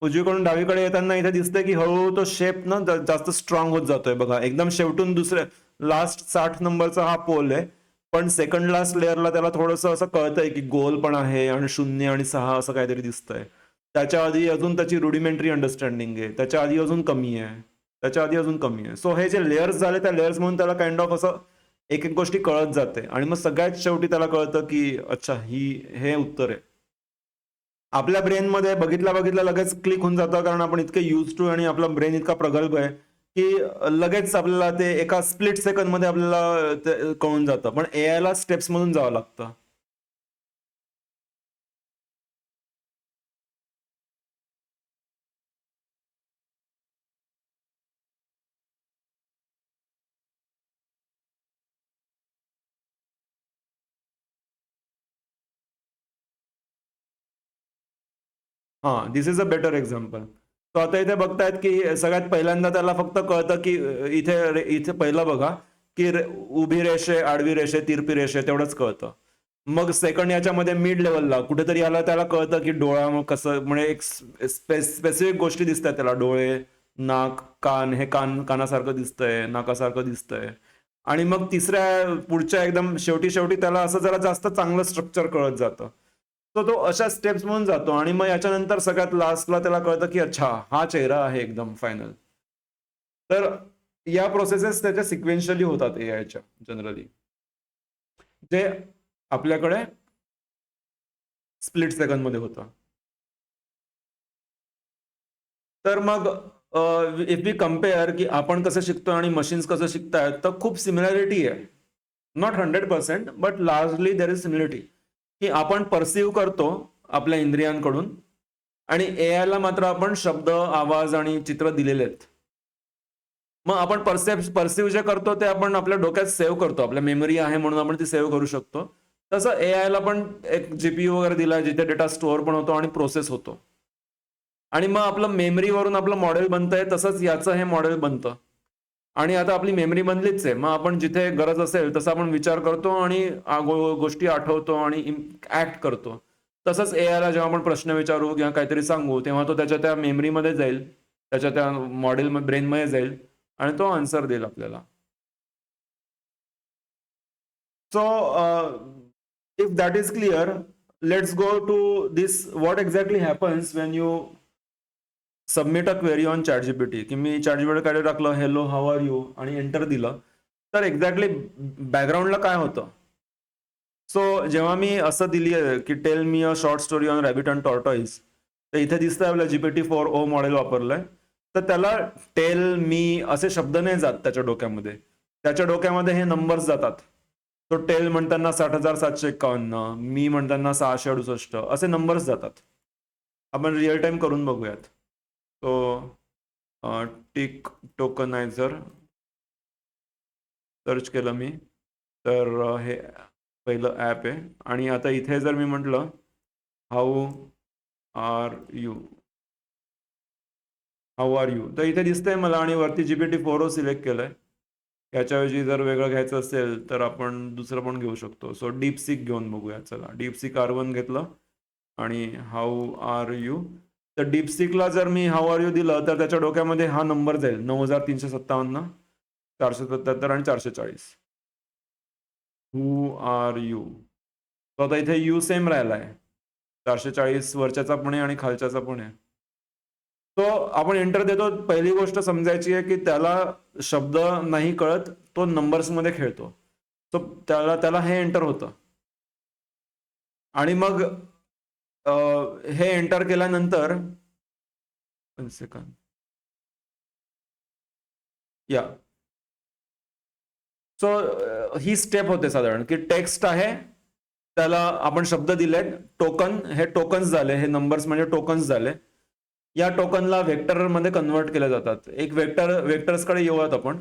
उजवीकडून डावीकडे येताना इथे दिसतंय, की हळूहळू तो शेप ना जास्त स्ट्रॉंग होत जातोय बघा. एकदम शेवटून दुसऱ्या लास्ट 60 नंबरचा हा पोल आहे. पण सेकंड लास्ट लेयरला त्याला थोडंसं असं कळतंय, की गोल पण आहे आणि 0 आणि 6 असं काहीतरी दिसतंय. त्याच्या आधी अजून त्याची रुडिमेंटरी अंडरस्टँडिंग आहे. त्याच्या आधी अजून कमी आहे. त्याच्या आधी अजून कमी आहे. सो हे जे लेयर्स झाले, त्या लेयर्स म्हणून त्याला काइंड ऑफ असं एक एक गोष्टी कळत जाते, आणि मग सगळ्यात शेवटी त्याला कळतं, की अच्छा हे उत्तर आहे. आपल्या ब्रेनमध्ये बघितल्या बघितल्या लगेच क्लिक होऊन जातं, कारण आपण इतके यूज टू, आणि आपला ब्रेन इतका प्रगल्भ आहे, की लगेच आपल्याला ते एका स्प्लिट सेकंड मध्ये आपल्याला ते कळून जातं. पण एआय ला स्टेप्स मधून जावं लागतं. हां, दिस इज अ बेटर एक्झाम्पल. तो आता इथे बघतायत, की सगळ्यात पहिल्यांदा त्याला फक्त कळतं, की इथे पहिलं बघा, की उभी रेष आहे, आडवी रेष आहे, तिरपी रेष आहे, तेवढंच कळतं. मग सेकंड याच्यामध्ये मिड लेवलला कुठेतरी याला त्याला कळतं, की डोळा मग कसं, म्हणजे एक स्पेसिफिक गोष्टी दिसतात त्याला. डोळे, नाक, कान, हे कानासारखं दिसतंय, नाकासारखं दिसतंय. आणि मग तिसऱ्या पुढच्या एकदम शेवटी शेवटी त्याला असं जरा जास्त चांगलं स्ट्रक्चर कळत जातं. तो तो अशा स्टेप्स म्हणून जातो आणि मग याच्यानंतर सगळ्यात लास्टला त्याला कळतं की अच्छा हा चेहरा आहे एकदम फायनल. तर या प्रोसेसेस त्याच्या सिक्वेन्शियली होतात एआयच्या जनरली, जे आपल्याकडे स्प्लिट सेकंड मध्ये होतं. तर मग इफ वी कम्पेअर की आपण कसं शिकतो आणि मशीन्स कसं शिकतायत, तर खूप सिमिलॅरिटी आहे. Not 100% but largely there is similarity, की आपण परसिव्ह करतो आपल्या इंद्रियांकडून आणि एआय ला मात्र आपण शब्द, आवाज आणि चित्र दिलेले आहेत. मग आपण परसिव्ह जे करतो ते आपण आपल्या डोक्यात सेव्ह करतो, आपल्या मेमरी आहे म्हणून आपण ती सेव्ह करू शकतो. तसं एआय ला पण एक जीपीयू वगैरे दिला जिथे डेटा स्टोअर पण होतो आणि प्रोसेस होतो. आणि मग आपलं मेमरीवरून आपलं मॉडेल बनतंय, तसंच याचं हे मॉडेल बनतं. आणि आता आपली मेमरी बनलीच आहे. मग आपण जिथे गरज असेल तसं आपण विचार करतो आणि गोष्टी आठवतो आणि ऍक्ट करतो. तसंच एआयला जेव्हा आपण प्रश्न विचारू किंवा काहीतरी सांगू, तेव्हा तो त्याच्या त्या मेमरीमध्ये जाईल, त्याच्या त्या मॉडेल ब्रेनमध्ये जाईल आणि तो आन्सर देईल आपल्याला. So, if that is clear, let's go to this. What exactly happens when you submit a query on ChatGPT? की मी ChatGPT कडे टाकलं हेलो हाऊ आर यू आणि एंटर दिलं, तर एक्झॅक्टली बॅकग्राऊंडला काय होतं? सो जेव्हा मी असं दिली आहे की tell me a short story on rabbit and tortoise, तर इथे दिसतंय आपलं GPT-4o मॉडेल वापरलंय. तर त्याला टेल मी असे शब्द नाही जात त्याच्या डोक्यामध्ये. त्याच्या डोक्यामध्ये हे नंबर्स जातात. तो टेल म्हणताना 60,751, मी म्हणताना 668 असे नंबर्स जातात. आपण रिअल टाइम करून बघूयात. तो टिक टोकनायझर सर्च केलं मी, तर हे पहिलं ॲप आहे. आणि आता इथे जर मी म्हटलं how are you, how are you, तर इथे दिसतंय मला आणि वरती GPT-4o सिलेक्ट केलंय. याच्याऐवजी जर वेगळं घ्यायचं असेल तर आपण दुसरं पण घेऊ शकतो. सो डीपसीक घेऊन बघूया. चला डीपसीक R1 घेतलं आणि हाऊ आर यू. तर डीपसीकला जर मी हाऊ आर यू दिलं तर त्याच्या डोक्यामध्ये हा नंबर जाईल 9357, 477 आणि 440. Who are you. तो आता इथे यू सेम राहिलाय, 440 वरच्याचा पण आहे आणि खालच्याचा पण आहे. तो आपण एंटर देतो, पहिली गोष्ट समजायची आहे की त्याला शब्द नाही कळत, तो नंबर्स मध्ये खेळतो. तो त्याला त्याला हे एंटर होतं आणि मग हे एंटर केल्यानंतर सेकंड या सो ही स्टेप होते साधारण की टेक्स्ट आहे, त्याला आपण शब्द दिलेत, टोकन, हे टोकन्स झाले, हे नंबर्स म्हणजे टोकन्स झाले. या टोकनला वेक्टर मध्ये कन्वर्ट केले जातात. एक वेक्टर्स कडे येऊयात आपण.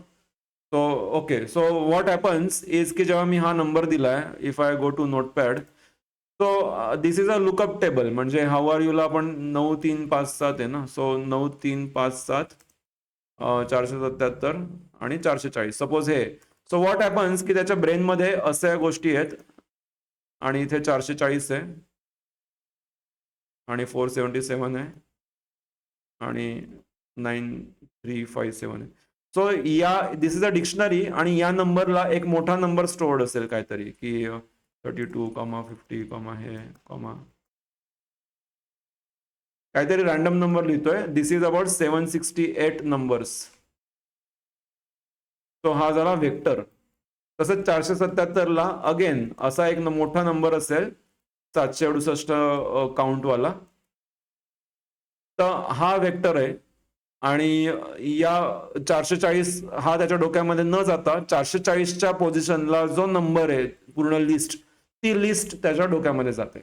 So okay, so what happens is की जेव्हा मी हा नंबर दिलाय, if I go to notepad, so this is a lookup table. म्हणजे हाऊ आर यूला आपण 9357 आहे ना, सो 9357, 477 आणि 440 सपोज हे. सो व्हॉट हॅपन्स की त्याच्या ब्रेनमध्ये अशा गोष्टी आहेत आणि इथे 440 आहे आणि 477 आहे आणि 9357 आहे. सो या दिस इज अ डिक्शनरी आणि या नंबरला एक मोठा नंबर स्टोअर्ड असेल काहीतरी की 32, 50, हे काहीतरी रॅन्डम नंबर लिहितोय. दिस इज अबाउट 768 नंबर्स. तो हा झाला वेक्टर. तसंच 477 ला अगेन असा एक मोठा नंबर असेल 768 काउंटवाला, तर हा वेक्टर आहे. आणि या 440 हा त्याच्या डोक्यामध्ये न जाता 440च्या पोझिशनला जो नंबर आहे पूर्ण लिस्ट, ती लिस्ट त्याच्या डोक्यामध्ये जाते.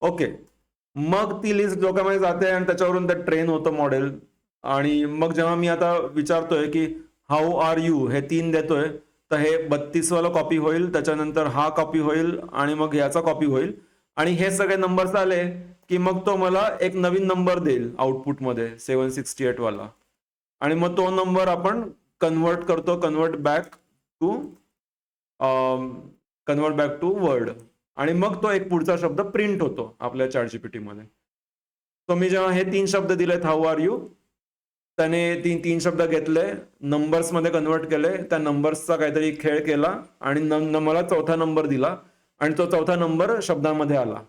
ओके, मग ती लिस्ट डोक्यामध्ये जाते आणि त्याच्यावरून ते ट्रेन होतं मॉडेल. आणि मग जेव्हा मी आता विचारतोय की हाऊ आर यू हे 3 देतोय, तर हे 32 वाला कॉपी होईल, त्याच्यानंतर हा कॉपी होईल आणि मग याचा कॉपी होईल आणि हे सगळे नंबर्स आले की मग तो मला एक नवीन नंबर देईल आउटपुटमध्ये 768 वाला. आणि मग तो नंबर आपण कन्वर्ट करतो, कन्वर्ट बॅक टू वर्ड आणि मग तो एक पुढचा शब्द प्रिंट होतो आपल्या ChatGPT मध्ये. तो मी जेव्हा हे 3 शब्द दिलेत हाऊ आर यू, त्याने 3 शब्द घेतले, नंबर्स मध्ये कन्वर्ट केले, त्या नंबर्सचा काहीतरी खेळ केला आणि मला चौथा नंबर दिला आणि तो चौथा नंबर शब्दामध्ये आला.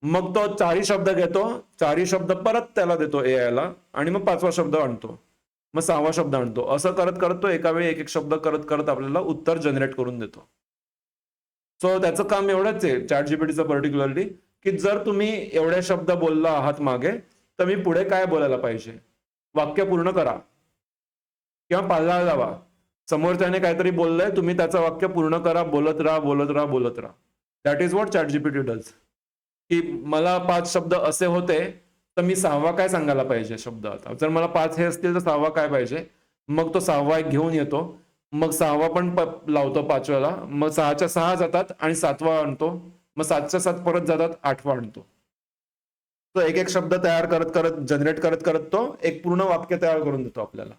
मग तो 4ही शब्द घेतो, 4ही शब्द परत त्याला देतो AI ला आणि मग 5वा शब्द आणतो, मग 6वा शब्द आणतो. असं करत करत तो एका वेळी एक एक शब्द करत करत आपल्याला उत्तर जनरेट करून देतो. सो त्याचं काम एवढंच आहे चॅट जीपीटीचं पर्टिक्युलरली, की जर तुम्ही एवढे शब्द बोलला आहात मागे, तर मी पुढे काय बोलायला पाहिजे, वाक्य पूर्ण करा किंवा पालळा लावा. समोरच्याने काहीतरी बोललंय, तुम्ही त्याचं वाक्य पूर्ण करा, बोलत राहा बोलत राहा बोलत राहा. That is what chat GPT does. की मला 5 शब्द असे होते, तर मी 6वा काय सांगायला पाहिजे शब्द. आता जर मला 5 हे असतील तर 6वा काय पाहिजे, मग तो 6वा एक घेऊन येतो, मग 6वा पण लावतो 5व्याला, मग 6च्या 6 जातात आणि 7वा आणतो, मग 7च्या 7 परत जातात, 8वा आणतो. तो एक एक शब्द तयार करत करत जनरेट करत करत तो एक पूर्ण वाक्य तयार करून देतो आपल्याला.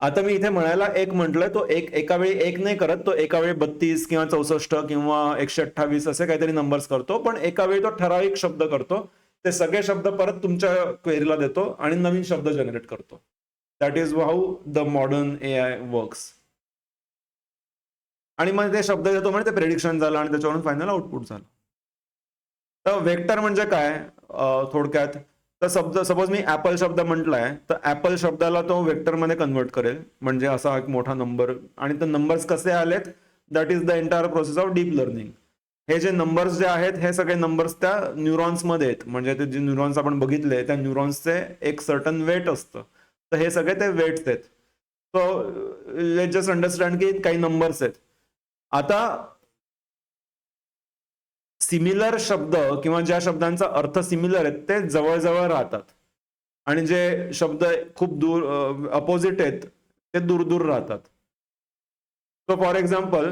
आता मी इथे म्हणायला एक म्हटलंय, तो एका वेळी एक नाही करत, तो एका वेळी 32 किंवा 64 किंवा 128 असे काहीतरी नंबर्स करतो, पण एका वेळी तो ठराविक शब्द करतो. ते सगळे शब्द परत तुमच्या क्वेरीला देतो आणि नवीन शब्द जनरेट करतो. That is how the modern AI works. आणि मग ते शब्द देतो म्हणजे ते प्रेडिक्शन झालं आणि त्याच्यावरून फायनल आउटपुट झालं. तर वेक्टर म्हणजे काय थोडक्यात, तर शब्द सपोज मी ऍपल शब्द म्हटलाय, तर ऍपल शब्दाला तो वेक्टर मध्ये कन्वर्ट करेल, म्हणजे असा एक मोठा नंबर. आणि ते नंबर्स कसे आलेत, that is the entire process of deep learning. हे जे नंबर्स जे आहेत, हे सगळे नंबर्स त्या न्यूरॉन्स मध्ये आहेत, म्हणजे ते जे न्यूरॉन्स आपण बघितले त्या न्यूरॉन्सचे एक सर्टन वेट असतं, तर हे सगळे ते वेट्स आहेत. सो लेट्स जस्ट अंडरस्टँड की काही नंबर्स आहेत. आता सिमिलर शब्द किंवा ज्या शब्दांचा अर्थ सिमिलर आहे ते जवळजवळ राहतात, आणि जे शब्द खूप दूर अपोजिट आहेत ते दूर दूर राहतात. सो फॉर एक्झाम्पल,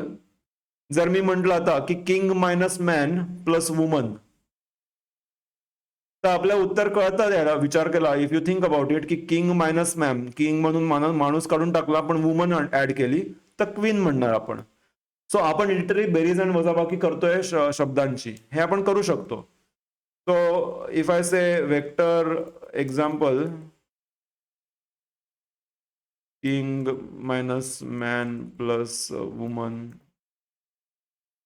जर मी म्हटलं आता की king minus man plus woman, तर आपल्या उत्तर कळतं याला विचार केला, if you think about it, की किंग मायनस मॅन, किंग म्हणून माणूस काढून टाकला, पण वुमन ऍड केली, तर क्वीन म्हणणार आपण. सो आपण लिटरली बेरीज आणि वजाबाकी करतोय शब्दांची, हे आपण करू शकतो. So if I say vector example king minus man plus woman,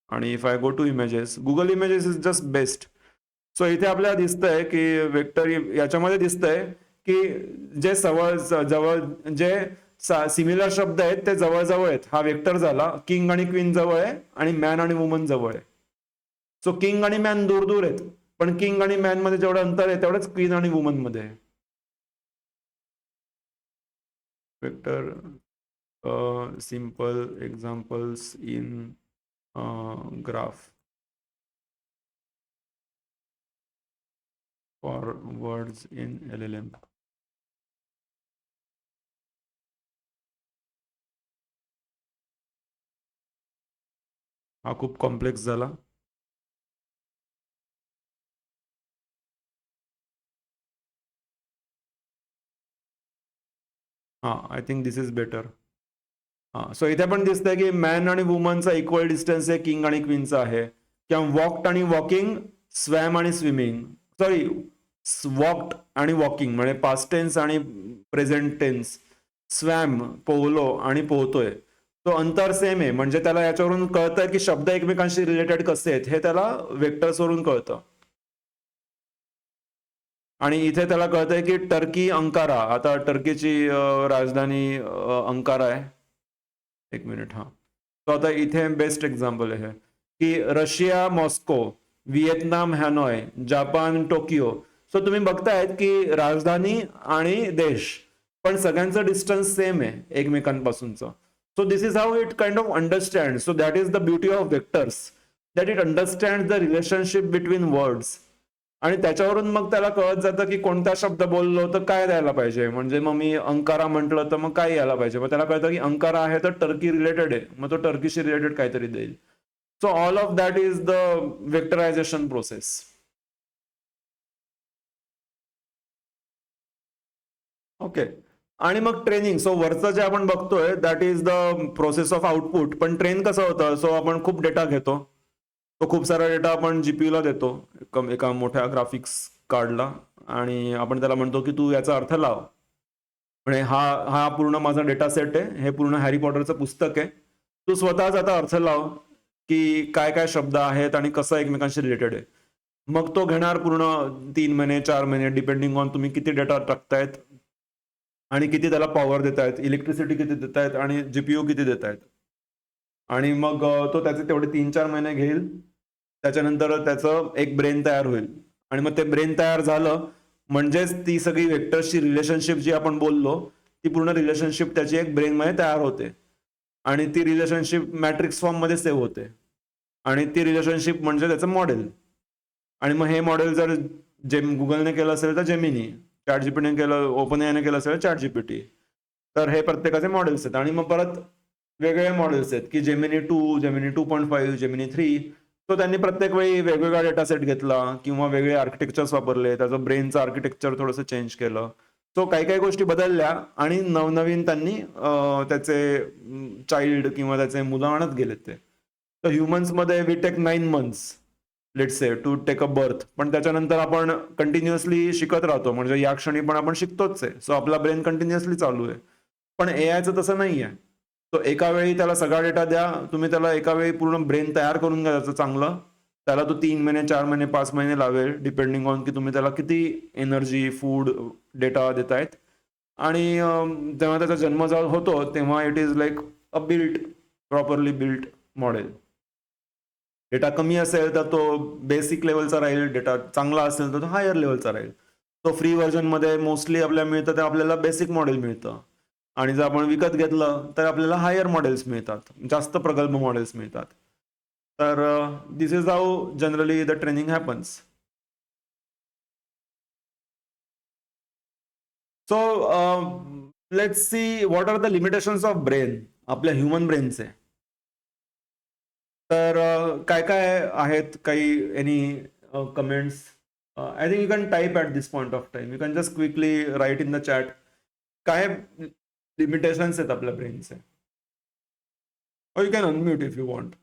आणि if I go to images, Google images is just best. So इथे आपल्याला दिसतंय की वेक्टर याच्यामध्ये दिसतंय की जे जवळ जे सिमिलर शब्द आहेत ते जवळजवळ आहेत, हा वेक्टर झाला. किंग आणि क्वीन जवळ आहे आणि मॅन आणि वुमन जवळ आहे. सो किंग आणि मॅन दूर दूर आहेत, पण किंग आणि मॅन मध्ये जेवढं अंतर आहे तेवढंच क्वीन आणि वुमन मध्ये आहे. Vector simple examples in graph for words in LLM. हा खूप कॉम्प्लेक्स झाला. हा, I think this is better. हा, सो इथे पण दिसतंय की मॅन आणि वुमनचा इक्वल डिस्टन्स आहे, किंग आणि क्वीनचा आहे. किंवा वॉक्ड आणि वॉकिंग, स्वॅम आणि स्विमिंग, सॉरी वॉक्ड आणि वॉकिंग म्हणजे पास्ट टेन्स आणि प्रेझेंट टेन्स. स्वॅम पोहलो आणि पोहतोय, तो अंतर सेम आहे, म्हणजे त्याला याच्यावरून कळतं की शब्द एकमेकांशी रिलेटेड कसे आहेत हे त्याला वेक्टर्सवरून कळतं. आणि इथे त्याला कळतंय की टर्की अंकारा, आता टर्कीची राजधानी अंकारा आहे. एक मिनिट. हा, तो आता इथे बेस्ट एक्झाम्पल आहे की Russia Moscow, Vietnam Hanoi, Japan Tokyo. So तुम्ही बघतायत की राजधानी आणि देश, पण सगळ्यांचं डिस्टन्स सेम आहे एकमेकांपासूनचं. So this is how it kind of understand. So that is the beauty of vectors, that it understand the relationship between words. आणि त्याच्यावरून मग त्याला कळत जातं की कोणता शब्द बोललो तर काय द्यायला पाहिजे. म्हणजे मग मी अंकारा म्हटलं तर मग काय यायला पाहिजे, मग त्याला कळतं की अंकारा आहे तर टर्की रिलेटेड आहे, मग तो टर्कीशी रिलेटेड काहीतरी देईल. So all of that is the vectorization process. Okay. आणि मग ट्रेनिंग, सो वरचं जे आपण बघतोय that is the process of output. पण ट्रेन कसं होतं, सो आपण खूप डेटा घेतो, तो खूप सारा डेटा आपण जीपीयूला देतो, एका मोठ्या ग्राफिक्स कार्डला, आणि आपण त्याला म्हणतो की तू याचा अर्थ लाव. म्हणजे हा हा पूर्ण माझा डेटा सेट आहे, हे पूर्ण हॅरी पॉटरचं पुस्तक आहे, तू स्वतःच आता अर्थ लाव. की काय काय शब्द आहेत आणि कसं एकमेकांशी रिलेटेड आहे. मग तो घेणार पूर्ण 3 महिने 4 महिने डिपेंडिंग ऑन तुम्ही किती डेटा टाकतायत आणि किती त्याला पॉवर देतायत, इलेक्ट्रिसिटी किती देतायत आणि जीपीयू किती देतायत. आणि मग तो त्याचे तेवढे 3-4 महिने घेईल. त्याच्यानंतर त्याचं एक ब्रेन तयार होईल आणि मग ते ब्रेन तयार झालं म्हणजेच ती सगळी वेक्टर्सची रिलेशनशिप जी आपण बोललो ती पूर्ण रिलेशनशिप त्याची एक ब्रेनमध्ये तयार होते आणि ती रिलेशनशिप मॅट्रिक्स फॉर्ममध्ये सेव्ह होते आणि ती रिलेशनशिप म्हणजे त्याचं मॉडेल. आणि मग हे मॉडेल जर गुगलने केलं असेल तर जेमिनी, चॅट जीपीटीने केलं, ओपन एआयने केलं असेल चॅट जीपीटी. तर हे प्रत्येकाचे मॉडेल्स आहेत आणि मग परत वेगवेगळे मॉडेल्स आहेत की जेमिनी 2, जेमिनी 2.5, जेमिनी 3. तो त्यांनी प्रत्येक वेळी वेगवेगळा डेटा सेट घेतला किंवा वेगळे आर्किटेक्चर्स वापरले, त्याचं ब्रेनचं आर्किटेक्चर थोडंसं चेंज केलं. सो काही काही गोष्टी बदलल्या आणि नवनवीन त्यांनी त्याचे चाइल्ड किंवा त्याचे मुलं आणत गेलेत ते. तर ह्युमन्समध्ये we take 9 months let's say to take a birth, पण त्याच्यानंतर आपण कंटिन्युअसली शिकत राहतो म्हणजे या क्षणी पण आपण शिकतोच आहे. सो आपला ब्रेन कंटिन्युअसली चालू आहे. पण एआयचं तसं नाही आहे. तो एका वेळी त्याला सगळा डेटा द्या, तुम्ही त्याला एका वेळी पूर्ण ब्रेन तयार करून घ्या त्याचं चांगलं. त्याला तो 3 महिने 4 महिने 5 महिने लावेल डिपेंडिंग ऑन की तुम्ही त्याला किती एनर्जी फूड डेटा देतायत. आणि जेव्हा त्याचा जन्म होतो तेव्हा it is like a built properly built model. Data कमी असेल तर तो बेसिक लेवलचा राहील, डेटा चांगला असेल तर तो हायर लेवलचा राहील. तो फ्री व्हर्जनमध्ये मोस्टली आपल्याला मिळतं ते आपल्याला बेसिक मॉडेल मिळतं आणि जर आपण विकत घेतलं तर आपल्याला हायर मॉडेल्स मिळतात, जास्त प्रगल्भ मॉडेल्स मिळतात. तर this is how generally the training happens. So let's see what are the limitations of brain, आपल्या ह्युमन ब्रेनचे. तर काय काय आहेत काही any comments? I think you can type at this point of time, you can just quickly write in the chat काय limitations आहेत आपल्या ब्रेनचे. Or you can unmute if you want.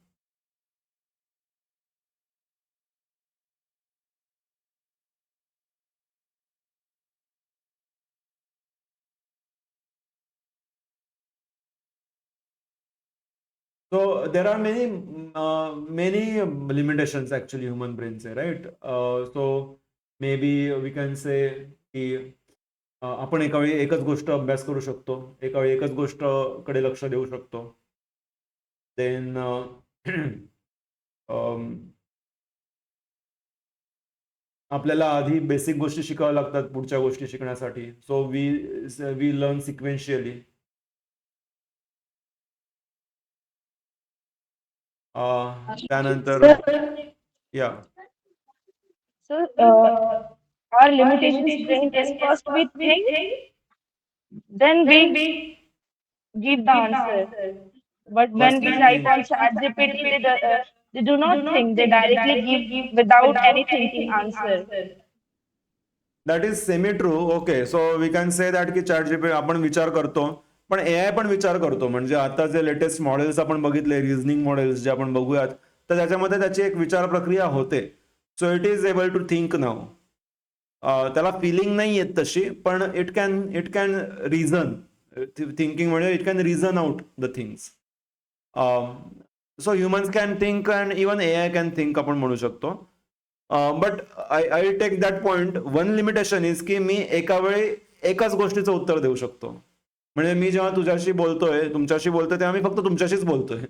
So there are many limitations actually human brains, right? So maybe we can say की आपण एका वेळी एकच गोष्ट अभ्यास करू शकतो, एका वेळी एकच गोष्ट कडे लक्ष देऊ शकतो. देन आपल्याला आधी बेसिक गोष्टी शिकाव्या लागतात पुढच्या गोष्टी शिकण्यासाठी. So we learn sequentially. त्यानंतर या So, our limitations brain is first we think, then we give the answer. But when we type on ChatGPT, they do not think. They directly give without any thinking answer. That is semi true. Okay, so we can say that की Chat GPT आपण विचार करतो पण AI पण विचार करतो. म्हणजे आता जे लेटेस्ट मॉडेल्स आपण बघितले, रिझनिंग मॉडेल्स जे आपण बघूयात, तर त्याच्यामध्ये त्याची एक विचार प्रक्रिया होते. So it is able to think now. त्याला फिलिंग नाही येत तशी, पण इट कॅन रिझन. थिंकिंग म्हणजे it can reason out the things. So humans can think and even AI can think आपण म्हणू शकतो. But I take that point. One limitation is की मी एका वेळी एकाच गोष्टीचं उत्तर देऊ शकतो. म्हणजे मी जेव्हा तुझ्याशी बोलतोय, तुमच्याशी बोलतोय, तेव्हा मी फक्त तुमच्याशीच बोलतोय.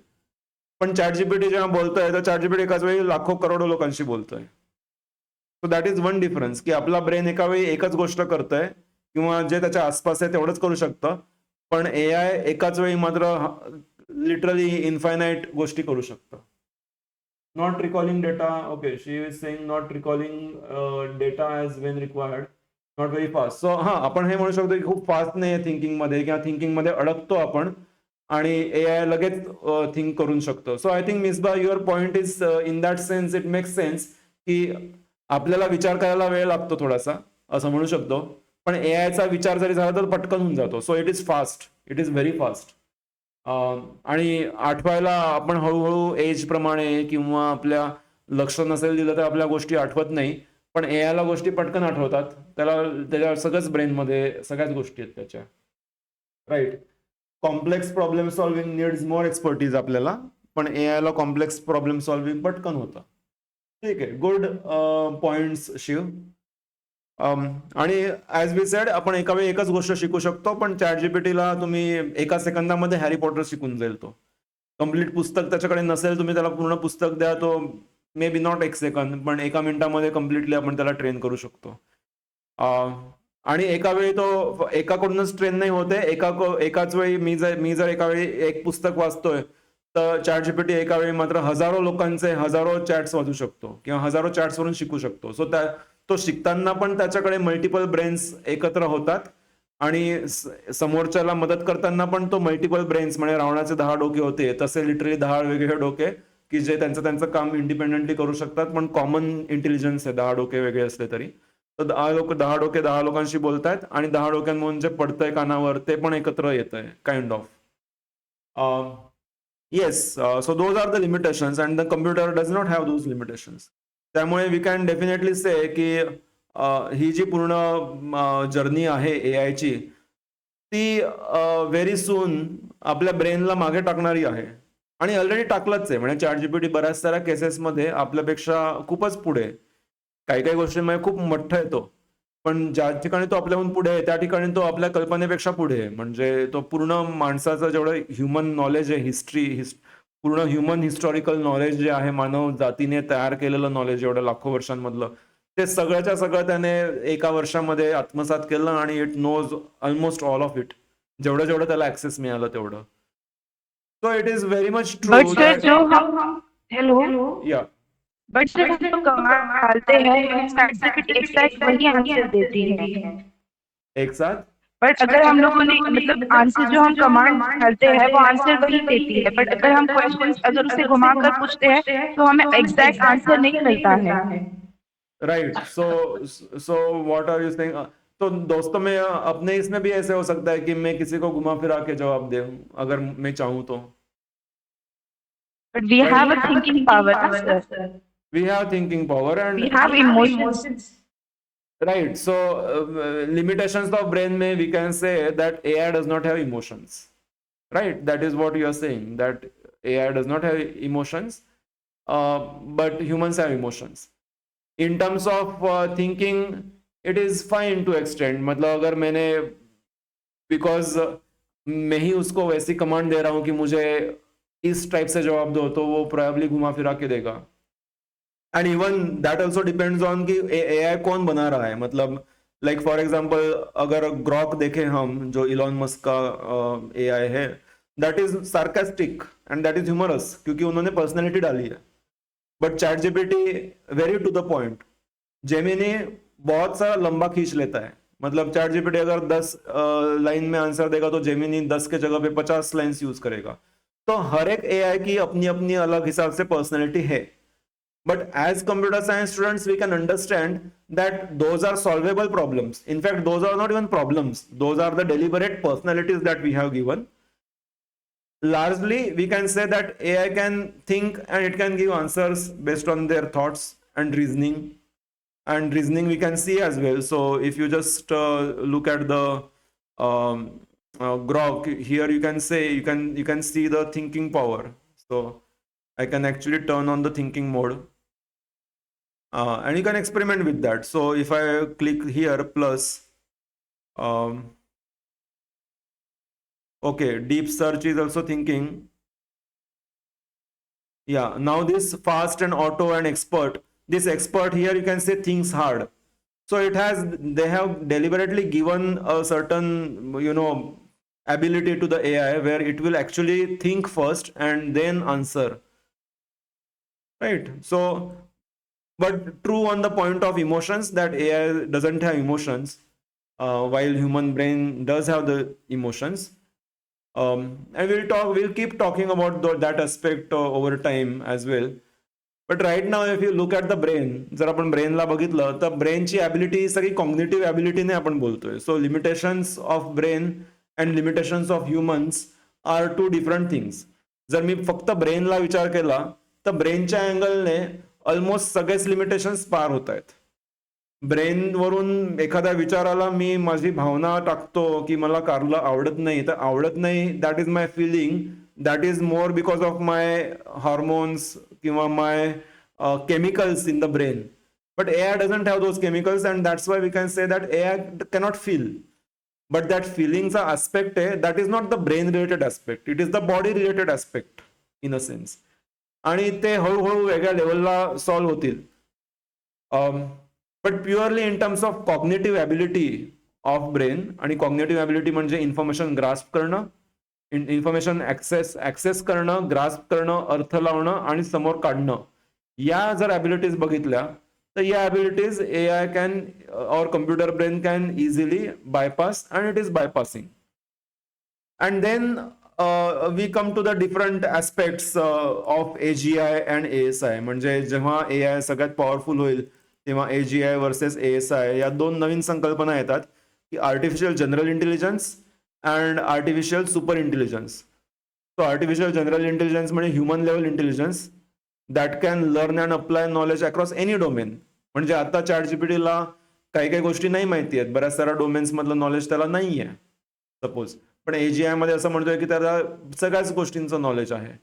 पण चॅट जीपीटी जेव्हा बोलतोय तर चॅट जीपीटी एकाच वेळी लाखो करोडो लोकांशी बोलतोय. So that is one difference की आपला ब्रेन एका वेळी एकच गोष्ट करतोय किंवा जे त्याच्या आसपास आहे तेवढंच करू शकतं. पण एआय एकाच वेळी मात्र लिटरली इन्फायनाईट गोष्टी करू शकतं. Not recalling data. Okay, she is saying not recalling data as Wien required, not very fast. So हां, आपण हे म्हणू शकतो की खूप फास्ट नाही आहे थिंकिंगमध्ये किंवा थिंकिंगमध्ये अडकतो आपण आणि एआय लगेच थिंक करून शकतो. So I think Misbah your point is in that sense it makes sense की आपल्याला विचार करायला वेळ लागतो थोडासा, असं म्हणू शकतो. पण एआयचा विचार जरी झाला तर पटकन होऊन जातो. So it is fast, it is very fast. आणि आठवायला आपण हळूहळू एज प्रमाणे किंवा आपल्या लक्ष नसेल दिलं तर आपल्या गोष्टी आठवत नाही. पण एआयला गोष्टी पटकन आठवतात. त्याच्या सगळंच ब्रेनमध्ये सगळ्याच गोष्टी आहेत त्याच्या. Right. Complex problem solving needs more expertise आपल्याला. पण AI ला कॉम्प्लेक्स प्रॉब्लेम सॉल्व्हिंग पटकन होतं. ठीक आहे, गुड पॉइंट्स शिव. आणि ॲज वी सेड आपण एका वेळी एकच गोष्ट शिकू शकतो, पण ChatGPTला तुम्ही एका सेकंदामध्ये हॅरी पॉटर शिकून जाईल तो. कंप्लीट पुस्तक त्याच्याकडे नसेल, तुम्ही त्याला पूर्ण पुस्तक द्या, तो मे बी नॉट एक सेकंद, पण एका मिनिटामध्ये कम्प्लिटली आपण त्याला ट्रेन करू शकतो. आणि एका वेळी तो एकाकडूनच ट्रेन नाही होते, एकाच वेळी मी जर एका वेळी एक पुस्तक वाचतोय, तर ChatGPT एका वेळी मात्र हजारो लोकांचे हजारो चॅट्स वाचू शकतो किंवा हजारो चॅट्स वरून शिकू शकतो. सो तो शिकताना पण त्याच्याकडे मल्टिपल ब्रेन्स एकत्र होतात आणि समोरच्याला मदत करताना पण तो मल्टिपल ब्रेन्स, म्हणजे रावणाचे 10 डोके होते तसे लिटरली 10 वेगवेगळे डोके की जे त्यांचं काम इंडिपेंडेंटली करू शकतात, पण कॉमन इंटेलिजन्स आहे 10 डोके वेगळे असले तरी. तर 10 डोके 10 लोकांशी बोलतायत आणि 10 डोक्यांमधून जे पडतंय कानावर ते पण एकत्र येतंय kind of. Yes, so those are the limitations and the computer does not have those limitations. त्यामुळे वी कॅन डेफिनेटली से की ही जी पूर्ण जर्नी आहे AIची, ती व्हेरी सून आपल्या ब्रेनला मागे टाकणारी आहे आणि ऑलरेडी टाकलंच आहे. म्हणजे ChatGPT बऱ्याच साऱ्या केसेसमध्ये आपल्यापेक्षा खूपच पुढे आहे. काही काही गोष्टींमध्ये खूप मोठा आहे तो, पण ज्या ठिकाणी तो आपल्याहून पुढे आहे त्या ठिकाणी तो आपल्या कल्पनेपेक्षा पुढे आहे. म्हणजे तो पूर्ण माणसाचं जेवढं ह्युमन नॉलेज आहे, पूर्ण ह्युमन हिस्टॉरिकल नॉलेज जे आहे, मानव जातीने तयार केलेलं नॉलेज एवढं लाखो वर्षांमधलं, ते सगळ्याच्या सगळं त्याने एका वर्षामध्ये आत्मसात केलं आणि it knows almost all of it, जेवढं जेवढं त्याला ऍक्सेस मिळालं तेवढं. So it is very much true. But sir जो हम हेलो या बट सर हम जो कमांड डालते हैं हमें ChatGPT एग्जैक्ट वही आंसर देती है. एक साथ बट अगर हम लोगों ने मतलब आंसर जो हम कमांड डालते हैं वो आंसर वही देती है, बट अगर हम क्वेश्चन अगर उसे घुमा कर पूछते हैं तो हमें एग्जैक्ट आंसर नहीं मिलता है. Right. So what are you saying? तो दोस्तों में अपने इसमें भी ऐसे हो सकता है कि मैं किसी को घुमा फिरा के जवाब दूं अगर मैं चाहूं तो. But we have a thinking power ना sir. We have thinking power and we have emotions. right. So limitations of brain may we can say that AI does not have emotions. Right. That is what you are saying, that AI does not have emotions, but humans have emotions. In terms of thinking, it is fine to extend. मतलब अगर मैंने because मैं ही उसको वैसी command दे रहा हूं कि मुझे इस type से जवाब दो, तो वो प्रोबेबली घुमा फिरा के देगा. And even that also depends on कि AI कौन बना रहा है. मतलब लाइक फॉर एग्जाम्पल अगर ग्रॉक देखें हम, जो इलॉन मस्क का AI है, that is sarcastic and that is humorous क्योंकि उन्होंने पर्सनैलिटी डाली है. बट ChatGPT very to the point. Gemini बहुत सारा लंबा खींच लेता है. मतलब ChatGPT अगर 10 लाइन में आंसर देगा तो जेमिनी 10 के जगह पे 50 लाइन्स यूज करेगा. तो हर एक AI की अपनी अपनी अलग हिसाब से पर्सनैलिटी है. But as computer science students, we can understand that those are solvable problems. In fact, those are not even problems. Those are the deliberate personalities that we have given. Largely, we can say that AI can think and it can give answers based on their thoughts and reasoning. And reasoning we can see as well. So if you just look at the Grok here, you can say you can see the thinking power. So I can actually turn on the thinking mode. And you can experiment with that. So if I click here plus, okay, deep search is also thinking. Yeah, now this fast and auto and expert, this expert here you can say thinks hard. So they have deliberately given a certain, ability to the AI where it will actually think first and then answer. Right. So but true on the point of emotions, that AI doesn't have emotions, while human brain does have the emotions. And we'll keep talking about that aspect over time as well. But right now if you look at the brain, जर आपण ब्रेनला बघितलं तर ब्रेनची ability सगळी cognitive ॲबिलिटीने आपण बोलतोय. So limitations of brain and limitations of humans are two different things. जर मी फक्त ब्रेनला विचार केला तर ब्रेनच्या अँगलने ऑलमोस्ट सगळेच लिमिटेशन्स पार होत आहेत. ब्रेनवरून एखाद्या विचाराला मी माझी भावना टाकतो की मला कारला आवडत नाही, तर आवडत नाही, that is my feeling, that is more because of my hormones किंवा my chemicals in the brain. But AI doesn't have those chemicals, and that's why we can say that AI cannot feel. But that feelingचा aspect आहे, that is not the brain related aspect, it is the body related aspect in a sense. आणि ते हळूहळू वेगळ्या लेवलला solve होतील. But purely in terms of cognitive ability of brain, आणि cognitive ability म्हणजे information grasp करणं, इन्फॉर्मेशन ऍक्सेस करणं, ग्रास्प करणं, अर्थ लावणं आणि समोर काढणं, या जर ॲबिलिटीज बघितल्या तर या abilities AI can or computer brain can easily bypass, and it is bypassing. And then we come to the different aspects of AGI and ASI. म्हणजे जेव्हा AI सगळ्यात पॉवरफुल होईल तेव्हा AGI वर्सेस ASI या दोन नवीन संकल्पना येतात, की artificial general intelligence and artificial super intelligence. So artificial general intelligence म्हणजे human level intelligence that can learn and apply knowledge across any domain. म्हणजे आता ChatGPTला काही काही गोष्टी नाही माहिती आहेत, बऱ्याच साऱ्या डोमेन्स मधलं नॉलेज त्याला नाही आहे सपोज. पण AGI मध्ये असं म्हणतोय की त्याला सगळ्याच गोष्टींचं नॉलेज आहे.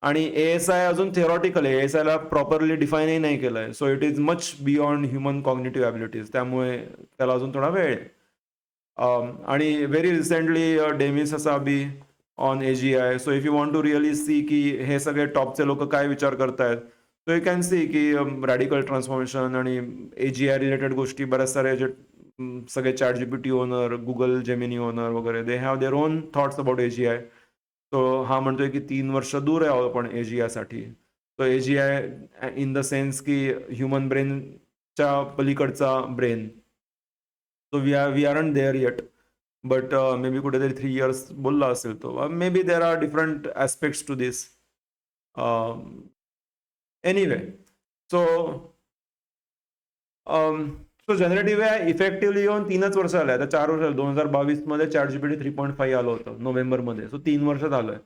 आणि ASI अजून थिअरॉटिकल आहे, ASI ला प्रॉपरली डिफाईनही नाही केलंय. So it is much beyond human cognitive abilities, त्यामुळे त्याला अजून थोडा वेळ आहे. आणि very recently Demis Hassabis on AGI. So if you want to really see की हे सगळे टॉपचे लोक काय विचार करतायत, सो यू कॅन सी की रॅडिकल ट्रान्सफॉर्मेशन आणि AGI रिलेटेड गोष्टी बऱ्याच सारे जे सगळे ChatGPT owner, Google Gemini owner वगैरे, they have their own thoughts about AGI. So हा म्हणतोय की 3 वर्ष दूर आहे आपण AGI साठी. So AGI in the sense की ह्युमन ब्रेनच्या पलीकडचा brain. So we aren't there yet, but maybe कुठेतरी 3 years बोलला असेल तो. Maybe there are different aspects to this. Anyway, so generative AI effectively येऊन 3च वर्ष आले. आता 4 वर्ष, 2022 मध्ये ChatGPT 3.5 आलं होतं नोव्हेंबरमध्ये. सो 3 वर्ष झालंय.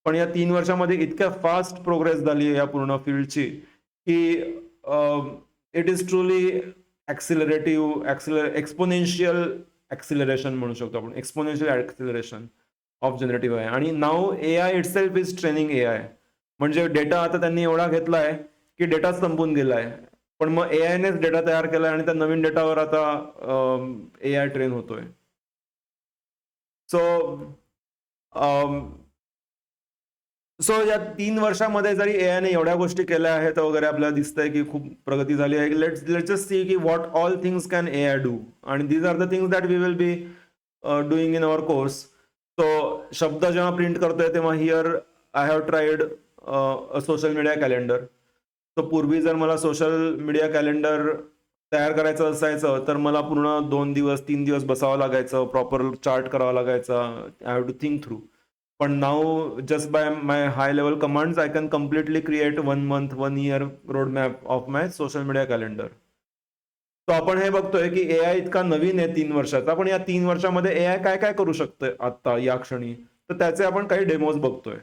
पण या 3 वर्षामध्ये इतक्या फास्ट प्रोग्रेस झाली या पूर्ण फील्डची की it is truly exponential acceleration म्हणू शकतो आपण, exponential acceleration of generative AI. आणि now AI itself is training AI. म्हणजे डेटा आता त्यांनी एवढा घेतला आहे की डेटा संपून गेलाय, पण मग AI नेच डेटा तयार केलाय आणि त्या नवीन डेटावर आता AI ट्रेन होतोय. सो या 3 वर्षामध्ये जरी AI ने एवढ्या गोष्टी केल्या आहेत वगैरे, आपल्याला दिसतंय की खूप प्रगती झाली आहे. लेट्स जस्ट सी की what all things can AI do, आणि these are the things that we will be doing in our course. So शब्द जेव्हा प्रिंट करतोय तेव्हा here I have tried a social media calendar. तर पूर्वी जर मला सोशल मीडिया कॅलेंडर तयार करायचं असायचं तर मला पूर्ण 2 दिवस 3 दिवस बसावं लागायचं, प्रॉपर चार्ट करावा लागायचा, I have to think through. पण now just by my high level commands I can completely create 1 month 1 year roadmap of my social media calendar. तो आपण हे बघतोय की AI इतका नवीन आहे 3 वर्षाचा, पण या 3 वर्षामध्ये AI काय काय करू शकतोय आता या क्षणी, तर त्याचे आपण काही डेमोज बघतोय.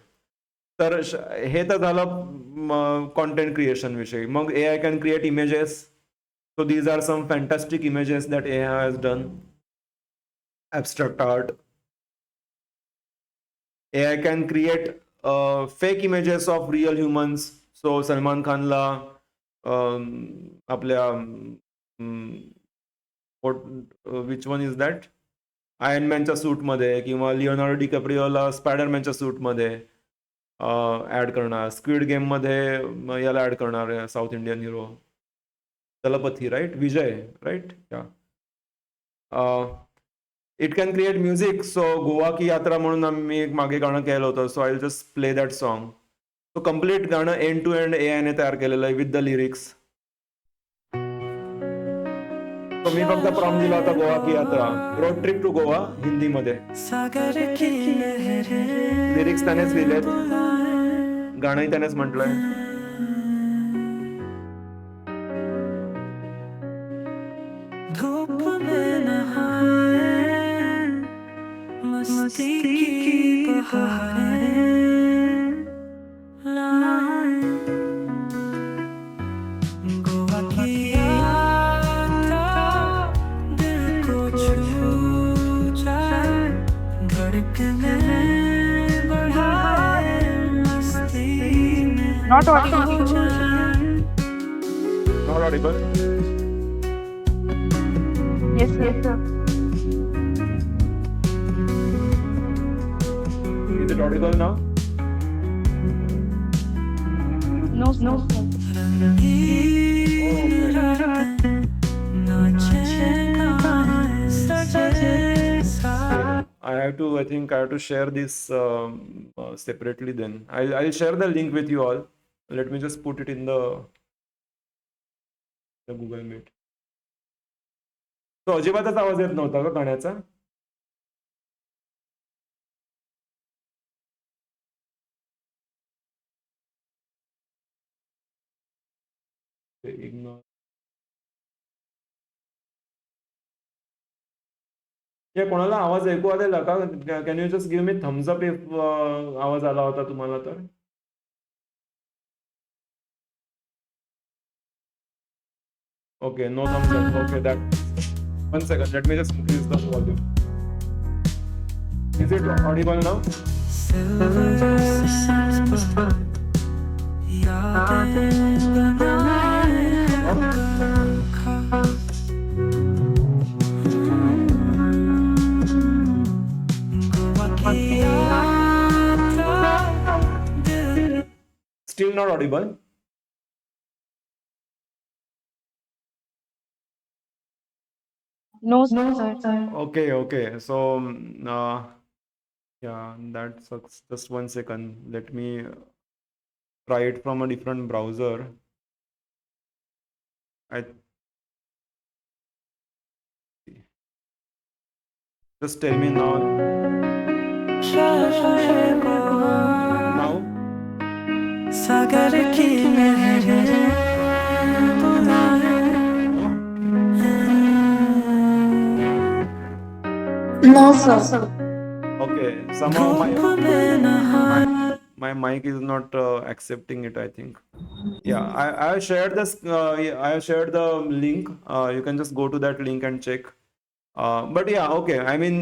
तर हे तर झालं कॉन्टेंट क्रिएशन विषयी. मग AI can create images. So these are some fantastic images that AI has done. Abstract art. AI can create fake images of real humans. So Salman खानला आपल्या which one is that, iron मॅनच्या सूटमध्ये, किंवा Leonardo डिकॅप्रिओला स्पायडरमॅनच्या सूटमध्ये add करणार. Squid गेममध्ये याला ॲड करणार, South Indian hero Thalapathy, right, Vijay, right. It can create music. So Goa की यात्रा म्हणून मी एक मागे गाणं केलं होतं. So I will just play that song. So complete गाणं एंड टू एंड AI ने तयार केलेलं आहे विथ द लिरिक्स. तो मी फक्त प्रॉम्प्ट दिला होता गोवा की यात्रा, रोड ट्रिप टू गोवा हिंदीमध्ये. लिरिक्स त्यानेच लिहिलेत, गाणंही त्यानेच म्हटलंय. धूप में नहाए मस्ती की बहारें लाए, गोवा की यात्रा दिल को छू जाए, धड़कनें बढ़ाए Not audible. Not audible. Yes, sir. Is it audible now? No, sir. I think I have to share this separately then. I'll share the link with you all. Let me just put it in the Google Meet. तो अजिबातच आवाज येत नव्हता का गाण्याचा? Ignore. हे कोणाला आवाज ऐकू आलेला का? Can you just give me thumbs up if आवाज आला होता तुम्हाला तर? Okay, no thumbs up. Okay, that. 1 second. Let me just increase the volume. Is it audible now? Still not audible. No, sir. Okay. So, yeah, that sucks. Just 1 second. Let me try it from a different browser. Just tell me now. Now? सागर की लहरें बुलाए No, sir. Okay, somehow धूप में नहाए my mic is not accepting it, I think. Yeah, I have shared this. I have shared the link. You can just go to that link and check. But yeah, okay. I mean,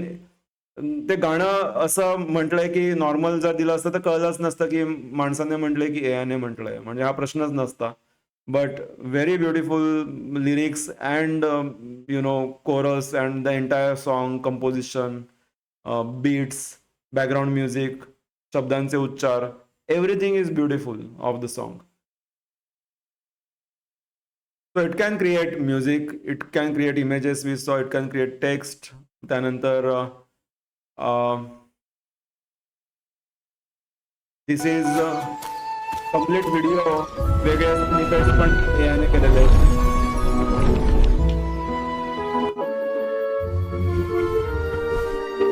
ते गाणं असं म्हटलंय की normal जर दिलं असतं तर कळलंच नसतं की माणसाने म्हटलंय की एआयने म्हटलंय, म्हणजे हा प्रश्नच नसता. But very beautiful lyrics and chorus and the entire song composition, beats, background music, शब्दांचे उच्चार, everything is beautiful of the song. So it can create music, it can create images, we saw, it can create text. त्यानंतर this is complete video. वेगळे snippets पण AI ने केलेले आहेत.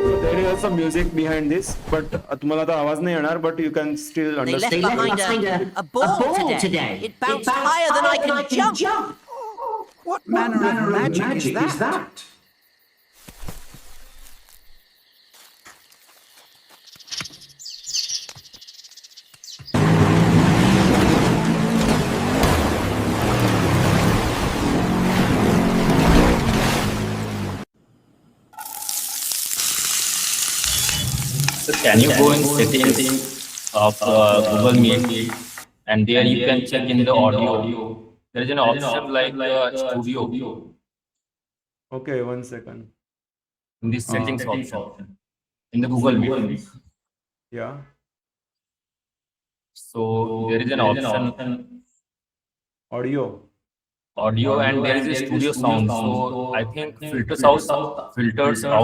So there is some music behind this, but तुम्हाला आता आवाज नाही येणार, but you can still They left understand. behind a ball today. It bounced higher than I can jump. What manner of magic is that? So can you go in settings of Google Meet, and there you can check in the audio. There is an option like studio Okay, 1 second. in this settings option in the Google Meet. Yeah. So there is an option Audio. and there is a studio sound. So I think filters out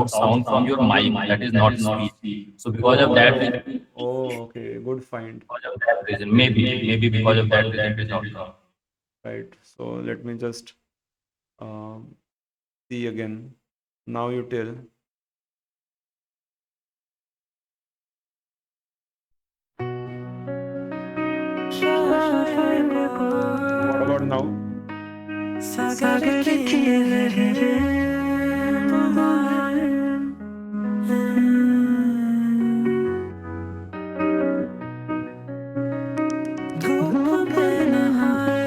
sound from your mic that is not speech. So because of that reason, Oh, okay. Good find. maybe because of that reason it is not sound. Right. So let me just see again. Now you tell. What about now? सागर की लहरें बुलाए धूप में नहाए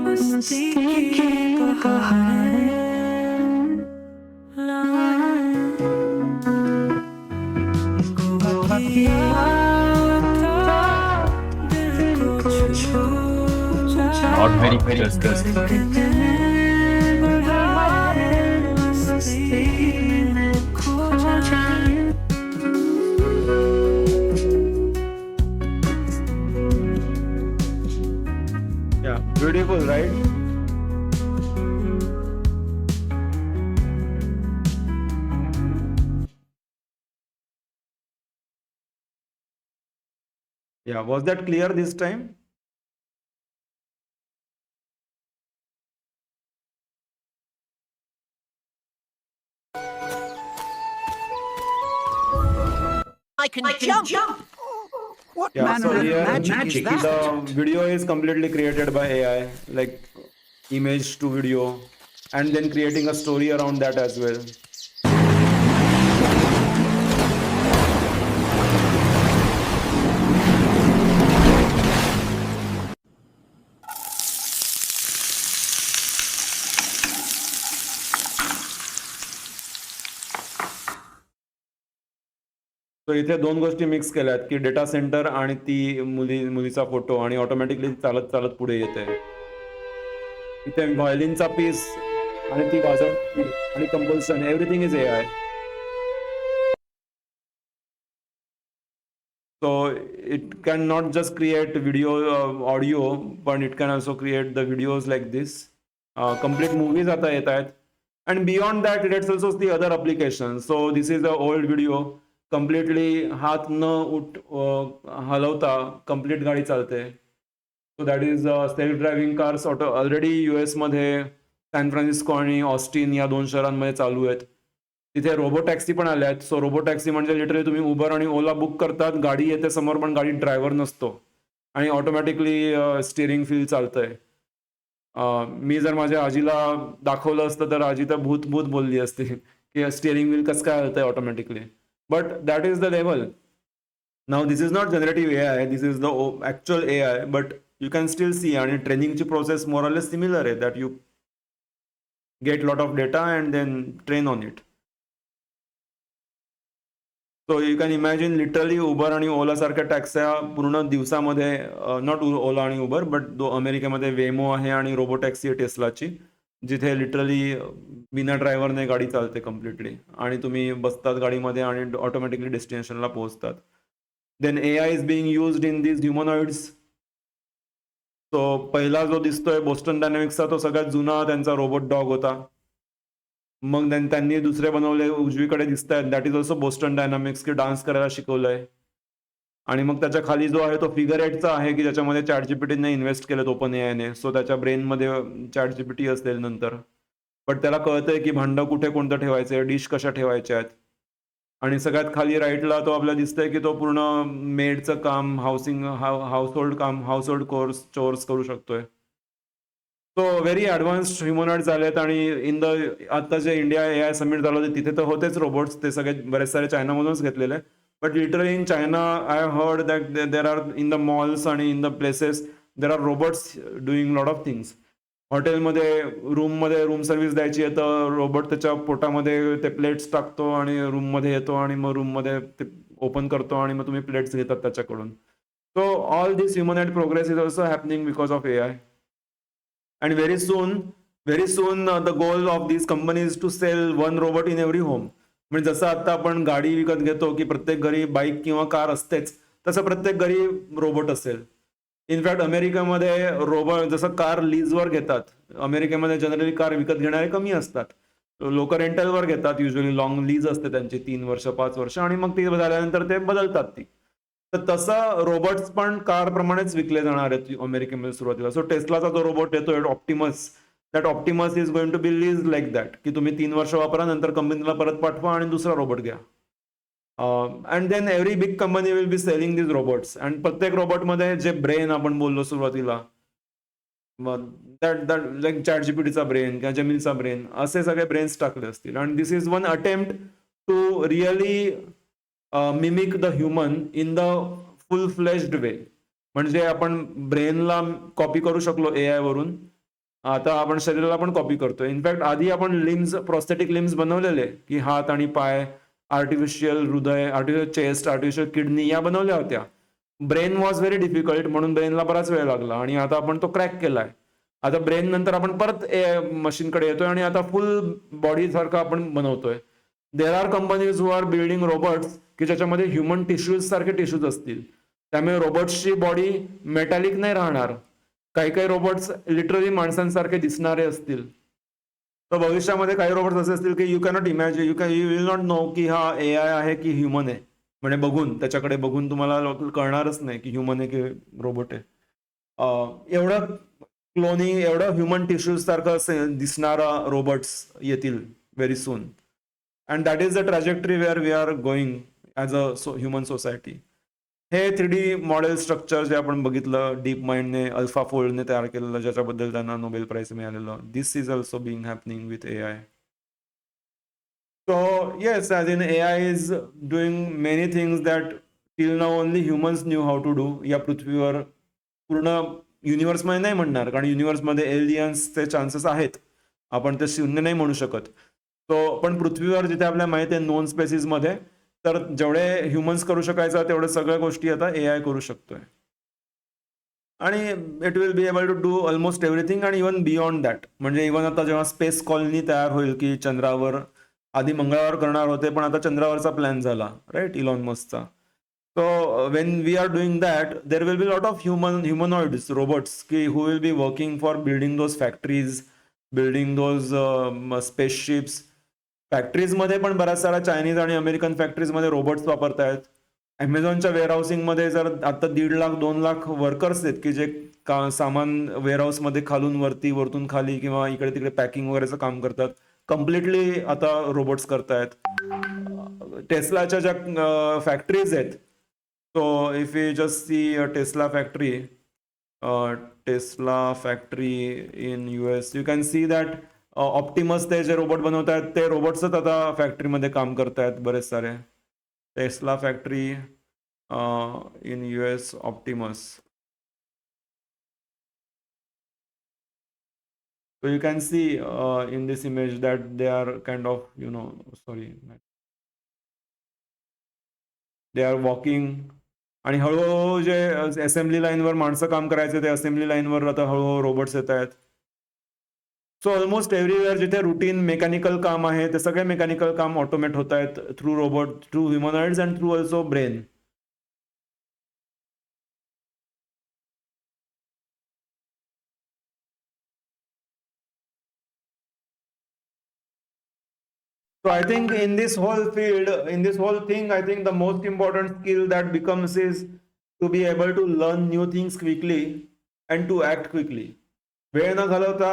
मस्ती की बहारें लाए गोवा की यात्रा not very just. Yeah, beautiful, right? Yeah, was that clear this time? I can jump. What Yeah, manner so of here magic is that? the video is completely created by AI, like image to video, and then creating a story around that as well. So इथे दोन गोष्टी mix केल्यात की data centre आणि ती मुलीचा photo आणि automatically चालत चालत पुढे येते. इथे व्हायोलिनचा पीस आणि ती वाजवणी आणि composition everything is AI. So it can not just create video, audio, but it can also create the videos like this. Complete movies आता येत आहेत. And beyond that, let's also see other applications. So this is a old video. Completely हात न हलवता complete गाडी चालते. So that is self driving cars already US मध्ये San Francisco आणि ऑस्टिन या 2 शहरांमध्ये चालू आहेत. तिथे रोबो टॅक्सी पण आल्या आहेत. सो रोबो टॅक्सी म्हणजे लिटरली तुम्ही उबर आणि ओला बुक करतात, गाडी येते समोर पण गाडीत ड्रायव्हर नसतो आणि ऑटोमॅटिकली स्टिअरिंग फील चालतंय. मी जर माझ्या आजीला दाखवलं असतं तर आजी तर भूत भूत बोलली असती की स्टिअरिंग व्हील कसं काय हलतंय automatically. But that is the level. Now this is not generative AI, this is the actual AI, but you can still see. आणि ट्रेनिंगची process more or less similar आहे, that you get lot of data and then train on it. So you can imagine literally Uber आणि ओला सारख्या टॅक्स्या पूर्ण दिवसामध्ये, not ओला आणि Uber but अमेरिकेमध्ये वेमो आहे आणि रोबो टॅक्सी आहे टेस्लाची, जिथे लिटरली बिना ड्रायव्हरने गाडी चालते कम्प्लिटली आणि तुम्ही बसतात गाडीमध्ये आणि ऑटोमॅटिकली डेस्टिनेशनला पोहोचतात. Then AI is being used in this humanoids. So पहिला जो दिसतोय बोस्टन डायनॅमिक्सचा तो सगळ्यात जुना त्यांचा रोबोट डॉग होता. मग त्यांनी दुसरे बनवले उजवीकडे दिसत आहेत, that is also Boston dynamics, की डान्स करायला शिकवलंय. आणि मग त्याच्या खाली जो आहे तो फिगर 8चा आहे की ज्याच्यामध्ये ChatGPTने इन्व्हेस्ट केलेत ओपन AIने. सो त्याच्या ब्रेनमध्ये ChatGPT असेल नंतर, बट त्याला कळतंय की भांडं कुठे कोणतं ठेवायचं, डिश कशा ठेवायच्या आहेत. आणि सगळ्यात खाली राईटला तो आपल्याला दिसतंय की तो पूर्ण मेडचं काम, हाऊसहोल्ड चोर्स करू शकतोय. सो व्हेरी ॲडव्हान्स्ड ह्युमनॉइड्स झालेत. आणि इन द आता जे इंडिया AI समिट झालं होते तिथे तर होतेच रोबोट्स, ते सगळे बरेच सारे चायनामधूनच घेतलेले. But literally in China I heard that there are in the malls आणि in the places there are robots doing lot of things. हॉटेलमध्ये रूम सर्व्हिस द्यायची आहे तर रोबोट त्याच्या पोटामध्ये ते प्लेट्स टाकतो आणि रूममध्ये येतो आणि मग रूममध्ये ते ओपन करतो आणि मग तुम्ही प्लेट्स घेतात त्याच्याकडून. So all this humanoid progress is also happening because of AI. And very soon the goal of these companies to sell one robot in every home. म्हणजे जसं आता आपण गाडी विकत घेतो की प्रत्येक घरी बाईक किंवा कार असतेच, तसं प्रत्येक घरी रोबोट असेल. इनफॅक्ट अमेरिकेमध्ये रोबोट जसं कार लीजवर घेतात, अमेरिकेमध्ये जनरली कार विकत घेणारे कमी असतात, लोक रेंटलवर घेतात, युजली लॉंग लीज असते त्यांची 3 वर्ष 5 वर्ष, आणि मग ती झाल्यानंतर ते बदलतात ती. तर तसं रोबोट्स पण कार प्रमाणेच विकले जाणार आहेत अमेरिकेमध्ये सुरुवातीला. सो टेस्लाचा जो रोबोट येतोय Optimus, that Optimus is going to be lease like that, की तुम्ही 3 वर्ष वापरा, नंतर कंपनीला परत पाठवा आणि दुसरा रोबोट घ्या. And then every big company will be selling this robots. And प्रत्येक रोबोटमध्ये जे ब्रेन आपण बोललो सुरुवातीला, दॅट लाईक ChatGPTचा ब्रेन किंवा जेमिनीचा ब्रेन, असे सगळे ब्रेन्स टाकले असतील. And this is one attempt to really mimic the human in the full fleshed way. म्हणजे आपण ब्रेनला कॉपी करू शकलो AI वरून, आता आपण शरीराला पण कॉपी करतोय. इनफॅक्ट आधी आपण लिम्स, प्रोस्थेटिक लिम्स बनवलेले की हात आणि पाय, आर्टिफिशियल हृदय, आर्टिफिशियल चेस्ट, आर्टिफिशियल किडनी या बनवल्या होत्या. ब्रेन वॉज व्हेरी डिफिकल्ट म्हणून ब्रेनला बराच वेळ लागला आणि आता आपण तो क्रॅक केलाय. आता ब्रेन नंतर आपण परत मशीनकडे येतोय आणि आता फुल बॉडी सारखं आपण बनवतोय. There are companies who are building robots की ज्याच्यामध्ये ह्युमन टिश्यूज सारखे टिश्यूज असतील. त्यामुळे रोबोट्सची बॉडी मेटॅलिक नाही राहणार. काही काही रोबोट्स लिटरली माणसांसारखे दिसणारे असतील. तर भविष्यामध्ये काही रोबोट्स असे असतील की you cannot imagine, you will not know की हा AI आहे की ह्युमन आहे. म्हणजे बघून त्याच्याकडे बघून तुम्हाला कळणारच नाही की ह्युमन आहे की रोबोट आहे. एवढं क्लोनिंग, एवढं ह्युमन टिश्यूज सारखं दिसणारा रोबोट्स येतील very soon. And that is the trajectory where we are going as a human society. हे 3D मॉडेल स्ट्रक्चर जे आपण बघितलं, डीप माइंडने, अल्फा फोल्डने तयार केलेलं, ज्याच्याबद्दल त्यांना नोबेल प्राइज मिळालेलं, this is also being happening with AI. So yes, as in AI is doing many things that till now only humans knew how to do. या पृथ्वीवर पूर्ण युनिव्हर्समध्ये नाही म्हणणार, कारण युनिव्हर्समध्ये एलियन्सचे चान्सेस आहेत, आपण ते शून्य नाही म्हणू शकत. तो पण पृथ्वीवर जिथे आपल्याला माहिती आहे नोन स्पेसिसमध्ये, तर जेवढे ह्युमन्स करू शकायचं तेवढ्या सगळ्या गोष्टी आता AI करू शकतोय. आणि it will be able to do almost everything आणि इवन बियॉन्ड दॅट. म्हणजे इवन आता जेव्हा स्पेस कॉलनी तयार होईल की चंद्रावर, आधी मंगळावर करणार होते पण आता चंद्रावरचा प्लॅन झाला, राईट, इलॉन मस्कचा. So when we are doing that there will be lot of humanoids robots की who will be working for building those factories, building those spaceships. फॅक्टरीजमध्ये पण बऱ्याच साऱ्या चायनीज आणि अमेरिकन फॅक्टरीजमध्ये रोबोट्स वापरतायत. ॲमेझॉनच्या वेअरहाऊसिंगमध्ये जर आता 1.5 लाख 2 लाख वर्कर्स आहेत की जे सामान वेअरहाऊसमध्ये खालून वरती, वरतून खाली किंवा इकडे तिकडे पॅकिंग वगैरेचं काम करतात. कम्प्लिटली आता रोबोट्स करतायत. टेस्लाच्या ज्या फॅक्टरीज आहेत, so if you just see Tesla factory in US, you can see that Optimus ते जे रोबोट बनवत आहेत ते रोबोट्सच आता फॅक्टरीमध्ये काम करतायत बरेच सारे. Tesla factory in US, Optimus. So you can see in this image that they are kind of, they are walking. आणि हळूहळू जे असेंब्ली लाईनवर माणसं काम करायचे ते असेंब्ली लाईनवर आता हळूहळू रोबोट्स येत आहेत. सो ऑलमोस्ट एव्हरीवेअर जिथे रुटीन मेकॅनिकल काम आहे ते सगळे मेकॅनिकल काम ऑटोमेट होत आहेत through robot, through humanoids and through also brain. So I think in this whole field, in this whole thing, I think the most important skill that becomes is to be able to learn new things quickly and to act quickly. वेळ न घालवता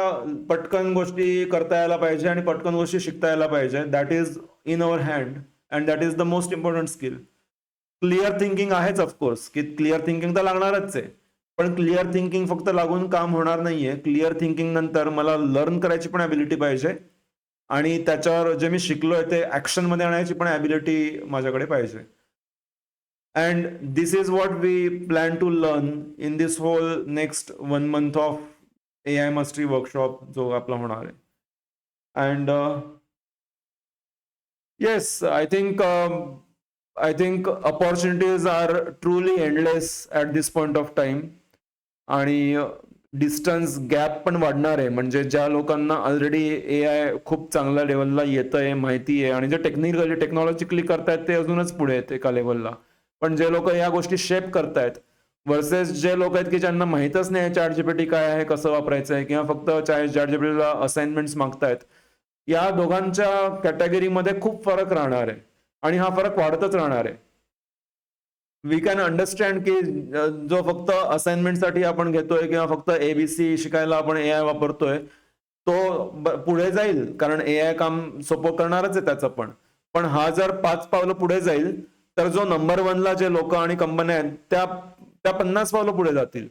पटकन गोष्टी करता यायला पाहिजे आणि पटकन गोष्टी शिकता यायला पाहिजे. That is in our hand and that is the most important skill. Clear thinking आहेच ऑफकोर्स, की क्लिअर थिंकिंग तर लागणारच आहे, पण क्लिअर थिंकिंग फक्त लागून काम होणार नाहीये. क्लिअर थिंकिंग नंतर मला लर्न करायची पण ॲबिलिटी पाहिजे आणि त्याच्यावर जे मी शिकलोय ते ॲक्शनमध्ये आणायची पण ॲबिलिटी माझ्याकडे पाहिजे. And this is what we plan to learn in this whole next 1 month of AI mastery workshop जो आपला होणार आहे. And yes, I think opportunities are truly endless at this point of time. आणि distance gap पण वाढणार आहे. म्हणजे ज्या लोकांना ऑलरेडी AI खूप चांगल्या लेवलला येतंय, माहिती आहे आणि जे टेक्नॉलॉजिकली करतायत ते अजूनच पुढे आहेत एका लेवलला. पण जे लोक या गोष्टी शेप करतायत वर्सेस जे लोक आहेत की ज्यांना माहीतच नाही ChatGPT काय आहे, कसं वापरायचं आहे, किंवा फक्त ChatGPTला असाइनमेंट्स मागतायत, या दोघांच्या कॅटेगरीमध्ये खूप फरक राहणार आहे आणि हा फरक वाढतच राहणार आहे. वी कॅन अंडरस्टँड की जो फक्त असाइनमेंटसाठी आपण घेतोय किंवा फक्त ABC शिकायला आपण AI वापरतोय तो पुढे जाईल, कारण AI काम सोपं करणारच आहे त्याचं. पण हा जर 5 पावलं पुढे जाईल तर जो नंबर 1ला जे लोक आणि कंपन्या आहेत त्या 50 पावलं पुढे जातील.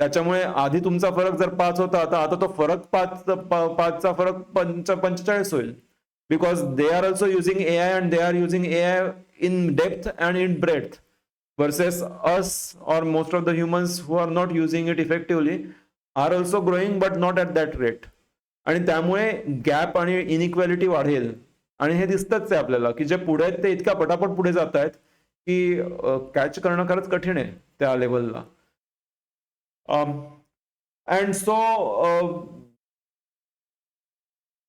त्याच्यामुळे आधी तुमचा फरक जर 5 होता आता तो फरक 5चा फरक 45 होईल. Because they are also using AI and they are using AI in depth and in breadth versus us or most of the humans who are not using it effectively are also growing but not at that rate. आणि त्यामुळे gap आणि inequality वाढेल आणि हे दिसतच आहे आपल्याला की जे पुढे आहेत ते इतक्या पटापट पुढे जात आहेत की कॅच करणं खरंच कठीण आहे त्या लेवलला. And so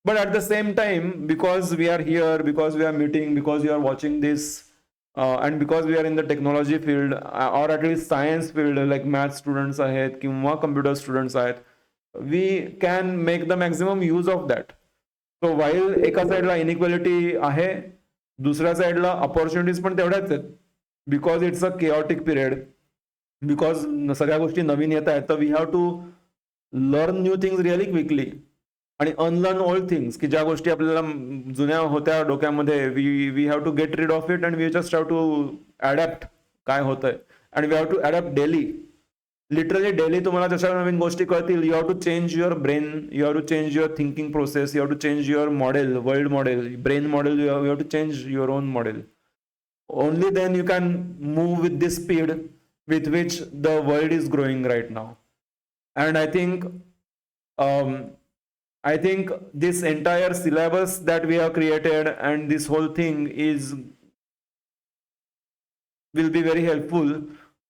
but at the same time, because we are here, because we are meeting, because you are watching this, and because we are in the technology field, or at least science field, like math students आहेत किंवा computer students आहेत, we can make the maximum use of that. So while एका साईडला inequality आहे, दुसऱ्या साईडला opportunities पण तेवढ्याच आहेत, because it's a chaotic period, because सगळ्या गोष्टी नवीन येत आहेत, तर we have to learn new things really quickly आणि अनलर्न ऑल थिंग्स, की ज्या गोष्टी आपल्याला जुन्या होत्या डोक्यामध्ये, we have to get rid of it and we just have to adapt काय होतंय, and we have to adapt daily. Literally daily तुम्हाला जशा नवीन गोष्टी कळतील, you have to change your brain, you have to change your thinking process, you have to change your model, world model, brain model, you have to change your on model. Only then you can move with this speed with which the world is growing right now. And I think this entire syllabus that we have created and this whole thing will be very helpful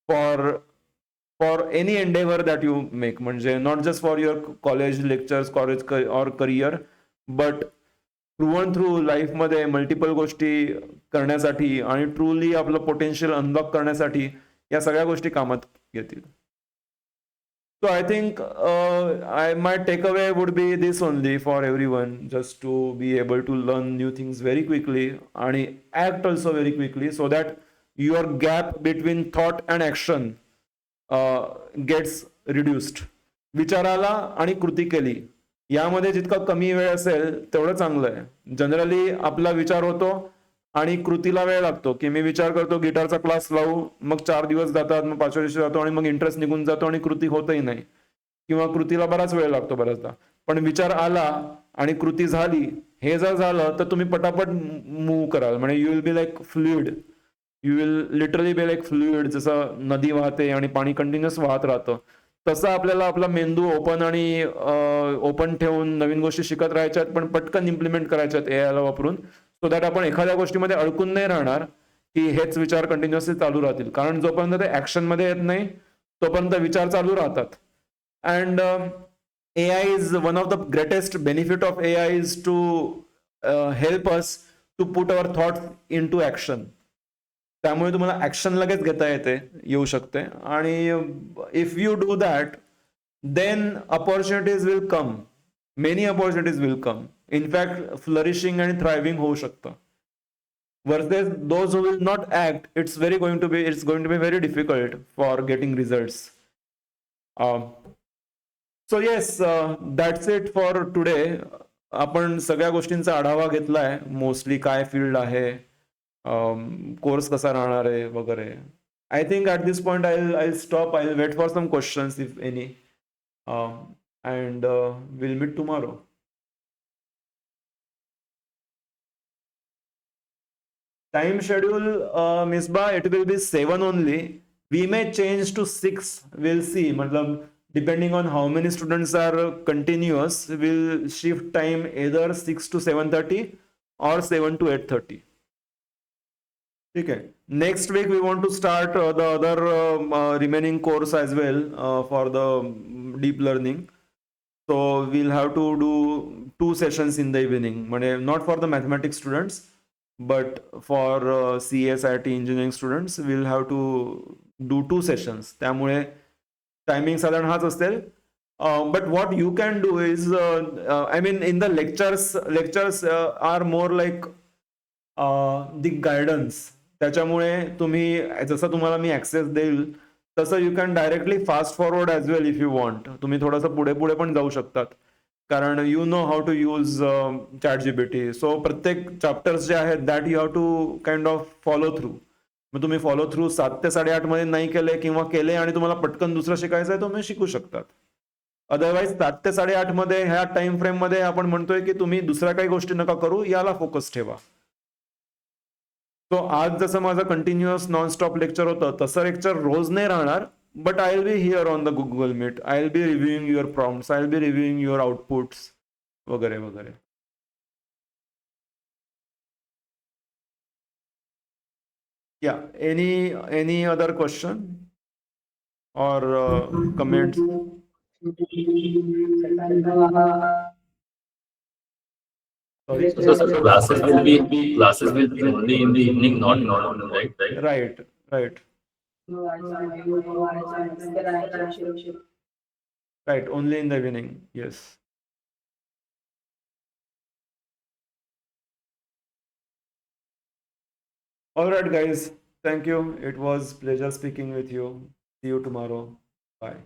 for any endeavor that you make. म्हणजे not just for your college lectures, college or career, but through and through life मध्ये multiple गोष्टी करण्यासाठी आणि truly आपलं potential unlock करण्यासाठी या सगळ्या गोष्टी कामात येतील. So I think my takeaway would be this only for everyone, just to be able to learn new things very quickly and act also very quickly, so that your gap between thought and action gets reduced. विचाराला आणि कृती केली यामध्ये जितका कमी वेळ असेल तेवढं चांगलं आहे. जनरली आपला विचार होतो आणि कृतीला वेळ लागतो, की मी विचार करतो गिटारचा क्लास लावू, मग 4 दिवस जातात, मग 5व्या दिवशी जातो आणि मग इंटरेस्ट निघून जातो आणि कृती होतही नाही, किंवा कृतीला बराच वेळ लागतो बऱ्याचदा. पण विचार आला आणि कृती झाली, हे जर झालं तर तुम्ही पटापट मूव्ह कराल. म्हणजे you will be like fluid, you will literally be like fluid. जसं नदी वाहते आणि पाणी कंटिन्युअस वाहत राहतं, तसं आपल्याला आपला मेंदू ओपन आणि ओपन ठेवून नवीन गोष्टी शिकत राहायच्यात, पण पटकन इम्प्लिमेंट करायच्यात एआयला वापरून, सो दॅट आपण एखाद्या गोष्टीमध्ये अडकून नाही राहणार, की हेच विचार कंटिन्युअसली चालू राहतील. कारण जोपर्यंत ते ऍक्शन मध्ये येत नाही तोपर्यंत विचार चालू राहतात. And AI is one of the greatest benefit of AI is to help us to put our thoughts into action. त्यामुळे तुम्हाला ऍक्शन लगेच घेता येऊ शकते. आणि if you do that, then opportunities will come, many opportunities will come. In fact flourishing आणि thriving होऊ शकतं. Versus those who will not act, it's going to be very difficult for getting results. So yes, that's it for today. आपण सगळ्या गोष्टींचा आढावा घेतलाय, mostly काय field आहे, कोर्स कसा राहणार आहे वगैरे. I think at this point I stop. I wait for some questions if any, and will meet tomorrow. Time schedule, Misbah, it will be 7 only. We may change to 6. We'll see. मतलब depending on how many students are continuous, we'll shift time either 6 to 7:30 or 7 to 8:30. Okay. Next week we want to start the other remaining course as well, for the deep learning. So we'll have to do 2 sessions in the evening. Not for the mathematics students, but for CSIT engineering students we'll have to do 2 sessions. त्यामुळे timing साधारण हाच असेल. But what you can do is, I mean, in the lectures are more like the guidance. त्याच्यामुळे तुम्ही जसं तुम्हाला मी access देईल तसं you can directly fast forward as well if you want. तुम्ही थोडंसं पुढे पुढे पण जाऊ शकतात, कारण you know how to use ChatGPT. So प्रत्येक चॅप्टर्स जे आहेत that you have to kind of follow through. मग तुम्ही फॉलो थ्रू 7 ते 8:30 मध्ये नाही केले किंवा केले आणि तुम्हाला पटकन दुसरं शिकायचं आहे, तुम्ही शिकू शकतात. अदरवाईज 7 ते 8:30 मध्ये ह्या टाइम फ्रेम मध्ये आपण म्हणतोय की तुम्ही दुसऱ्या काही गोष्टी नका करू, याला फोकस ठेवा. सो आज जसं माझं कंटिन्युअस नॉनस्टॉप लेक्चर होतं तसं लेक्चर रोज नाही राहणार, but I'll be here on the Google Meet. I'll be reviewing your prompts. I'll be reviewing your outputs, वगैरे वगैरे. Yeah. Any other question or comments? Sorry. So classes will be only in the evening, not in the morning, right? Right, right, right. Only in the evening. Yes. All right, guys. Thank you. It was pleasure speaking with you. See you tomorrow. Bye.